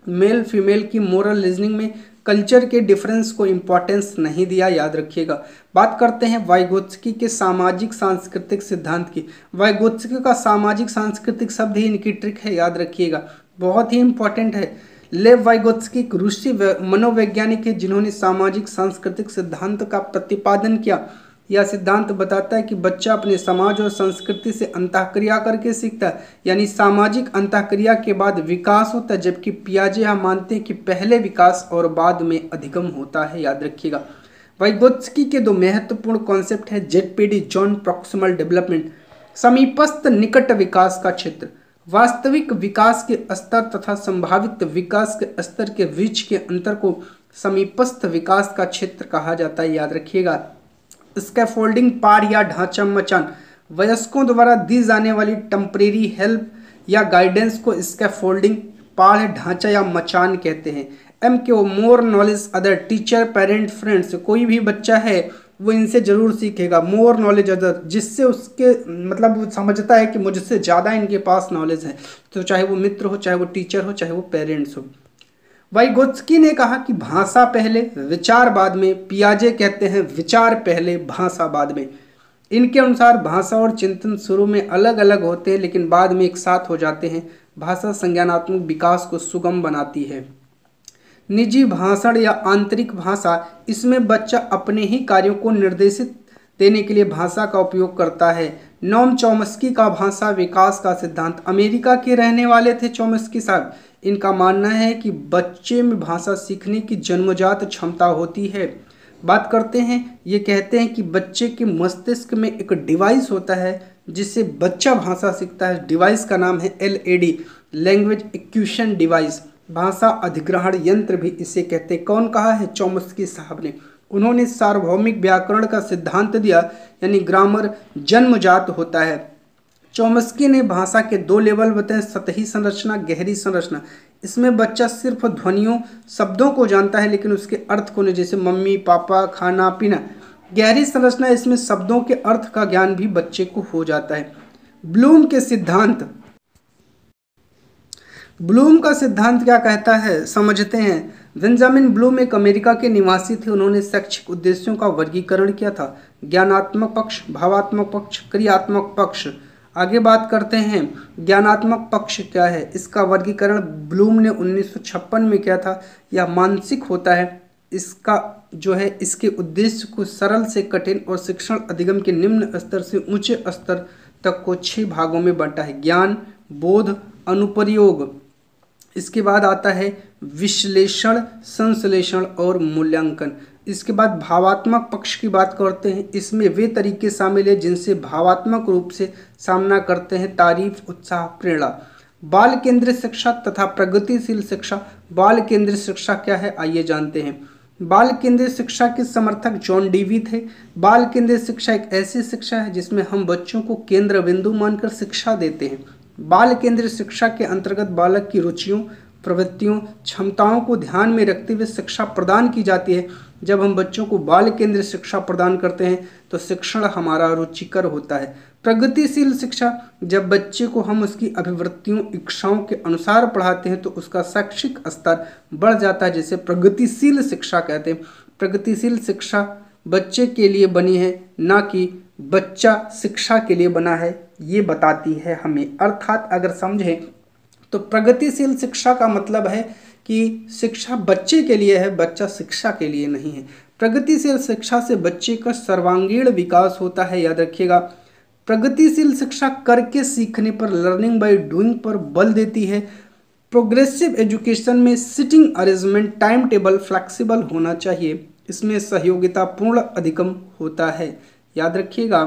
मेल फीमेल की मोरल रीजनिंग में कल्चर के डिफरेंस को इंपॉर्टेंस नहीं दिया, याद रखिएगा। बात करते हैं वाइगोत्स्की के सामाजिक सांस्कृतिक सिद्धांत की। वाइगोत्स्की का सामाजिक सांस्कृतिक शब्द ही इनकी ट्रिक है, याद रखिएगा, बहुत ही इंपॉर्टेंट है। लेव वाइगोत्स्की रूसी मनोवैज्ञानिक है जिन्होंने सामाजिक सांस्कृतिक सिद्धांत का प्रतिपादन किया। यह सिद्धांत बताता है कि बच्चा अपने समाज और संस्कृति से अंतःक्रिया करके सीखता है, यानी सामाजिक अंतःक्रिया के बाद विकास होता है, जबकि पियाजे यह मानते हैं कि पहले विकास और बाद में अधिगम होता है, याद रखिएगा। वाइगोत्स्की के दो महत्वपूर्ण कॉन्सेप्ट है जेडपीडी जॉइंट प्रॉक्सिमल डेवलपमेंट, समीपस्थ निकट विकास का क्षेत्र, वास्तविक विकास के स्तर तथा संभावित विकास के स्तर के बीच के अंतर को समीपस्थ विकास का क्षेत्र कहा जाता है, याद रखिएगा। स्कैफोल्डिंग पार या ढांचा मचान, वयस्कों द्वारा दी जाने वाली टेम्परेरी हेल्प या गाइडेंस को स्कैफोल्डिंग पार ढांचा या मचान कहते हैं। एम के more knowledge other teacher parent friends, कोई भी बच्चा है वो इनसे जरूर सीखेगा। मोर नॉलेज अदर, जिससे उसके मतलब वो समझता है कि मुझसे ज़्यादा इनके पास नॉलेज है, तो चाहे वो मित्र हो, चाहे वो टीचर हो, चाहे वो पेरेंट्स हो। वाइगोत्स्की ने कहा कि भाषा पहले विचार बाद में, पियाजे कहते हैं विचार पहले भाषा बाद में। इनके अनुसार भाषा और चिंतन शुरू में अलग अलग होते हैं लेकिन बाद में एक साथ हो जाते हैं। भाषा संज्ञानात्मक विकास को सुगम बनाती है। निजी भाषण या आंतरिक भाषा, इसमें बच्चा अपने ही कार्यों को निर्देशित देने के लिए भाषा का उपयोग करता है। नोम चॉम्स्की का भाषा विकास का सिद्धांत, अमेरिका के रहने वाले थे चॉम्स्की साहब। इनका मानना है कि बच्चे में भाषा सीखने की जन्मजात क्षमता होती है। बात करते हैं, ये कहते हैं कि बच्चे के मस्तिष्क में एक डिवाइस होता है जिससे बच्चा भाषा सीखता है। डिवाइस का नाम है LAD, लैंग्वेज एक्विजिशन डिवाइस, भाषा अधिग्रहण यंत्र भी इसे कहते हैं। कौन कहा है? चॉम्स्की साहब ने। उन्होंने सार्वभौमिक व्याकरण का सिद्धांत दिया, यानी ग्रामर जन्मजात होता है। चॉम्स्की ने भाषा के दो लेवल बताए, सतही संरचना, गहरी संरचना। इसमें बच्चा सिर्फ ध्वनियों शब्दों को जानता है लेकिन उसके अर्थ को नहीं, जैसे मम्मी पापा खाना पीना। गहरी संरचना, इसमें शब्दों के अर्थ का ज्ञान भी बच्चे को हो जाता है। ब्लूम के सिद्धांत, ब्लूम का सिद्धांत क्या कहता है समझते हैं। बेंजामिन ब्लूम एक अमेरिका के निवासी थे। उन्होंने शैक्षिक उद्देश्यों का वर्गीकरण किया था, ज्ञानात्मक पक्ष, भावात्मक पक्ष, क्रियात्मक पक्ष। आगे बात करते हैं ज्ञानात्मक पक्ष क्या है। इसका वर्गीकरण ब्लूम ने 1956 में किया था। यह मानसिक होता है। इसका जो है इसके उद्देश्य को सरल से कठिन और शिक्षण अधिगम के निम्न स्तर से ऊंचे स्तर तक को 6 भागों में बांटा है। ज्ञान, बोध, अनुप्रयोग, इसके बाद आता है विश्लेषण, संश्लेषण और मूल्यांकन। इसके बाद भावात्मक पक्ष की बात करते हैं। इसमें वे तरीके शामिल हैं जिनसे भावात्मक रूप से सामना करते हैं तारीफ, उत्साह, प्रेरणा। बाल केंद्रित शिक्षा तथा प्रगतिशील शिक्षा। बाल केंद्रित शिक्षा क्या है आइए जानते हैं। बाल केंद्रित शिक्षा के समर्थक जॉन डीवी थे। बाल केंद्रित शिक्षा एक ऐसी शिक्षा है जिसमें हम बच्चों को केंद्र बिंदु मानकर शिक्षा देते हैं। बाल केंद्रित शिक्षा के अंतर्गत बालक की रुचियों, प्रवृत्तियों, क्षमताओं को ध्यान में रखते हुए शिक्षा प्रदान की जाती है। जब हम बच्चों को बाल केंद्रित शिक्षा प्रदान करते हैं तो शिक्षण हमारा रुचिकर होता है। प्रगतिशील शिक्षा, जब बच्चे को हम उसकी अभिवृत्तियों, इच्छाओं के अनुसार पढ़ाते हैं तो उसका शैक्षिक स्तर बढ़ जाता है, जिसे प्रगतिशील शिक्षा कहते हैं। प्रगतिशील शिक्षा बच्चे के लिए बनी है, ना कि बच्चा शिक्षा के लिए बना है, ये बताती है हमें। अर्थात अगर समझें तो प्रगतिशील शिक्षा का मतलब है कि शिक्षा बच्चे के लिए है, बच्चा शिक्षा के लिए नहीं है। प्रगतिशील शिक्षा से बच्चे का सर्वांगीण विकास होता है, याद रखिएगा। प्रगतिशील शिक्षा करके सीखने पर, लर्निंग बाय डूइंग पर बल देती है। प्रोग्रेसिव एजुकेशन में seating arrangement time table flexible होना चाहिए। इसमें सहयोगिता पूर्ण अधिगम होता है। याद रखिएगा,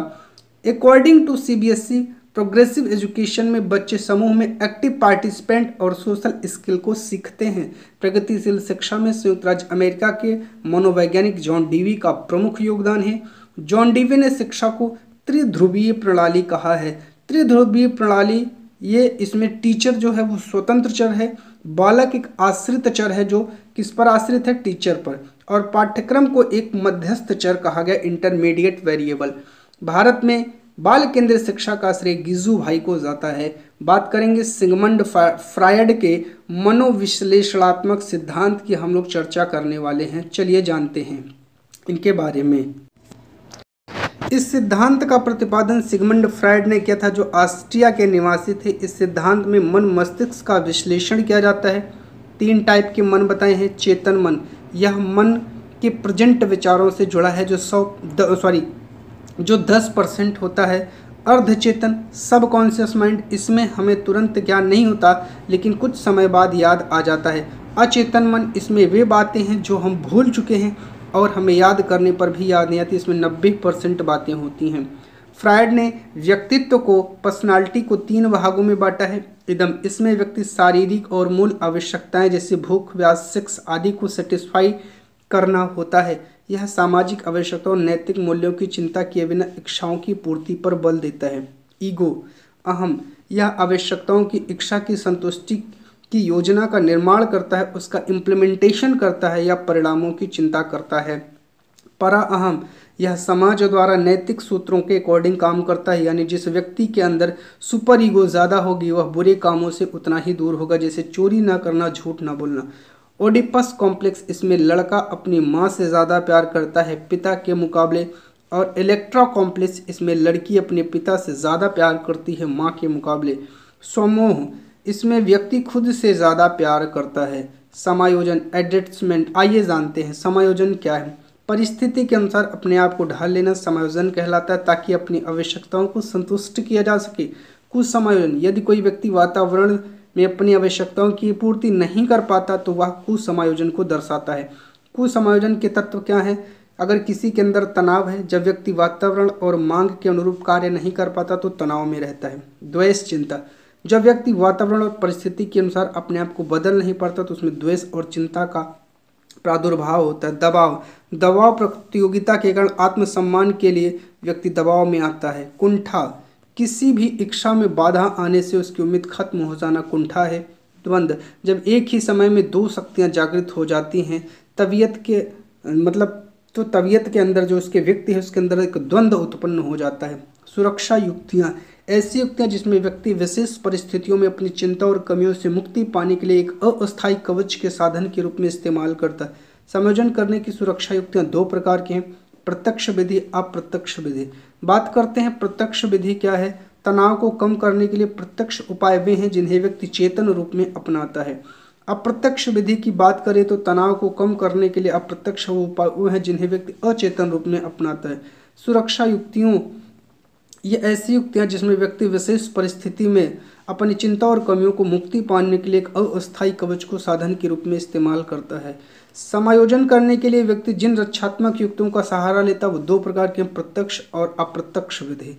according to CBSE progressive education में बच्चे समूह में एक्टिव पार्टिसिपेंट और सोशल स्किल को सीखते हैं। प्रगतिशील शिक्षा में संयुक्त राज्य अमेरिका के मनोवैज्ञानिक जॉन डीवी का प्रमुख योगदान है। जॉन डीवी ने शिक्षा को त्रिध्रुवीय प्रणाली कहा है। त्रिध्रुवीय प्रणाली, ये इसमें टीचर जो है वो स्वतंत्र चर है, बालक एक आश्रित चर है जो किस पर आश्रित है, टीचर पर, और पाठ्यक्रम को एक मध्यस्थ चर कहा गया, इंटरमीडिएट वेरिएबल। भारत में बाल केंद्रित शिक्षा का श्रेय गिजू भाई को जाता है। बात करेंगे सिगमंड फ्रायड के मनोविश्लेषणात्मक सिद्धांत की हम लोग चर्चा करने वाले हैं। चलिए जानते हैं इनके बारे में। इस सिद्धांत का प्रतिपादन सिगमंड फ्रायड ने किया था, जो ऑस्ट्रिया के निवासी थे। इस सिद्धांत में मन मस्तिष्क का विश्लेषण किया जाता है। 3 टाइप के मन बताए हैं। चेतन मन, यह मन के प्रेजेंट विचारों से जुड़ा है जो 10% होता है। अर्धचेतन सबकॉन्शियस माइंड, इसमें हमें तुरंत ज्ञान नहीं होता लेकिन कुछ समय बाद याद आ जाता है। अचेतन मन, इसमें वे बातें हैं जो हम भूल चुके हैं और हमें याद करने पर भी याद नहीं आती। इसमें 90% बातें होती हैं। फ्रायड ने व्यक्तित्व को, पर्सनालिटी को 3 भागों में बांटा है। इदम, इसमें व्यक्ति शारीरिक और मूल आवश्यकताएं जैसे भूख, प्यास, सेक्स आदि को सेटिस्फाई करना होता है। यह सामाजिक आवश्यकताओं और नैतिक मूल्यों की चिंता किए बिना इच्छाओं की पूर्ति पर बल देता है। ईगो, अहम, यह आवश्यकताओं की इच्छा की संतुष्टि की योजना का निर्माण करता है, उसका इम्प्लीमेंटेशन करता है या परिणामों की चिंता करता है। परा अहम, यह समाज द्वारा नैतिक सूत्रों के अकॉर्डिंग काम करता है, यानी जिस व्यक्ति के अंदर सुपर ईगो ज़्यादा होगी वह बुरे कामों से उतना ही दूर होगा, जैसे चोरी ना करना, झूठ ना बोलना। ओडिपस कॉम्प्लेक्स, इसमें लड़का अपनी माँ से ज़्यादा प्यार करता है पिता के मुकाबले, और इलेक्ट्रा कॉम्प्लेक्स, इसमें लड़की अपने पिता से ज़्यादा प्यार करती है माँ के मुकाबले। स्वमोह, इसमें व्यक्ति खुद से ज़्यादा प्यार करता है। समायोजन, एडजस्टमेंट, आइए जानते हैं समायोजन क्या है। परिस्थिति के अनुसार अपने आप को ढाल लेना समायोजन कहलाता है, ताकि अपनी आवश्यकताओं को संतुष्ट किया जा सके। कुसमायोजन, यदि कोई व्यक्ति वातावरण में अपनी आवश्यकताओं की पूर्ति नहीं कर पाता तो वह कुसमायोजन को दर्शाता है। कुसमायोजन के तत्व क्या हैं? अगर किसी के अंदर तनाव है, जब व्यक्ति वातावरण और मांग के अनुरूप कार्य नहीं कर पाता तो तनाव में रहता है। द्वेष चिंता, जब व्यक्ति वातावरण और परिस्थिति के अनुसार अपने आप को बदल नहीं पाता तो उसमें द्वेष और चिंता का प्रादुर्भाव होता है। दबाव, दबाव प्रतियोगिता के कारण आत्मसम्मान के लिए व्यक्ति दबाव में आता है। कुंठा, किसी भी इच्छा में बाधा आने से उसकी उम्मीद खत्म हो जाना कुंठा है। द्वंद्व, जब एक ही समय में 2 शक्तियां जागृत हो जाती हैं, तबीयत के अंदर जो उसके व्यक्ति है उसके अंदर एक द्वंद्व उत्पन्न हो जाता है। सुरक्षा युक्तियां, ऐसी युक्तियां जिसमें व्यक्ति विशेष परिस्थितियों में अपनी चिंता और कमियों से मुक्ति पाने के लिए एक अस्थायी कवच के साधन के रूप में इस्तेमाल करता है। समायोजन करने की सुरक्षा युक्तियां 2 प्रकार की हैं, प्रत्यक्ष विधि, अप्रत्यक्ष विधि। बात करते हैं प्रत्यक्ष विधि क्या है। तनाव को कम करने के लिए प्रत्यक्ष उपाय वे हैं जिन्हें व्यक्ति चेतन रूप में अपनाता है। अप्रत्यक्ष विधि की बात करें तो तनाव को कम करने के लिए अप्रत्यक्ष उपाय वो हैं जिन्हें व्यक्ति अचेतन रूप में अपनाता है। सुरक्षा युक्तियों, ये ऐसी युक्तियां जिसमें व्यक्ति विशेष परिस्थिति में अपनी चिंता और कमियों को मुक्ति पाने के लिए एक अस्थायी कवच को साधन के रूप में इस्तेमाल करता है। समायोजन करने के लिए व्यक्ति जिन रक्षात्मक युक्तियों का सहारा लेता है वो 2 प्रकार के, प्रत्यक्ष और अप्रत्यक्ष विधि।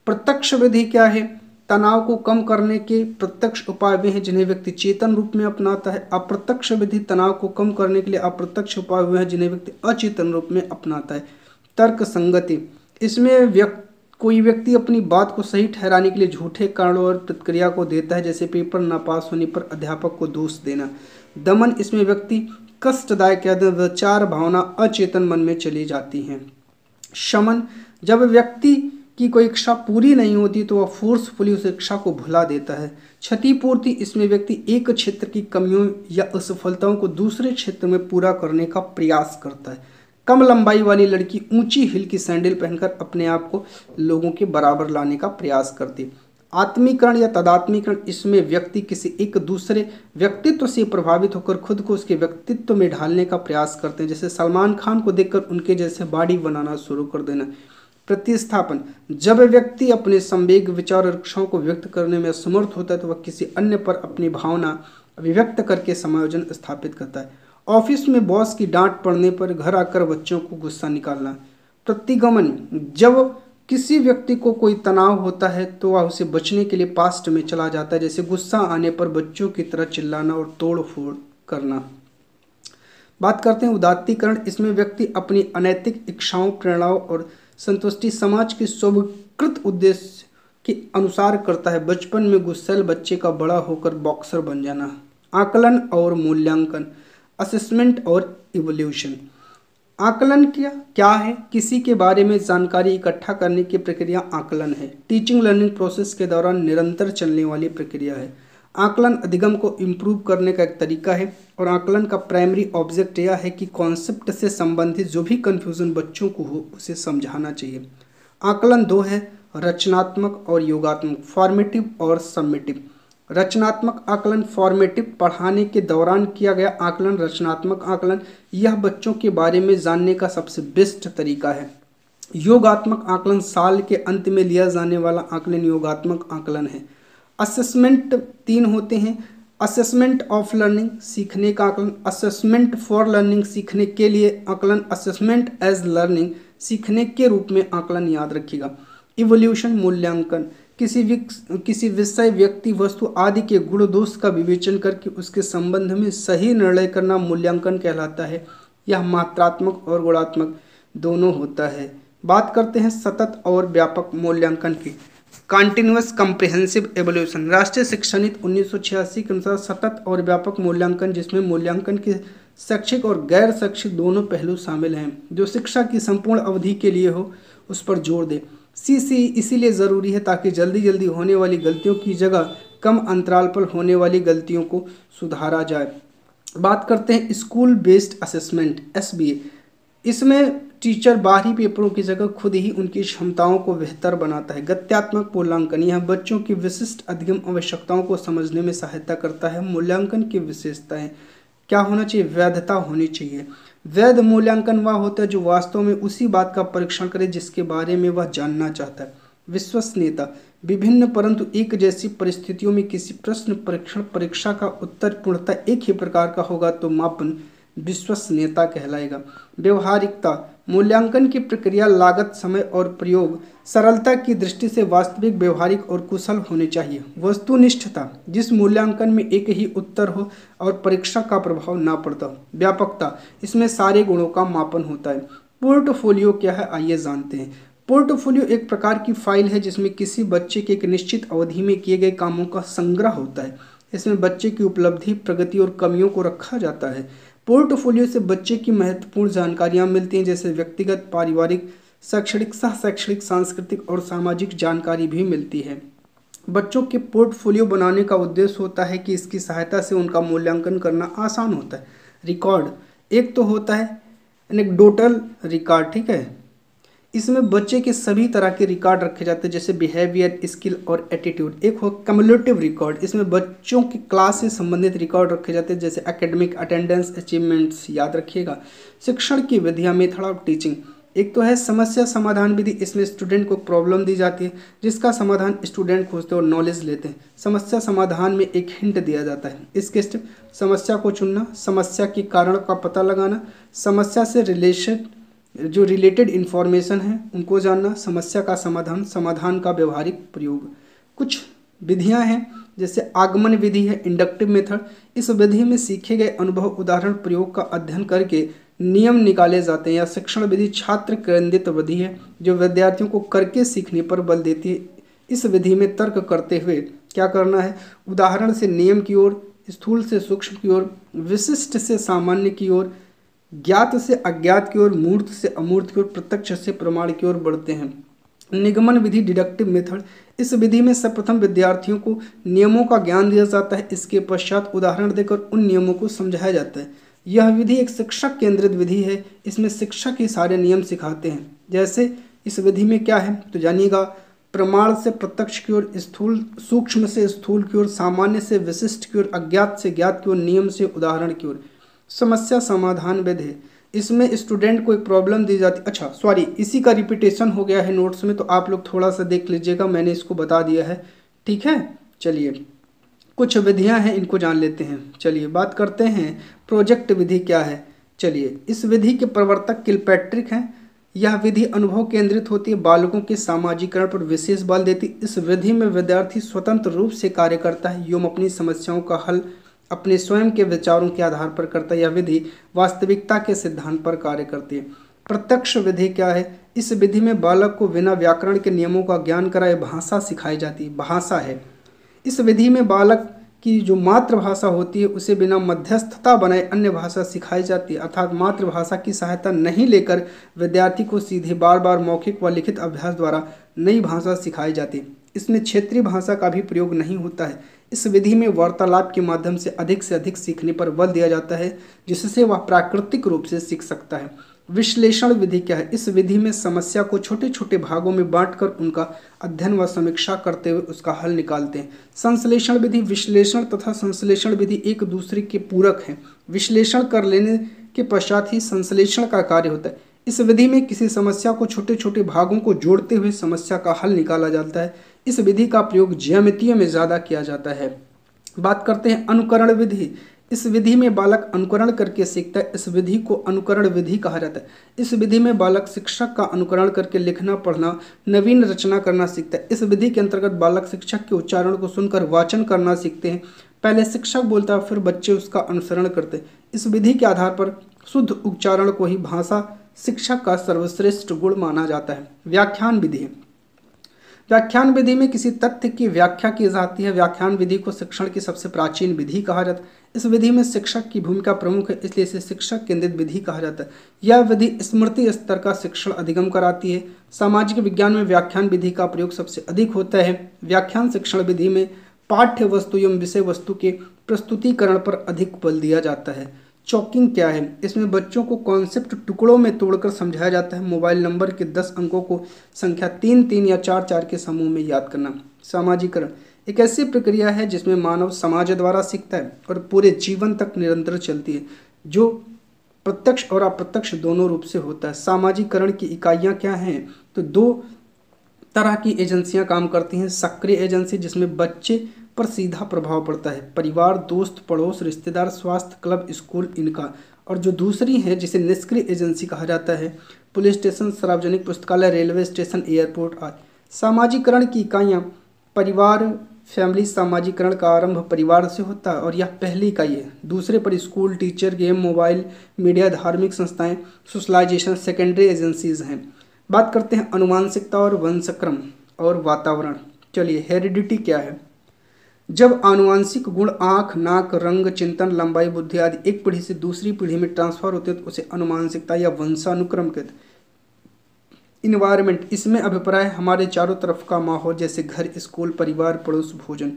प्रत्यक्ष विधि क्या है? तनाव को कम करने के प्रत्यक्ष उपाय वे हैं जिन्हें व्यक्ति चेतन रूप में अपनाता है। अप्रत्यक्ष विधि तनाव को कम करने के लिए अप्रत्यक्ष उपाय वे हैं जिन्हें व्यक्ति अचेतन रूप में अपनाता है। तर्क संगति, इसमें कोई व्यक्ति अपनी बात को सही ठहराने के लिए झूठे कारणों और प्रतिक्रिया को देता है, जैसे पेपर न पास होने पर अध्यापक को दोष देना। दमन, इसमें व्यक्ति कष्टदायक या विचार भावना अचेतन मन में चली जाती हैं। शमन, जब व्यक्ति की कोई इच्छा पूरी नहीं होती तो वह फोर्सफुली उस इच्छा को भुला देता है। क्षतिपूर्ति, इसमें व्यक्ति एक क्षेत्र की कमियों या असफलताओं को दूसरे क्षेत्र में पूरा करने का प्रयास करता है। कम लंबाई वाली लड़की ऊंची हिल की सैंडल पहनकर अपने आप को लोगों के बराबर लाने का प्रयास करती है। आत्मीकरण या तदात्मीकरण, इसमें व्यक्ति किसी एक दूसरे व्यक्तित्व से प्रभावित होकर खुद को उसके व्यक्तित्व में ढालने का प्रयास करते हैं, जैसे सलमान खान को देखकर उनके जैसे बॉडी बनाना शुरू कर देना। प्रतिस्थापन, जब व्यक्ति अपने संवेग, विचार और इच्छाओं को व्यक्त करने में असमर्थ होता है तो वह किसी अन्य पर अपनी भावना अभिव्यक्त करके समायोजन स्थापित करता है। ऑफिस में बॉस की डांट पड़ने पर घर आकर बच्चों को गुस्सा निकालना। प्रतिगमन, जब किसी व्यक्ति को कोई तनाव होता है तो वह उसे बचने के लिए पास्ट में चला जाता है, जैसे गुस्सा आने पर बच्चों की तरह चिल्लाना और तोड़ फोड़ करना। बात करते हैं उदात्तीकरण। इसमें व्यक्ति अपनी अनैतिक इच्छाओं, प्रेरणाओं और संतुष्टि समाज के स्वीकृत उद्देश्य के अनुसार करता है। बचपन में गुस्सैल बच्चे का बड़ा होकर बॉक्सर बन जाना। आकलन और मूल्यांकन, असेसमेंट और इवोल्यूशन। आकलन क्या है? किसी के बारे में जानकारी इकट्ठा करने की प्रक्रिया आकलन है। टीचिंग लर्निंग प्रोसेस के दौरान निरंतर चलने वाली प्रक्रिया है। आकलन अधिगम को इम्प्रूव करने का एक तरीका है और आकलन का प्राइमरी ऑब्जेक्ट यह है कि कॉन्सेप्ट से संबंधित जो भी कन्फ्यूजन बच्चों को हो उसे समझाना चाहिए। आकलन दो है, रचनात्मक और योगात्मक, फॉर्मेटिव और समेटिव। रचनात्मक आकलन फॉर्मेटिव, पढ़ाने के दौरान किया गया आकलन। रचनात्मक आकलन, यह बच्चों के बारे में जानने का सबसे बेस्ट तरीका है। योगात्मक आकलन, साल के अंत में लिया जाने वाला आकलन योगात्मक आकलन है। असेसमेंट 3 होते हैं। असेसमेंट ऑफ लर्निंग, सीखने का आकलन। असेसमेंट फॉर लर्निंग, सीखने के लिए आकलन। असेसमेंट एज लर्निंग, सीखने के रूप में आकलन, याद रखिएगा। इवोल्यूशन, मूल्यांकन, किसी विषय, व्यक्ति, वस्तु आदि के गुण दोष का विवेचन करके उसके संबंध में सही निर्णय करना मूल्यांकन कहलाता है। यह मात्रात्मक और गुणात्मक दोनों होता है। बात करते हैं सतत और व्यापक मूल्यांकन की। कॉन्टिन्यूअस कम्प्रिहेंसिव एवोल्यूशन, राष्ट्रीय शिक्षा नीति 1986 के अनुसार सतत और व्यापक मूल्यांकन, जिसमें मूल्यांकन के शैक्षिक और गैर शैक्षिक दोनों पहलू शामिल हैं, जो शिक्षा की संपूर्ण अवधि के लिए हो, उस पर जोर दे। CC इसीलिए ज़रूरी है ताकि जल्दी जल्दी होने वाली गलतियों की जगह कम अंतराल पर होने वाली गलतियों को सुधारा जाए। बात करते हैं स्कूल बेस्ड असेसमेंट, SBA। इसमें टीचर बाहरी पेपरों की जगह खुद ही उनकी क्षमताओं को बेहतर बनाता है। गत्यात्मक मूल्यांकन, यह बच्चों की विशिष्ट अधिगम आवश्यकताओं को समझने में सहायता करता है। मूल्यांकन की विशेषताएं क्या होना चाहिए? वैधता होनी चाहिए। वैध मूल्यांकन वह होता है जो वास्तव में उसी बात का परीक्षण करे जिसके बारे में वह जानना चाहता है। विश्वसनीयता, विभिन्न परंतु एक जैसी परिस्थितियों में किसी प्रश्न परीक्षा का उत्तर पूर्णतः एक ही प्रकार का होगा तो मापन विश्वसनीयता कहलाएगा। व्यवहारिकता, मूल्यांकन की प्रक्रिया लागत, समय और प्रयोग सरलता की दृष्टि से वास्तविक, व्यवहारिक और कुशल होने चाहिए। वस्तुनिष्ठता, जिस मूल्यांकन में एक ही उत्तर हो और परीक्षा का प्रभाव ना पड़ता हो। व्यापकता, इसमें सारे गुणों का मापन होता है। पोर्टफोलियो क्या है, आइए जानते हैं। पोर्टफोलियो एक प्रकार की फाइल है जिसमें किसी बच्चे के एक निश्चित अवधि में किए गए कामों का संग्रह होता है। इसमें बच्चे की उपलब्धि, प्रगति और कमियों को रखा जाता है। पोर्टफोलियो से बच्चे की महत्वपूर्ण जानकारियां मिलती हैं, जैसे व्यक्तिगत, पारिवारिक, शैक्षणिक, सह शैक्षणिक, सांस्कृतिक और सामाजिक जानकारी भी मिलती है। बच्चों के पोर्टफोलियो बनाने का उद्देश्य होता है कि इसकी सहायता से उनका मूल्यांकन करना आसान होता है। रिकॉर्ड, एक तो होता है एनेक्डोटल रिकॉर्ड, ठीक है। इसमें बच्चे के सभी तरह के रिकॉर्ड रखे जाते हैं, जैसे बिहेवियर, स्किल और एटीट्यूड। एक हो कम्युलेटिव रिकॉर्ड, इसमें बच्चों की क्लास से संबंधित रिकॉर्ड रखे जाते हैं, जैसे एकेडमिक, अटेंडेंस, अचीवमेंट्स, याद रखिएगा। शिक्षण की विधियाँ, मेथड ऑफ टीचिंग। एक तो है समस्या समाधान विधि, इसमें स्टूडेंट को प्रॉब्लम दी जाती है जिसका समाधान स्टूडेंट खोजते और नॉलेज लेते हैं। समस्या समाधान में एक हिंट दिया जाता है। इसके स्टेप, समस्या को चुनना, समस्या के कारण का पता लगाना, समस्या से रिलेटेड इन्फॉर्मेशन है उनको जानना, समस्या का समाधान, समाधान का व्यवहारिक प्रयोग। कुछ विधियां हैं, जैसे आगमन विधि है, इंडक्टिव मेथड। इस विधि में सीखे गए अनुभव, उदाहरण, प्रयोग का अध्ययन करके नियम निकाले जाते हैं। या शिक्षण विधि छात्र केंद्रित विधि है जो विद्यार्थियों को करके सीखने पर बल देती है। इस विधि में तर्क करते हुए क्या करना है, उदाहरण से नियम की ओर, स्थूल से सूक्ष्म की ओर, विशिष्ट से सामान्य की ओर, ज्ञात से अज्ञात की ओर, मूर्त से अमूर्त की ओर, प्रत्यक्ष से प्रमाण की ओर बढ़ते हैं। निगमन विधि, डिडक्टिव मेथड। इस विधि में सर्वप्रथम विद्यार्थियों को नियमों का ज्ञान दिया जाता है, इसके पश्चात उदाहरण देकर उन नियमों को समझाया जाता है। यह विधि एक शिक्षक केंद्रित विधि है, इसमें शिक्षक ही सारे नियम सिखाते हैं। जैसे इस विधि में क्या है तो जानिएगा, प्रमाण से प्रत्यक्ष की ओर, स्थूल सूक्ष्म से स्थूल की ओर, सामान्य से विशिष्ट की ओर, अज्ञात से ज्ञात की ओर, नियम से उदाहरण की ओर। समस्या समाधान विधि, इसमें स्टूडेंट को एक प्रॉब्लम दी जाती, इसी का रिपीटेशन हो गया है नोट्स में, तो आप लोग थोड़ा सा देख लीजिएगा, मैंने इसको बता दिया है, ठीक है। चलिए, कुछ विधियां हैं, इनको जान लेते हैं। चलिए बात करते हैं प्रोजेक्ट विधि क्या है। चलिए, इस विधि के प्रवर्तक किलपैट्रिक हैं। यह विधि अनुभव केंद्रित होती है, बालकों के सामाजिकरण पर विशेष बल देती। इस विधि में विद्यार्थी स्वतंत्र रूप से कार्य करता है एवं अपनी समस्याओं का हल अपने स्वयं के विचारों के आधार पर करता है। यह विधि वास्तविकता के सिद्धांत पर कार्य करती है। प्रत्यक्ष विधि क्या है? इस विधि में बालक को बिना व्याकरण के नियमों का ज्ञान कराए भाषा सिखाई जाती है। भाषा है, इस विधि में बालक की जो मातृभाषा होती है उसे बिना मध्यस्थता बनाए अन्य भाषा सिखाई जाती है, अर्थात मातृभाषा की सहायता नहीं लेकर विद्यार्थी को सीधे बार बार मौखिक व लिखित अभ्यास द्वारा नई भाषा सिखाई जाती है। इसमें क्षेत्रीय भाषा का भी प्रयोग नहीं होता है। इस विधि में वार्तालाप के माध्यम से अधिक सीखने पर बल दिया जाता है, जिससे वह प्राकृतिक रूप से सीख सकता है। विश्लेषण विधि क्या है? इस विधि में समस्या को छोटे छोटे भागों में बांटकर उनका अध्ययन व समीक्षा करते हुए उसका हल निकालते हैं। संश्लेषण विधि, विश्लेषण तथा संश्लेषण विधि एक दूसरे के पूरक हैं। विश्लेषण कर लेने के पश्चात ही संश्लेषण का कार्य होता है। इस विधि में किसी समस्या को छोटे छोटे भागों को जोड़ते हुए समस्या का हल निकाला जाता है। इस विधि का प्रयोग ज्यामितीय में ज़्यादा किया जाता है। बात करते हैं अनुकरण विधि। इस विधि में बालक अनुकरण करके सीखता है। इस विधि को अनुकरण विधि कहा जाता है। इस विधि में बालक शिक्षक का अनुकरण करके लिखना, पढ़ना, नवीन रचना करना सीखता है। इस विधि के अंतर्गत बालक शिक्षक के उच्चारण को सुनकर वाचन करना सीखते हैं। पहले शिक्षक बोलता है, फिर बच्चे उसका अनुसरण करते हैं। इस विधि के आधार पर शुद्ध उच्चारण को ही भाषा शिक्षक का सर्वश्रेष्ठ गुण माना जाता है। व्याख्यान विधि, व्याख्यान विधि में किसी तथ्य की व्याख्या की जाती है। व्याख्यान विधि को शिक्षण की सबसे प्राचीन विधि कहा जाता है। इस विधि में शिक्षक की भूमिका प्रमुख है, इसलिए इसे शिक्षक केंद्रित विधि कहा जाता है। यह विधि स्मृति स्तर का शिक्षण अधिगम कराती है। सामाजिक विज्ञान में व्याख्यान विधि का प्रयोग सबसे अधिक होता है। व्याख्यान शिक्षण विधि में पाठ्य वस्तु एवं विषय वस्तु के प्रस्तुतिकरण पर अधिक बल दिया जाता है। चॉकिंग क्या है? इसमें बच्चों को कॉन्सेप्ट टुकड़ों में तोड़कर समझाया जाता है। मोबाइल नंबर के 10 अंकों को संख्या 3-3 या 4-4 के समूह में याद करना। सामाजिकरण एक ऐसी प्रक्रिया है जिसमें मानव समाज द्वारा सीखता है और पूरे जीवन तक निरंतर चलती है, जो प्रत्यक्ष और अप्रत्यक्ष दोनों रूप से होता है। सामाजिकरण की इकाइयाँ क्या हैं? तो 2 तरह की एजेंसियां काम करती हैं। सक्रिय एजेंसी, जिसमें बच्चे पर सीधा प्रभाव पड़ता है, परिवार, दोस्त, पड़ोस, रिश्तेदार, स्वास्थ्य, क्लब, स्कूल, इनका। और जो दूसरी है जिसे निष्क्रिय एजेंसी कहा जाता है, पुलिस स्टेशन, सार्वजनिक पुस्तकालय, रेलवे स्टेशन, एयरपोर्ट आदि। सामाजिकरण की इकाइयाँ परिवार, फैमिली। सामाजिकरण का आरंभ परिवार से होता है और यह पहली इकाई है। दूसरे पर school, teacher, game, mobile, media, धार्मिक संस्थाएं, सोशलाइजेशन सेकेंडरी एजेंसीज हैं। बात करते हैं अनुवांशिकता और वंशक्रम और वातावरण। चलिए, हेरिडिटी क्या है? जब आनुवांशिक गुण आँख, नाक, रंग, चिंतन, लंबाई, बुद्धि आदि एक पीढ़ी से दूसरी पीढ़ी में ट्रांसफर होते हैं तो उसे अनुवांशिकता या वंशानुक्रम कहते हैं। इन्वायरमेंट, इसमें अभिप्राय हमारे चारों तरफ का माहौल, जैसे घर, स्कूल, परिवार, पड़ोस, भोजन।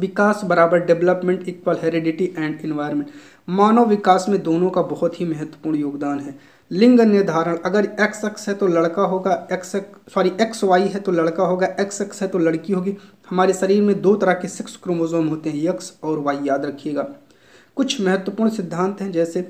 विकास बराबर development equal heredity and environment. मानव विकास में दोनों का बहुत ही महत्वपूर्ण योगदान है। लिंग निर्धारण, अगर एक्स अक्ष है तो लड़का होगा, एक्स वाई है तो लड़का होगा, एक्स अक्ष है तो लड़की होगी। हमारे शरीर में 2 तरह के 6 क्रोमोसोम होते हैं, एक्स और वाई, याद रखिएगा। कुछ महत्वपूर्ण सिद्धांत हैं, जैसे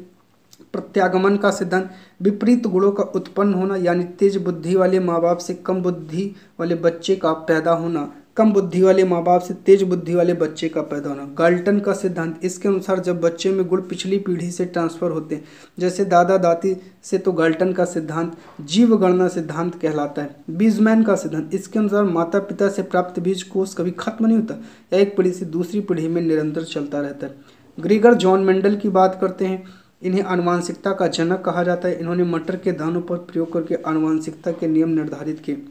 प्रत्यागमन का सिद्धांत, विपरीत गुणों का उत्पन्न होना, यानी तेज बुद्धि वाले माँ बाप से कम बुद्धि वाले बच्चे का पैदा होना, कम बुद्धि वाले माँ बाप से तेज बुद्धि वाले बच्चे का पैदा होना। गाल्टन का सिद्धांत, इसके अनुसार जब बच्चे में गुण पिछली पीढ़ी से ट्रांसफर होते हैं, जैसे दादा दादी से, तो गाल्टन का सिद्धांत जीव गणना सिद्धांत कहलाता है। बीजमैन का सिद्धांत, इसके अनुसार माता पिता से प्राप्त बीज कोष कभी खत्म नहीं होता, या एक पीढ़ी से दूसरी पीढ़ी में निरंतर चलता रहता है। ग्रेगर जॉन मेंडल की बात करते हैं, इन्हें आनुवांशिकता का जनक कहा जाता है। इन्होंने मटर के दानों पर प्रयोग करके आनुवांशिकता के नियम निर्धारित किए।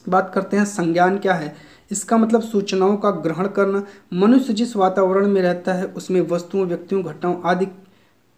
बात करते हैं संज्ञान क्या है? इसका मतलब सूचनाओं का ग्रहण करना। मनुष्य जिस वातावरण में रहता है उसमें वस्तुओं, व्यक्तियों, घटनाओं आदि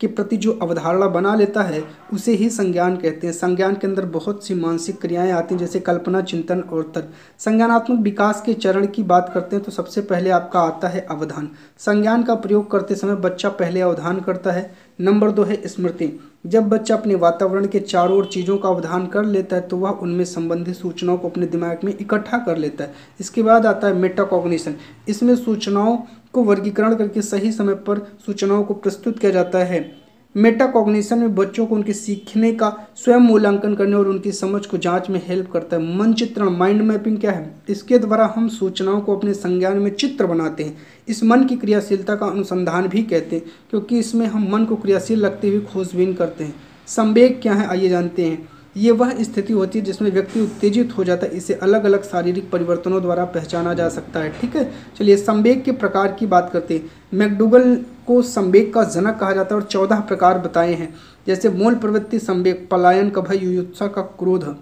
के प्रति जो अवधारणा बना लेता है उसे ही संज्ञान कहते हैं। संज्ञान के अंदर बहुत सी मानसिक क्रियाएं आती हैं, जैसे कल्पना, चिंतन और तर्क। संज्ञानात्मक विकास के चरण की बात करते हैं तो सबसे पहले आपका आता है अवधान। संज्ञान का प्रयोग करते समय बच्चा पहले अवधान करता है। नंबर 2 है स्मृति। जब बच्चा अपने वातावरण के चारों ओर चीज़ों का अवधान कर लेता है तो वह उनमें संबंधित सूचनाओं को अपने दिमाग में इकट्ठा कर लेता है। इसके बाद आता है मेटाकॉग्निशन। इसमें सूचनाओं को वर्गीकरण करके सही समय पर सूचनाओं को प्रस्तुत किया जाता है। मेटाकॉग्निशन में बच्चों को उनके सीखने का स्वयं मूल्यांकन करने और उनकी समझ को जांच में हेल्प करता है। मन चित्रण, माइंड मैपिंग क्या है? इसके द्वारा हम सूचनाओं को अपने संज्ञान में चित्र बनाते हैं। इस मन की क्रियाशीलता का अनुसंधान भी कहते हैं, क्योंकि इसमें हम मन को क्रियाशील रखते हुए खोजबीन करते हैं। संवेग क्या है, आइए जानते हैं। ये वह स्थिति होती है जिसमें व्यक्ति उत्तेजित हो जाता है। इसे अलग अलग शारीरिक परिवर्तनों द्वारा पहचाना जा सकता है। ठीक है, चलिए संवेग के प्रकार की बात करते हैं। मैकडूगल को संवेग का जनक कहा जाता है और 14 प्रकार बताए हैं, जैसे मूल प्रवृत्ति संवेग, पलायन का भय, युयुत्सा का क्रोध।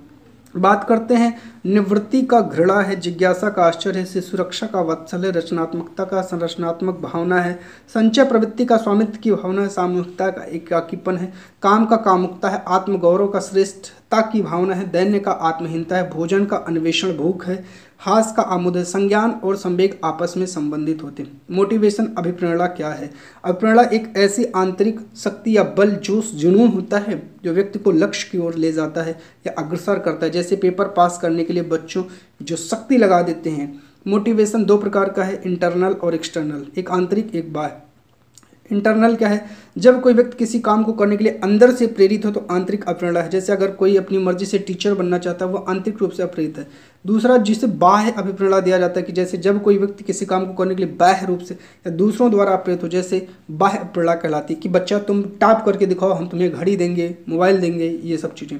बात करते हैं निवृत्ति का घृणा है, जिज्ञासा का आश्चर्य है, से सुरक्षा का वात्सल्य, रचनात्मकता का संरचनात्मक भावना है, संचय प्रवृत्ति का स्वामित्व की भावना है, सामूहिकता का एकाकीपन है, काम का कामुकता है, आत्मगौरव का श्रेष्ठता की भावना है, दैन्य का आत्महीनता है, भोजन का अन्वेषण भूख है, हास का आमुद है। संज्ञान और संवेग आपस में संबंधित होते हैं। मोटिवेशन, अभिप्रेरणा क्या है? अभिप्रेरणा एक ऐसी आंतरिक शक्ति या बल, जोश, जुनून होता है जो व्यक्ति को लक्ष्य की ओर ले जाता है या अग्रसर करता है। जैसे पेपर पास करने के लिए बच्चों जो शक्ति लगा देते हैं। मोटिवेशन 2 प्रकार का है, इंटरनल और एक्सटर्नल, एक आंतरिक एक बाह्य। इंटरनल क्या है? जब कोई व्यक्ति किसी काम को करने के लिए अंदर से प्रेरित हो तो आंतरिक अप्रेरणा है। जैसे अगर कोई अपनी मर्जी से टीचर बनना चाहता है, वो आंतरिक रूप से प्रेरित है। दूसरा जिसे बाह्य अभिप्रेरणा दिया जाता है, कि जैसे जब कोई व्यक्ति किसी काम को करने के लिए बाह्य रूप से या दूसरों द्वारा प्रेरित हो, जैसे बाह्य अप्रेरणा कहलाती है कि बच्चा तुम टॉप करके दिखाओ, हम तुम्हें घड़ी देंगे, मोबाइल देंगे, ये सब चीज़ें।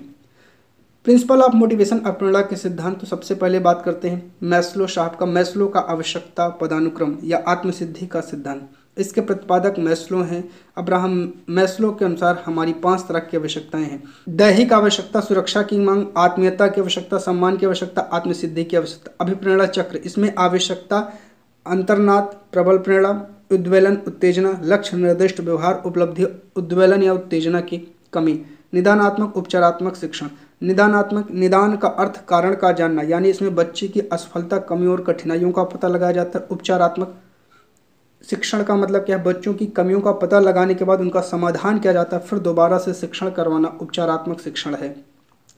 प्रिंसिपल ऑफ मोटिवेशन, अप्रेरणा के सिद्धांत। तो सबसे पहले बात करते हैं मैस्लो साहब का, मैस्लो का आवश्यकता पदानुक्रम या आत्मसिद्धि का सिद्धांत। इसके प्रतिपादक मैस्लो हैं। अब्राहम मैस्लो के अनुसार हमारी 5 तरह की आवश्यकताएं हैं। दैहिक आवश्यकता, सुरक्षा की मांग, आत्मीयता की आवश्यकता, सम्मान की आवश्यकता, आत्मसिद्धि की आवश्यकता। अभिप्रेरणा चक्र, इसमें आवश्यकता अंतर्नाद, प्रबल प्रेरणा, उद्वेलन, उत्तेजना, लक्ष्य निर्दिष्ट व्यवहार, उपलब्धि, उद्वेलन या उत्तेजना की कमी। निदानात्मक, उपचारात्मक शिक्षण। निदानात्मक, निदान का अर्थ कारण का जानना, यानी इसमें बच्चे की असफलता, कमी और कठिनाइयों का पता लगाया जाता है। उपचारात्मक शिक्षण का मतलब क्या है? बच्चों की कमियों का पता लगाने के बाद उनका समाधान किया जाता है, फिर दोबारा से शिक्षण करवाना उपचारात्मक शिक्षण है।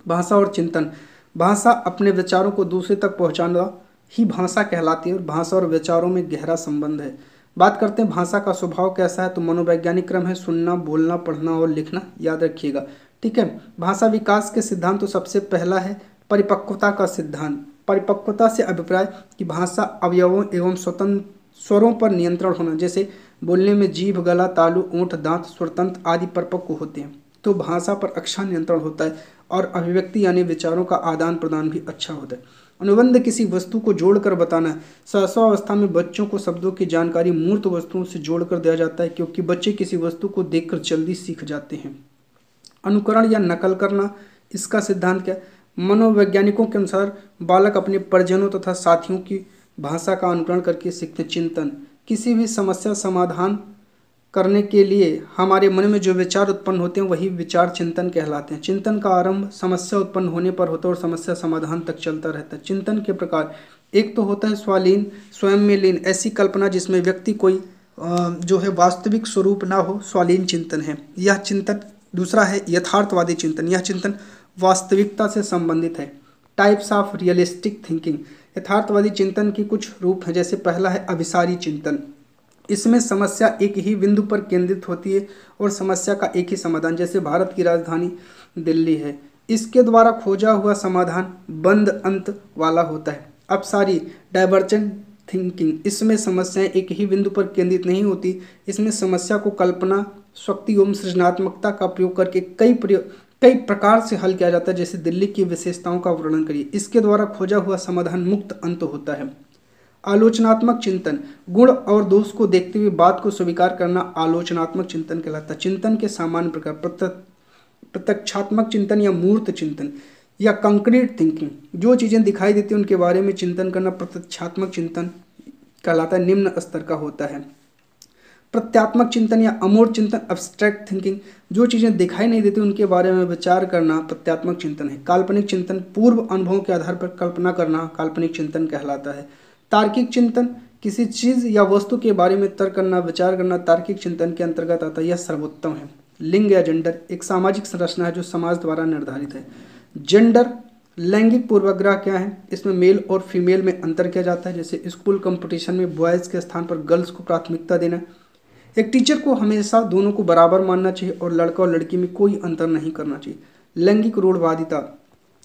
भाषा और चिंतन, भाषा अपने विचारों को दूसरे तक पहुंचाना ही भाषा कहलाती है और भाषा और विचारों में गहरा संबंध है। बात करते हैं भाषा का स्वभाव कैसा है, तो मनोवैज्ञानिक क्रम है, सुनना, बोलना, पढ़ना और लिखना, याद रखिएगा। ठीक है, भाषा विकास के सिद्धांत, तो सबसे पहला है परिपक्वता का सिद्धांत। परिपक्वता से अभिप्राय कि भाषा अवयवों एवं स्वतंत्र स्वरों पर नियंत्रण होना, जैसे बोलने में जीभ, गला, तालु, ओंठ, दांत, स्वरतंत्र आदि परिपक्व होते हैं, तो भाषा पर अच्छा नियंत्रण होता है और अभिव्यक्ति यानी विचारों का आदान प्रदान भी अच्छा होता है। अनुबंध, किसी वस्तु को जोड़कर बताना। सहसावस्था में बच्चों को शब्दों की जानकारी मूर्त वस्तुओं से जोड़कर दिया जाता है, क्योंकि बच्चे किसी वस्तु को देखकर जल्दी सीख जाते हैं। अनुकरण या नकल करना, इसका सिद्धांत क्या? मनोवैज्ञानिकों के अनुसार बालक अपने परिजनों तथा साथियों की भाषा का अनुकरण करके सीखते। चिंतन, किसी भी समस्या समाधान करने के लिए हमारे मन में जो विचार उत्पन्न होते हैं वही विचार चिंतन कहलाते हैं। चिंतन का आरंभ समस्या उत्पन्न होने पर होता है और समस्या समाधान तक चलता रहता है। चिंतन के प्रकार, एक तो होता है स्वालीन, स्वयं में लीन, ऐसी कल्पना जिसमें व्यक्ति कोई जो है वास्तविक स्वरूप ना हो, स्वालीन चिंतन है यह चिंतन। दूसरा है यथार्थवादी चिंतन, यह चिंतन वास्तविकता से संबंधित है। टाइप्स ऑफ रियलिस्टिक थिंकिंग, यथार्थवादी चिंतन की कुछ रूप हैं, जैसे पहला है अभिसारी चिंतन। इसमें समस्या एक ही बिंदु पर केंद्रित होती है और समस्या का एक ही समाधान, जैसे भारत की राजधानी दिल्ली है, इसके द्वारा खोजा हुआ समाधान बंद अंत वाला होता है। अपसारी डाइवर्जेंट थिंकिंग, इसमें समस्याएं एक ही बिंदु पर केंद्रित नहीं होती, इसमें समस्या को कल्पना शक्ति एवं सृजनात्मकता का प्रयोग करके कई प्रकार से हल किया जाता है, जैसे दिल्ली की विशेषताओं का वर्णन करिए, इसके द्वारा खोजा हुआ समाधान मुक्त अंत होता है। आलोचनात्मक चिंतन, गुण और दोष को देखते हुए बात को स्वीकार करना आलोचनात्मक चिंतन कहलाता है। चिंतन के सामान्य प्रकार, प्रत्यक्षात्मक चिंतन या मूर्त चिंतन या कंक्रीट थिंकिंग, जो चीज़ें दिखाई देती हैं उनके बारे में चिंतन करना प्रत्यक्षात्मक चिंतन कहलाता है, निम्न स्तर का होता है। प्रत्यात्मक चिंतन या अमूर्त चिंतन एब्स्ट्रैक्ट थिंकिंग, जो चीज़ें दिखाई नहीं देती उनके बारे में विचार करना प्रत्यात्मक चिंतन है। काल्पनिक चिंतन, पूर्व अनुभवों के आधार पर कल्पना करना काल्पनिक चिंतन कहलाता है। तार्किक चिंतन, किसी चीज़ या वस्तु के बारे में तर्क करना विचार करना तार्किक चिंतन के अंतर्गत आता है, यह सर्वोत्तम है। लिंग या जेंडर, एक सामाजिक संरचना है जो समाज द्वारा निर्धारित है। जेंडर, लैंगिक पूर्वाग्रह क्या है? इसमें मेल और फीमेल में अंतर किया जाता है, जैसे स्कूल कंपटीशन में बॉयज़ के स्थान पर गर्ल्स को प्राथमिकता देना। एक टीचर को हमेशा दोनों को बराबर मानना चाहिए और लड़का और लड़की में कोई अंतर नहीं करना चाहिए। लैंगिक रूढ़वादिता,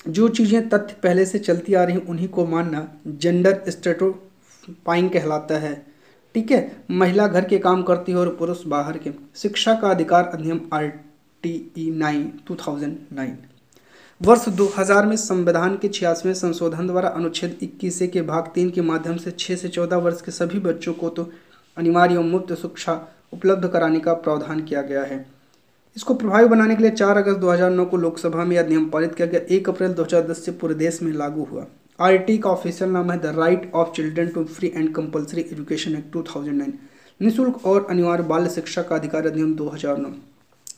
जो चीज़ें तथ्य पहले से चलती आ रही हैं उन्हीं को मानना जेंडर स्टेरियोटाइपिंग कहलाता है। ठीक है, महिला घर के काम करती है और पुरुष बाहर के। शिक्षा का अधिकार अधिनियम RTE 2009। वर्ष 2000 में संविधान के 86वें संशोधन द्वारा अनुच्छेद 21 के भाग 3 के माध्यम से 6 से 14 वर्ष के सभी बच्चों को तो अनिवार्य एवं मुफ्त शिक्षा उपलब्ध कराने का प्रावधान किया गया है। इसको प्रभावी बनाने के लिए 4 अगस्त 2009 को लोकसभा में अधिनियम पारित किया गया। 1 अप्रैल 2010 से पूरे देश में लागू हुआ। RT का ऑफिशियल नाम है the right of children to free and compulsory education act 2009। निःशुल्क और अनिवार्य बाल शिक्षा का अधिकार अधिनियम 2009।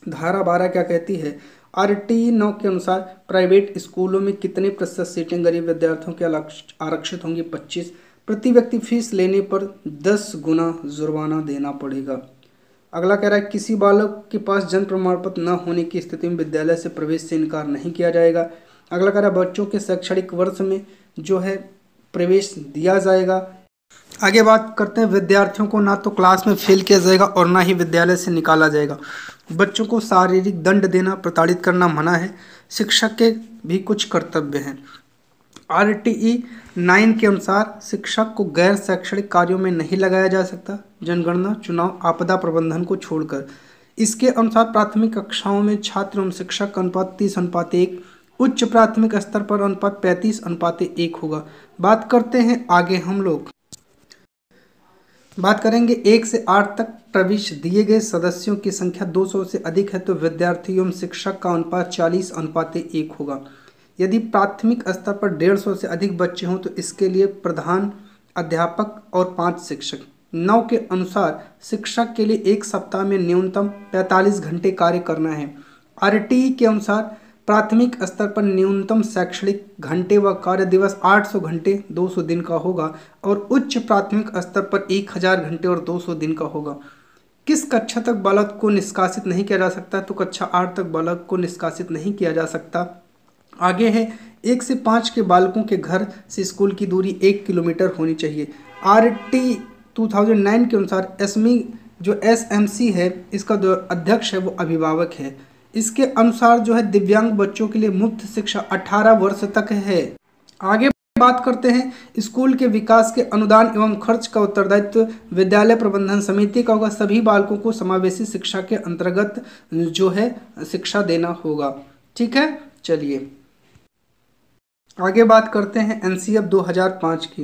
धारा 12 क्या कहती है? RTE 9 के अनुसार प्राइवेट स्कूलों में कितने प्रतिशत सीटें गरीब विद्यार्थियों के आरक्षित होंगी? 25। प्रति व्यक्ति फीस लेने पर 10 गुना जुर्माना देना पड़ेगा। अगला कह रहा है किसी बालक के पास जन्म प्रमाण पत्र न होने की स्थिति में विद्यालय से प्रवेश से इनकार नहीं किया जाएगा। अगला कह रहा है बच्चों के शैक्षणिक वर्ष में जो है प्रवेश दिया जाएगा। आगे बात करते हैं विद्यार्थियों को ना तो क्लास में फेल किया जाएगा और ना ही विद्यालय से निकाला जाएगा। बच्चों को शारीरिक दंड देना, प्रताड़ित करना मना है। शिक्षक के भी कुछ कर्तव्य हैं। RTE 9 के अनुसार शिक्षक को गैर शैक्षणिक कार्यों में नहीं लगाया जा सकता, जनगणना, चुनाव, आपदा प्रबंधन को छोड़कर। इसके अनुसार प्राथमिक कक्षाओं में छात्र एवं शिक्षक का अनुपात 30:1, उच्च प्राथमिक स्तर पर अनुपात 35:1 होगा। बात करते हैं आगे हम लोग बात करेंगे 1 से 8 तक प्रवेश दिए गए सदस्यों की संख्या 200 से अधिक है तो विद्यार्थी एवं शिक्षक का अनुपात 40:1 होगा। यदि प्राथमिक स्तर पर 150 से अधिक बच्चे हों तो इसके लिए प्रधान अध्यापक और 5 शिक्षक। 9 के अनुसार शिक्षक के लिए एक सप्ताह में न्यूनतम 45 घंटे कार्य करना है। RTE के अनुसार प्राथमिक स्तर पर न्यूनतम शैक्षणिक घंटे व कार्य दिवस 800 घंटे 200 दिन का होगा और उच्च प्राथमिक स्तर पर 1000 घंटे और 200 दिन का होगा। किस कक्षा तक बालक को निष्कासित नहीं किया जा सकता? तो कक्षा 8 तक बालक को निष्कासित नहीं किया जा सकता। आगे है 1 से 5 के बालकों के घर से स्कूल की दूरी 1 किलोमीटर होनी चाहिए। RT 2009 के अनुसार SMC है, इसका जो अध्यक्ष है वो अभिभावक है। इसके अनुसार जो है दिव्यांग बच्चों के लिए मुफ्त शिक्षा 18 वर्ष तक है। आगे बात करते हैं स्कूल के विकास के अनुदान एवं खर्च का उत्तरदायित्व विद्यालय प्रबंधन समिति का होगा। सभी बालकों को समावेशी शिक्षा के अंतर्गत जो है शिक्षा देना होगा। ठीक है, चलिए आगे बात करते हैं NCF 2005 की।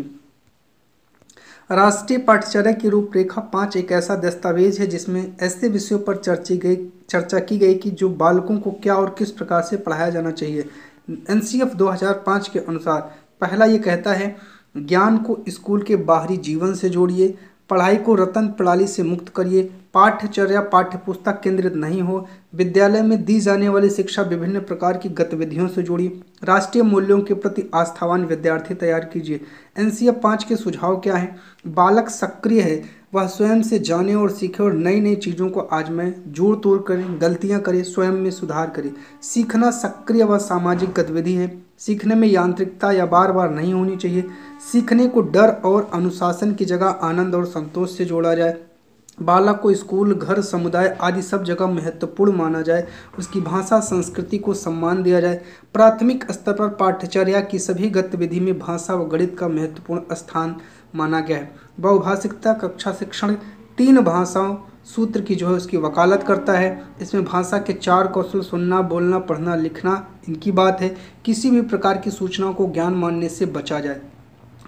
राष्ट्रीय पाठ्यचर्या की रूपरेखा 5 एक ऐसा दस्तावेज है जिसमें ऐसे विषयों पर चर्चा की गई कि जो बालकों को क्या और किस प्रकार से पढ़ाया जाना चाहिए। NCF 2005 के अनुसार पहला ये कहता है ज्ञान को स्कूल के बाहरी जीवन से जोड़िए, पढ़ाई को रटन प्रणाली से मुक्त करिए, पाठ्यचर्या पाठ्यपुस्तक केंद्रित नहीं हो, विद्यालय में दी जाने वाली शिक्षा विभिन्न प्रकार की गतिविधियों से जुड़ी, राष्ट्रीय मूल्यों के प्रति आस्थावान विद्यार्थी तैयार कीजिए। NCF 5 के सुझाव क्या हैं? बालक सक्रिय है, वह स्वयं से जाने और सीखे और नई नई चीज़ों को आजमाए, जोड़ तोड़ करें, गलतियां करें, स्वयं में सुधार करें। सीखना सक्रिय व सामाजिक गतिविधि है, सीखने में यांत्रिकता या बार बार नहीं होनी चाहिए। सीखने को डर और अनुशासन की जगह आनंद और संतोष से जोड़ा जाए। बालक को स्कूल, घर, समुदाय आदि सब जगह महत्वपूर्ण माना जाए। उसकी भाषा संस्कृति को सम्मान दिया जाए। प्राथमिक स्तर पर पाठ्यचर्या की सभी गतिविधि में भाषा व गणित का महत्वपूर्ण स्थान माना गया है। बहुभाषिकता कक्षा शिक्षण 3 भाषाओं सूत्र की जो है उसकी वकालत करता है। इसमें भाषा के 4 कौशल सुनना, बोलना, पढ़ना, लिखना इनकी बात है। किसी भी प्रकार की सूचनाओं को ज्ञान मानने से बचा जाए।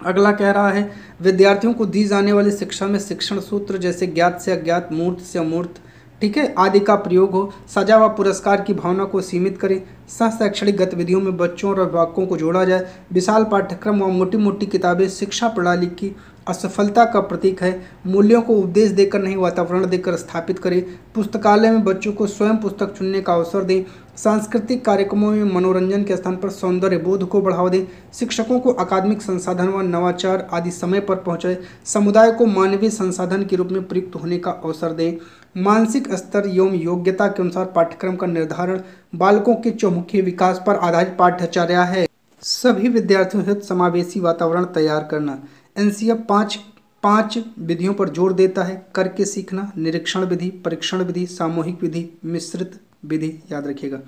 अगला कह रहा है विद्यार्थियों को दी जाने वाली शिक्षा में शिक्षण सूत्र जैसे ज्ञात से अज्ञात, मूर्त से अमूर्त, ठीक है, आदि का प्रयोग हो। सजा व पुरस्कार की भावना को सीमित करें। सह शैक्षणिक गतिविधियों में बच्चों और अभिभावकों को जोड़ा जाए। विशाल पाठ्यक्रम व मोटी मोटी किताबें शिक्षा प्रणाली की असफलता का प्रतीक है। मूल्यों को उपदेश देकर नहीं वातावरण देकर स्थापित करें। पुस्तकालय में बच्चों को स्वयं पुस्तक चुनने का अवसर दें। सांस्कृतिक कार्यक्रमों में मनोरंजन के स्थान पर सौंदर्य बोध को बढ़ावा दें। शिक्षकों को अकादमिक संसाधन व नवाचार आदि समय पर पहुँचाएं। समुदाय को मानवीय संसाधन के रूप में प्रयुक्त होने का अवसर दें। मानसिक स्तर एवं योग्यता के अनुसार पाठ्यक्रम का निर्धारण बालकों के चौमुखी विकास पर आधारित पाठ्यचर्या है। सभी विद्यार्थियों हेतु समावेशी वातावरण तैयार करना। NCF 5 5 विधियों पर जोर देता है। करके सीखना, निरीक्षण विधि, परीक्षण विधि, सामूहिक विधि, मिश्रित विधि, याद रखिएगा।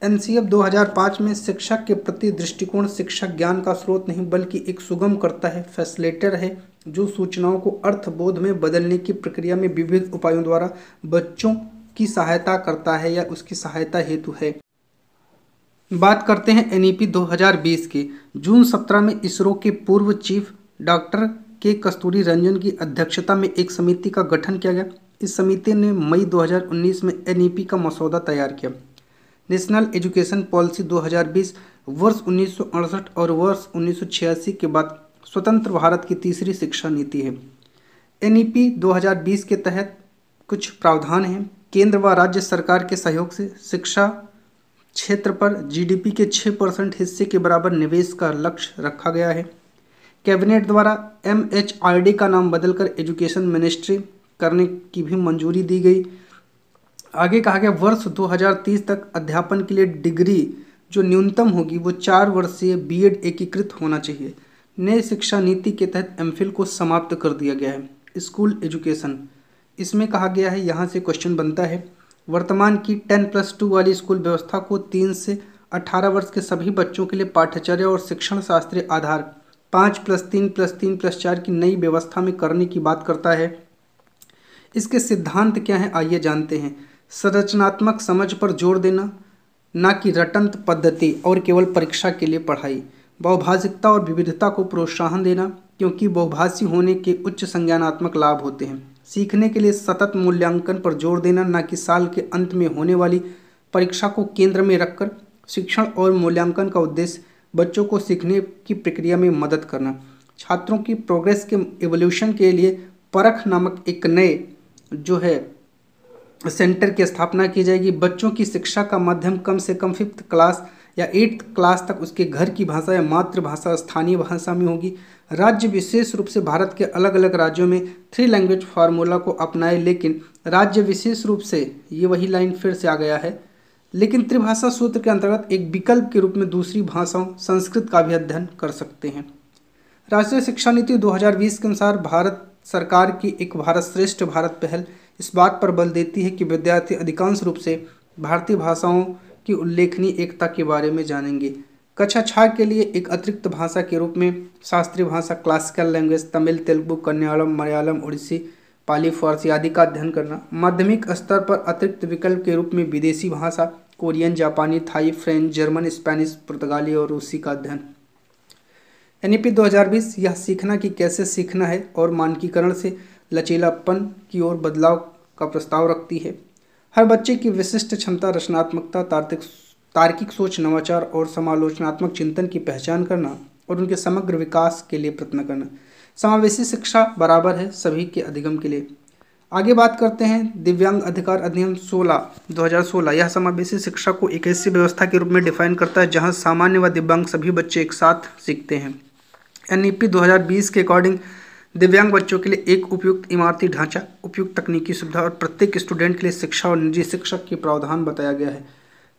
एनसीएफ 2005 में शिक्षक के प्रति दृष्टिकोण शिक्षक ज्ञान का स्रोत नहीं बल्कि एक सुगम करता है, फैसिलिटेटर है, जो सूचनाओं को अर्थबोध में बदलने की प्रक्रिया में विविध उपायों द्वारा बच्चों की सहायता करता है या उसकी सहायता हेतु है। बात करते हैं एनईपी 2020 के। जून 17 में इसरो के पूर्व चीफ डॉक्टर के कस्तूरी रंजन की अध्यक्षता में एक समिति का गठन किया गया। इस समिति ने मई 2019 में एनईपी का मसौदा तैयार किया। नेशनल एजुकेशन पॉलिसी 2020 वर्ष 1968 और वर्ष 1986 के बाद स्वतंत्र भारत की तीसरी शिक्षा नीति है। एनईपी 2020 के तहत कुछ प्रावधान हैं। केंद्र व राज्य सरकार के सहयोग से शिक्षा क्षेत्र पर जीडीपी के 6% हिस्से के बराबर निवेश का लक्ष्य रखा गया है। कैबिनेट द्वारा एमएचआरडी का नाम बदलकर एजुकेशन मिनिस्ट्री करने की भी मंजूरी दी गई। आगे कहा गया वर्ष 2030 तक अध्यापन के लिए डिग्री जो न्यूनतम होगी वो 4 वर्षीय बीएड एकीकृत होना चाहिए। नई शिक्षा नीति के तहत एमफिल को समाप्त कर दिया गया है। स्कूल एजुकेशन, इसमें कहा गया है, यहाँ से क्वेश्चन बनता है, वर्तमान की 10+2 वाली स्कूल व्यवस्था को 3 से 18 वर्ष के सभी बच्चों के लिए पाठ्यचर्या और शिक्षण शास्त्रीय आधार 5+3+3+4 की नई व्यवस्था में करने की बात करता है। इसके सिद्धांत क्या हैं, आइए जानते हैं। संरचनात्मक समझ पर जोर देना, ना कि रटंत पद्धति और केवल परीक्षा के लिए पढ़ाई। बहुभाषिकता और विविधता को प्रोत्साहन देना, क्योंकि बहुभाषी होने के उच्च संज्ञानात्मक लाभ होते हैं। सीखने के लिए सतत मूल्यांकन पर जोर देना, ना कि साल के अंत में होने वाली परीक्षा को केंद्र में रखकर। शिक्षण और मूल्यांकन का उद्देश्य बच्चों को सीखने की प्रक्रिया में मदद करना। छात्रों की प्रोग्रेस के एवोल्यूशन के लिए परख नामक एक नए जो है सेंटर की स्थापना की जाएगी। बच्चों की शिक्षा का माध्यम कम से कम 5th क्लास या 8th क्लास तक उसके घर की भाषा या मातृभाषा स्थानीय भाषा में होगी। राज्य विशेष रूप से भारत के अलग अलग राज्यों में 3 लैंग्वेज फार्मूला को अपनाए, लेकिन राज्य विशेष रूप से, ये वही लाइन फिर से आ गया है, लेकिन त्रिभाषा सूत्र के अंतर्गत एक विकल्प के रूप में दूसरी भाषाओं संस्कृत का भी अध्ययन कर सकते हैं। राष्ट्रीय शिक्षा नीति 2020 के अनुसार भारत सरकार की एक भारत श्रेष्ठ भारत पहल इस बात पर बल देती है कि विद्यार्थी अधिकांश रूप से भारतीय भाषाओं की उल्लेखनीय एकता के बारे में जानेंगे। कक्षा 6 के लिए एक अतिरिक्त भाषा के रूप में शास्त्रीय भाषा, क्लासिकल लैंग्वेज, तमिल, तेलुगु, कन्नड़म, मलयालम, उड़ीसी, पाली, फारसी आदि का अध्ययन करना। माध्यमिक स्तर पर अतिरिक्त विकल्प के रूप में विदेशी भाषा, कोरियन, जापानी, थाई, फ्रेंच, जर्मन, स्पेनिश, पुर्तगाली और रूसी का अध्ययन। एनईपी 2020 यह सीखना कि कैसे सीखना है और मानकीकरण से लचीलापन की ओर बदलाव का प्रस्ताव रखती है। हर बच्चे की विशिष्ट क्षमता, रचनात्मकता, तार्किक सोच, नवाचार और समालोचनात्मक चिंतन की पहचान करना और उनके समग्र विकास के लिए प्रयत्न करना। समावेशी शिक्षा बराबर है सभी के अधिगम के लिए। आगे बात करते हैं दिव्यांग अधिकार अधिनियम 2016। यह समावेशी शिक्षा को एक ऐसी व्यवस्था के रूप में डिफाइन करता है जहां सामान्य व दिव्यांग सभी बच्चे एक साथ सीखते हैं। एनईपी 2020 के अकॉर्डिंग दिव्यांग बच्चों के लिए एक उपयुक्त इमारती ढांचा, उपयुक्त तकनीकी सुविधा और प्रत्येक स्टूडेंट के लिए शिक्षा और निजी शिक्षक के प्रावधान बताया गया है।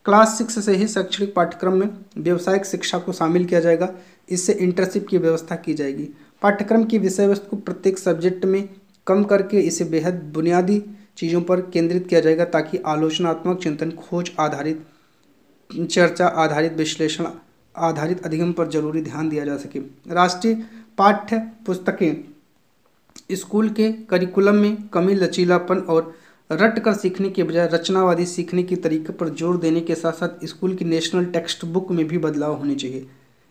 क्लास 6 से ही शैक्षणिक पाठ्यक्रम में व्यावसायिक शिक्षा को शामिल किया जाएगा। इससे इंटर्नशिप की व्यवस्था की जाएगी। पाठ्यक्रम की विषय वस्तु को प्रत्येक सब्जेक्ट में कम करके इसे बेहद बुनियादी चीज़ों पर केंद्रित किया जाएगा ताकि आलोचनात्मक चिंतन, खोज आधारित चर्चा आधारित विश्लेषण आधारित अधिगम पर जरूरी ध्यान दिया जा सके। राष्ट्रीय पाठ्य पुस्तकें स्कूल के करिकुलम में कमी, लचीलापन और रट कर सीखने के बजाय रचनावादी सीखने के तरीके पर जोर देने के साथ साथ स्कूल की नेशनल टेक्स्ट बुक में भी बदलाव होने चाहिए।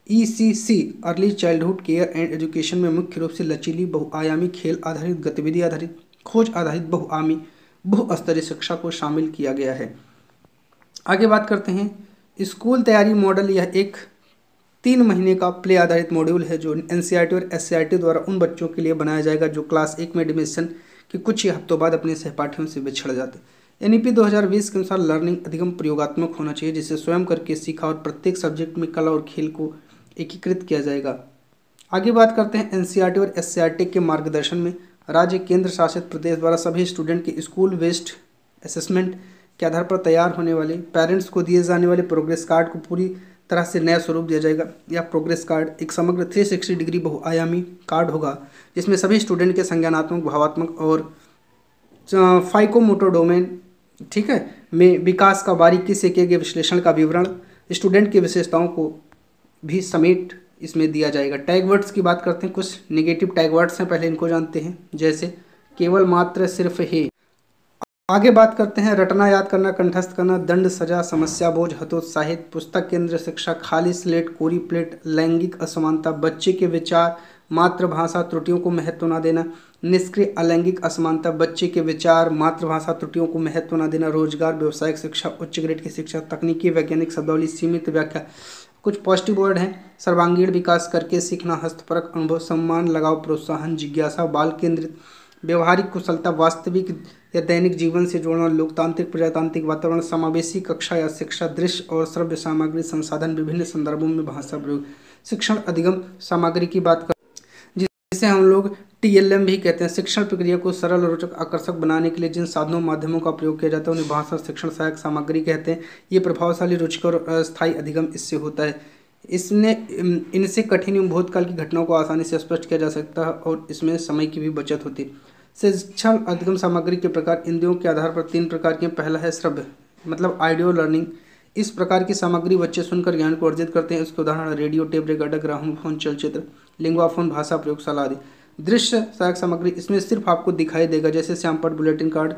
ECC early childhood care and education में मुख्य रूप से लचीली, बहुआयामी, खेल आधारित, गतिविधि आधारित, खोज आधारित, बहुस्तरीय शिक्षा को शामिल किया गया है। आगे बात करते हैं स्कूल तैयारी मॉडल। यह एक 3 महीने का प्ले आधारित मॉड्यूल है जो NCERT और SCERT द्वारा उन बच्चों के लिए बनाया जाएगा जो क्लास 1 में एडमिशन के कुछ ही हफ्तों बाद अपने सहपाठियों से बिछड़ जाते। एनईपी 2020 के अनुसार लर्निंग अधिगम प्रयोगात्मक होना चाहिए जिसे स्वयं करके सीखा और प्रत्येक सब्जेक्ट में कला और खेल को एकीकृत किया जाएगा। आगे बात करते हैं NCERT और SCERT के मार्गदर्शन में राज्य केंद्र शासित प्रदेश द्वारा सभी स्टूडेंट के स्कूल बेस्ड असेसमेंट के आधार पर तैयार होने वाले पेरेंट्स को दिए जाने वाले प्रोग्रेस कार्ड को पूरी तरह से नया स्वरूप दिया जाएगा। या प्रोग्रेस कार्ड एक समग्र 360 डिग्री बहुआयामी कार्ड होगा जिसमें सभी स्टूडेंट के संज्ञानात्मक, भावात्मक और फाइकोमोटर डोमेन, ठीक है, में विकास का बारीकी से किए गए विश्लेषण का विवरण, स्टूडेंट की विशेषताओं को भी समेट इसमें दिया जाएगा। टैग वर्ड्स की बात करते हैं। कुछ नेगेटिव टैग वर्ड्स हैं, पहले इनको जानते हैं, जैसे केवल, मात्र, सिर्फ, है। आगे बात करते हैं रटना, याद करना, कंठस्थ करना, दंड, सजा, समस्या, बोझ, हतोत्साहित, पुस्तक केंद्र शिक्षा, खाली स्लेट, कोरी प्लेट, लैंगिक असमानता, बच्चे के विचार, मातृभाषा, त्रुटियों को महत्व न देना, निष्क्रिय, अलैंगिक असमानता, बच्चे के विचार, मातृभाषा, त्रुटियों को महत्व न देना, रोजगार, व्यावसायिक शिक्षा, उच्च ग्रेड की शिक्षा, तकनीकी, वैज्ञानिक शब्दावली, सीमित व्याख्या। कुछ पॉजिटिव वर्ड हैं, सर्वांगीण विकास करके सीखना, हस्तपरक अनुभव, सम्मान, लगाव, प्रोत्साहन, जिज्ञासा, बाल केंद्रित, व्यवहारिक कुशलता, वास्तविक या दैनिक जीवन से जोड़ना, लोकतांत्रिक, प्रजातांत्रिक वातावरण, समावेशी कक्षा या शिक्षा, दृश्य और श्रव्य सामग्री, संसाधन, विभिन्न संदर्भों में भाषा प्रयोग, शिक्षण अधिगम सामग्री की बात कर, जिसे हम लोग TLM भी कहते हैं। शिक्षण प्रक्रिया को सरल, रोचक, आकर्षक बनाने के लिए जिन साधनों माध्यमों का प्रयोग किया जाता है उन्हें भाषा शिक्षण सहायक सामग्री कहते हैं। ये प्रभावशाली, रुचिकर और अस्थायी अधिगम इससे होता है। इनसे कठिन एवं भूतकाल की घटनाओं को आसानी से स्पष्ट किया जा सकता है और इसमें समय की भी बचत होती है। शिक्षण अधिगम सामग्री के प्रकार इंद्रियों के आधार पर 3 प्रकार के। पहला है श्रव्य, मतलब ऑडियो लर्निंग। इस प्रकार की सामग्री बच्चे सुनकर ज्ञान को अर्जित करते हैं। इसके उदाहरण रेडियो, टेप रिकॉर्डर, ग्रामोफोन, चलचित्र, लिंगुआफोन, भाषा प्रयोगशाला आदि। दृश्य सहायक सामग्री, इसमें सिर्फ आपको दिखाई देगा, जैसे श्यामपट्ट, बुलेटिन कार्ड,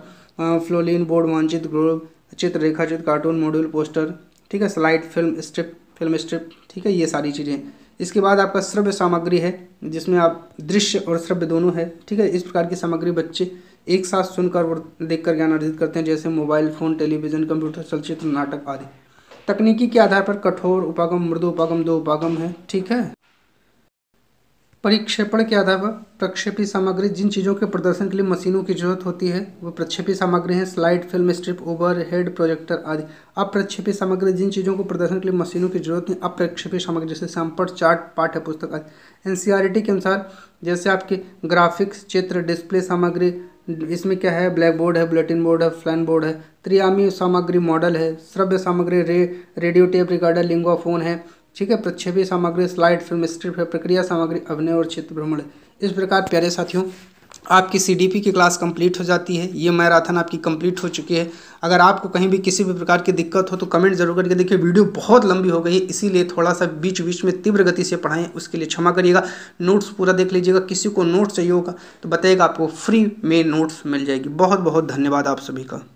फ्लोलिन बोर्ड, मानचित्र, ग्लोब चित्र, रेखाचित्र, कार्टून, मॉड्यूल, पोस्टर, ठीक है, स्लाइड, फिल्म स्ट्रिप, ठीक है, ये सारी चीज़ें। इसके बाद आपका श्रव्य सामग्री है जिसमें आप दृश्य और श्रव्य दोनों है, ठीक है। इस प्रकार की सामग्री बच्चे एक साथ सुनकर और देखकर ज्ञान अर्जित करते हैं, जैसे मोबाइल फोन, टेलीविजन, कंप्यूटर, चलचित्र, नाटक आदि। तकनीकी के आधार पर कठोर उपागम, मृदु उपागम, 2 उपागम है, ठीक है। परिक्षेपण के आधार पर प्रक्षेपी सामग्री, जिन चीज़ों के प्रदर्शन के लिए मशीनों की जरूरत होती है वो प्रक्षेपी सामग्री है, slide, film strip, overhead projector आदि। अप्रक्षेपी सामग्री, जिन चीज़ों को प्रदर्शन के लिए मशीनों की जरूरत नहीं, अप्रक्षेपी सामग्री, जैसे श्यामपट्ट, चार्ट, पाठ्य पुस्तक आदि। NCERT के अनुसार जैसे आपके ग्राफिक्स, चित्र, डिस्प्ले सामग्री, इसमें क्या है, ब्लैक बोर्ड है, बुलेटिन बोर्ड है, फ्लैन बोर्ड है। त्रिआयामी सामग्री मॉडल है। श्रव्य सामग्री रेडियो, टेप रिकॉर्डर, लिंगुआफोन है, ठीक है। प्रक्षेपी सामग्री स्लाइड, फिल्म स्ट्रिप है। प्रक्रिया सामग्री अभिनय और चित्र भ्रमण है। इस प्रकार प्यारे साथियों आपकी CDP की क्लास कंप्लीट हो जाती है। ये मैराथन आपकी कंप्लीट हो चुकी है। अगर आपको कहीं भी किसी भी प्रकार की दिक्कत हो तो कमेंट जरूर करके देखिए। वीडियो बहुत लंबी हो गई है, इसीलिए थोड़ा सा बीच बीच में तीव्र गति से पढ़ाएं, उसके लिए क्षमा करिएगा। नोट्स पूरा देख लीजिएगा। किसी को नोट्स चाहिए होगा तो बताइएगा, आपको फ्री में नोट्स मिल जाएगी। बहुत बहुत धन्यवाद आप सभी का।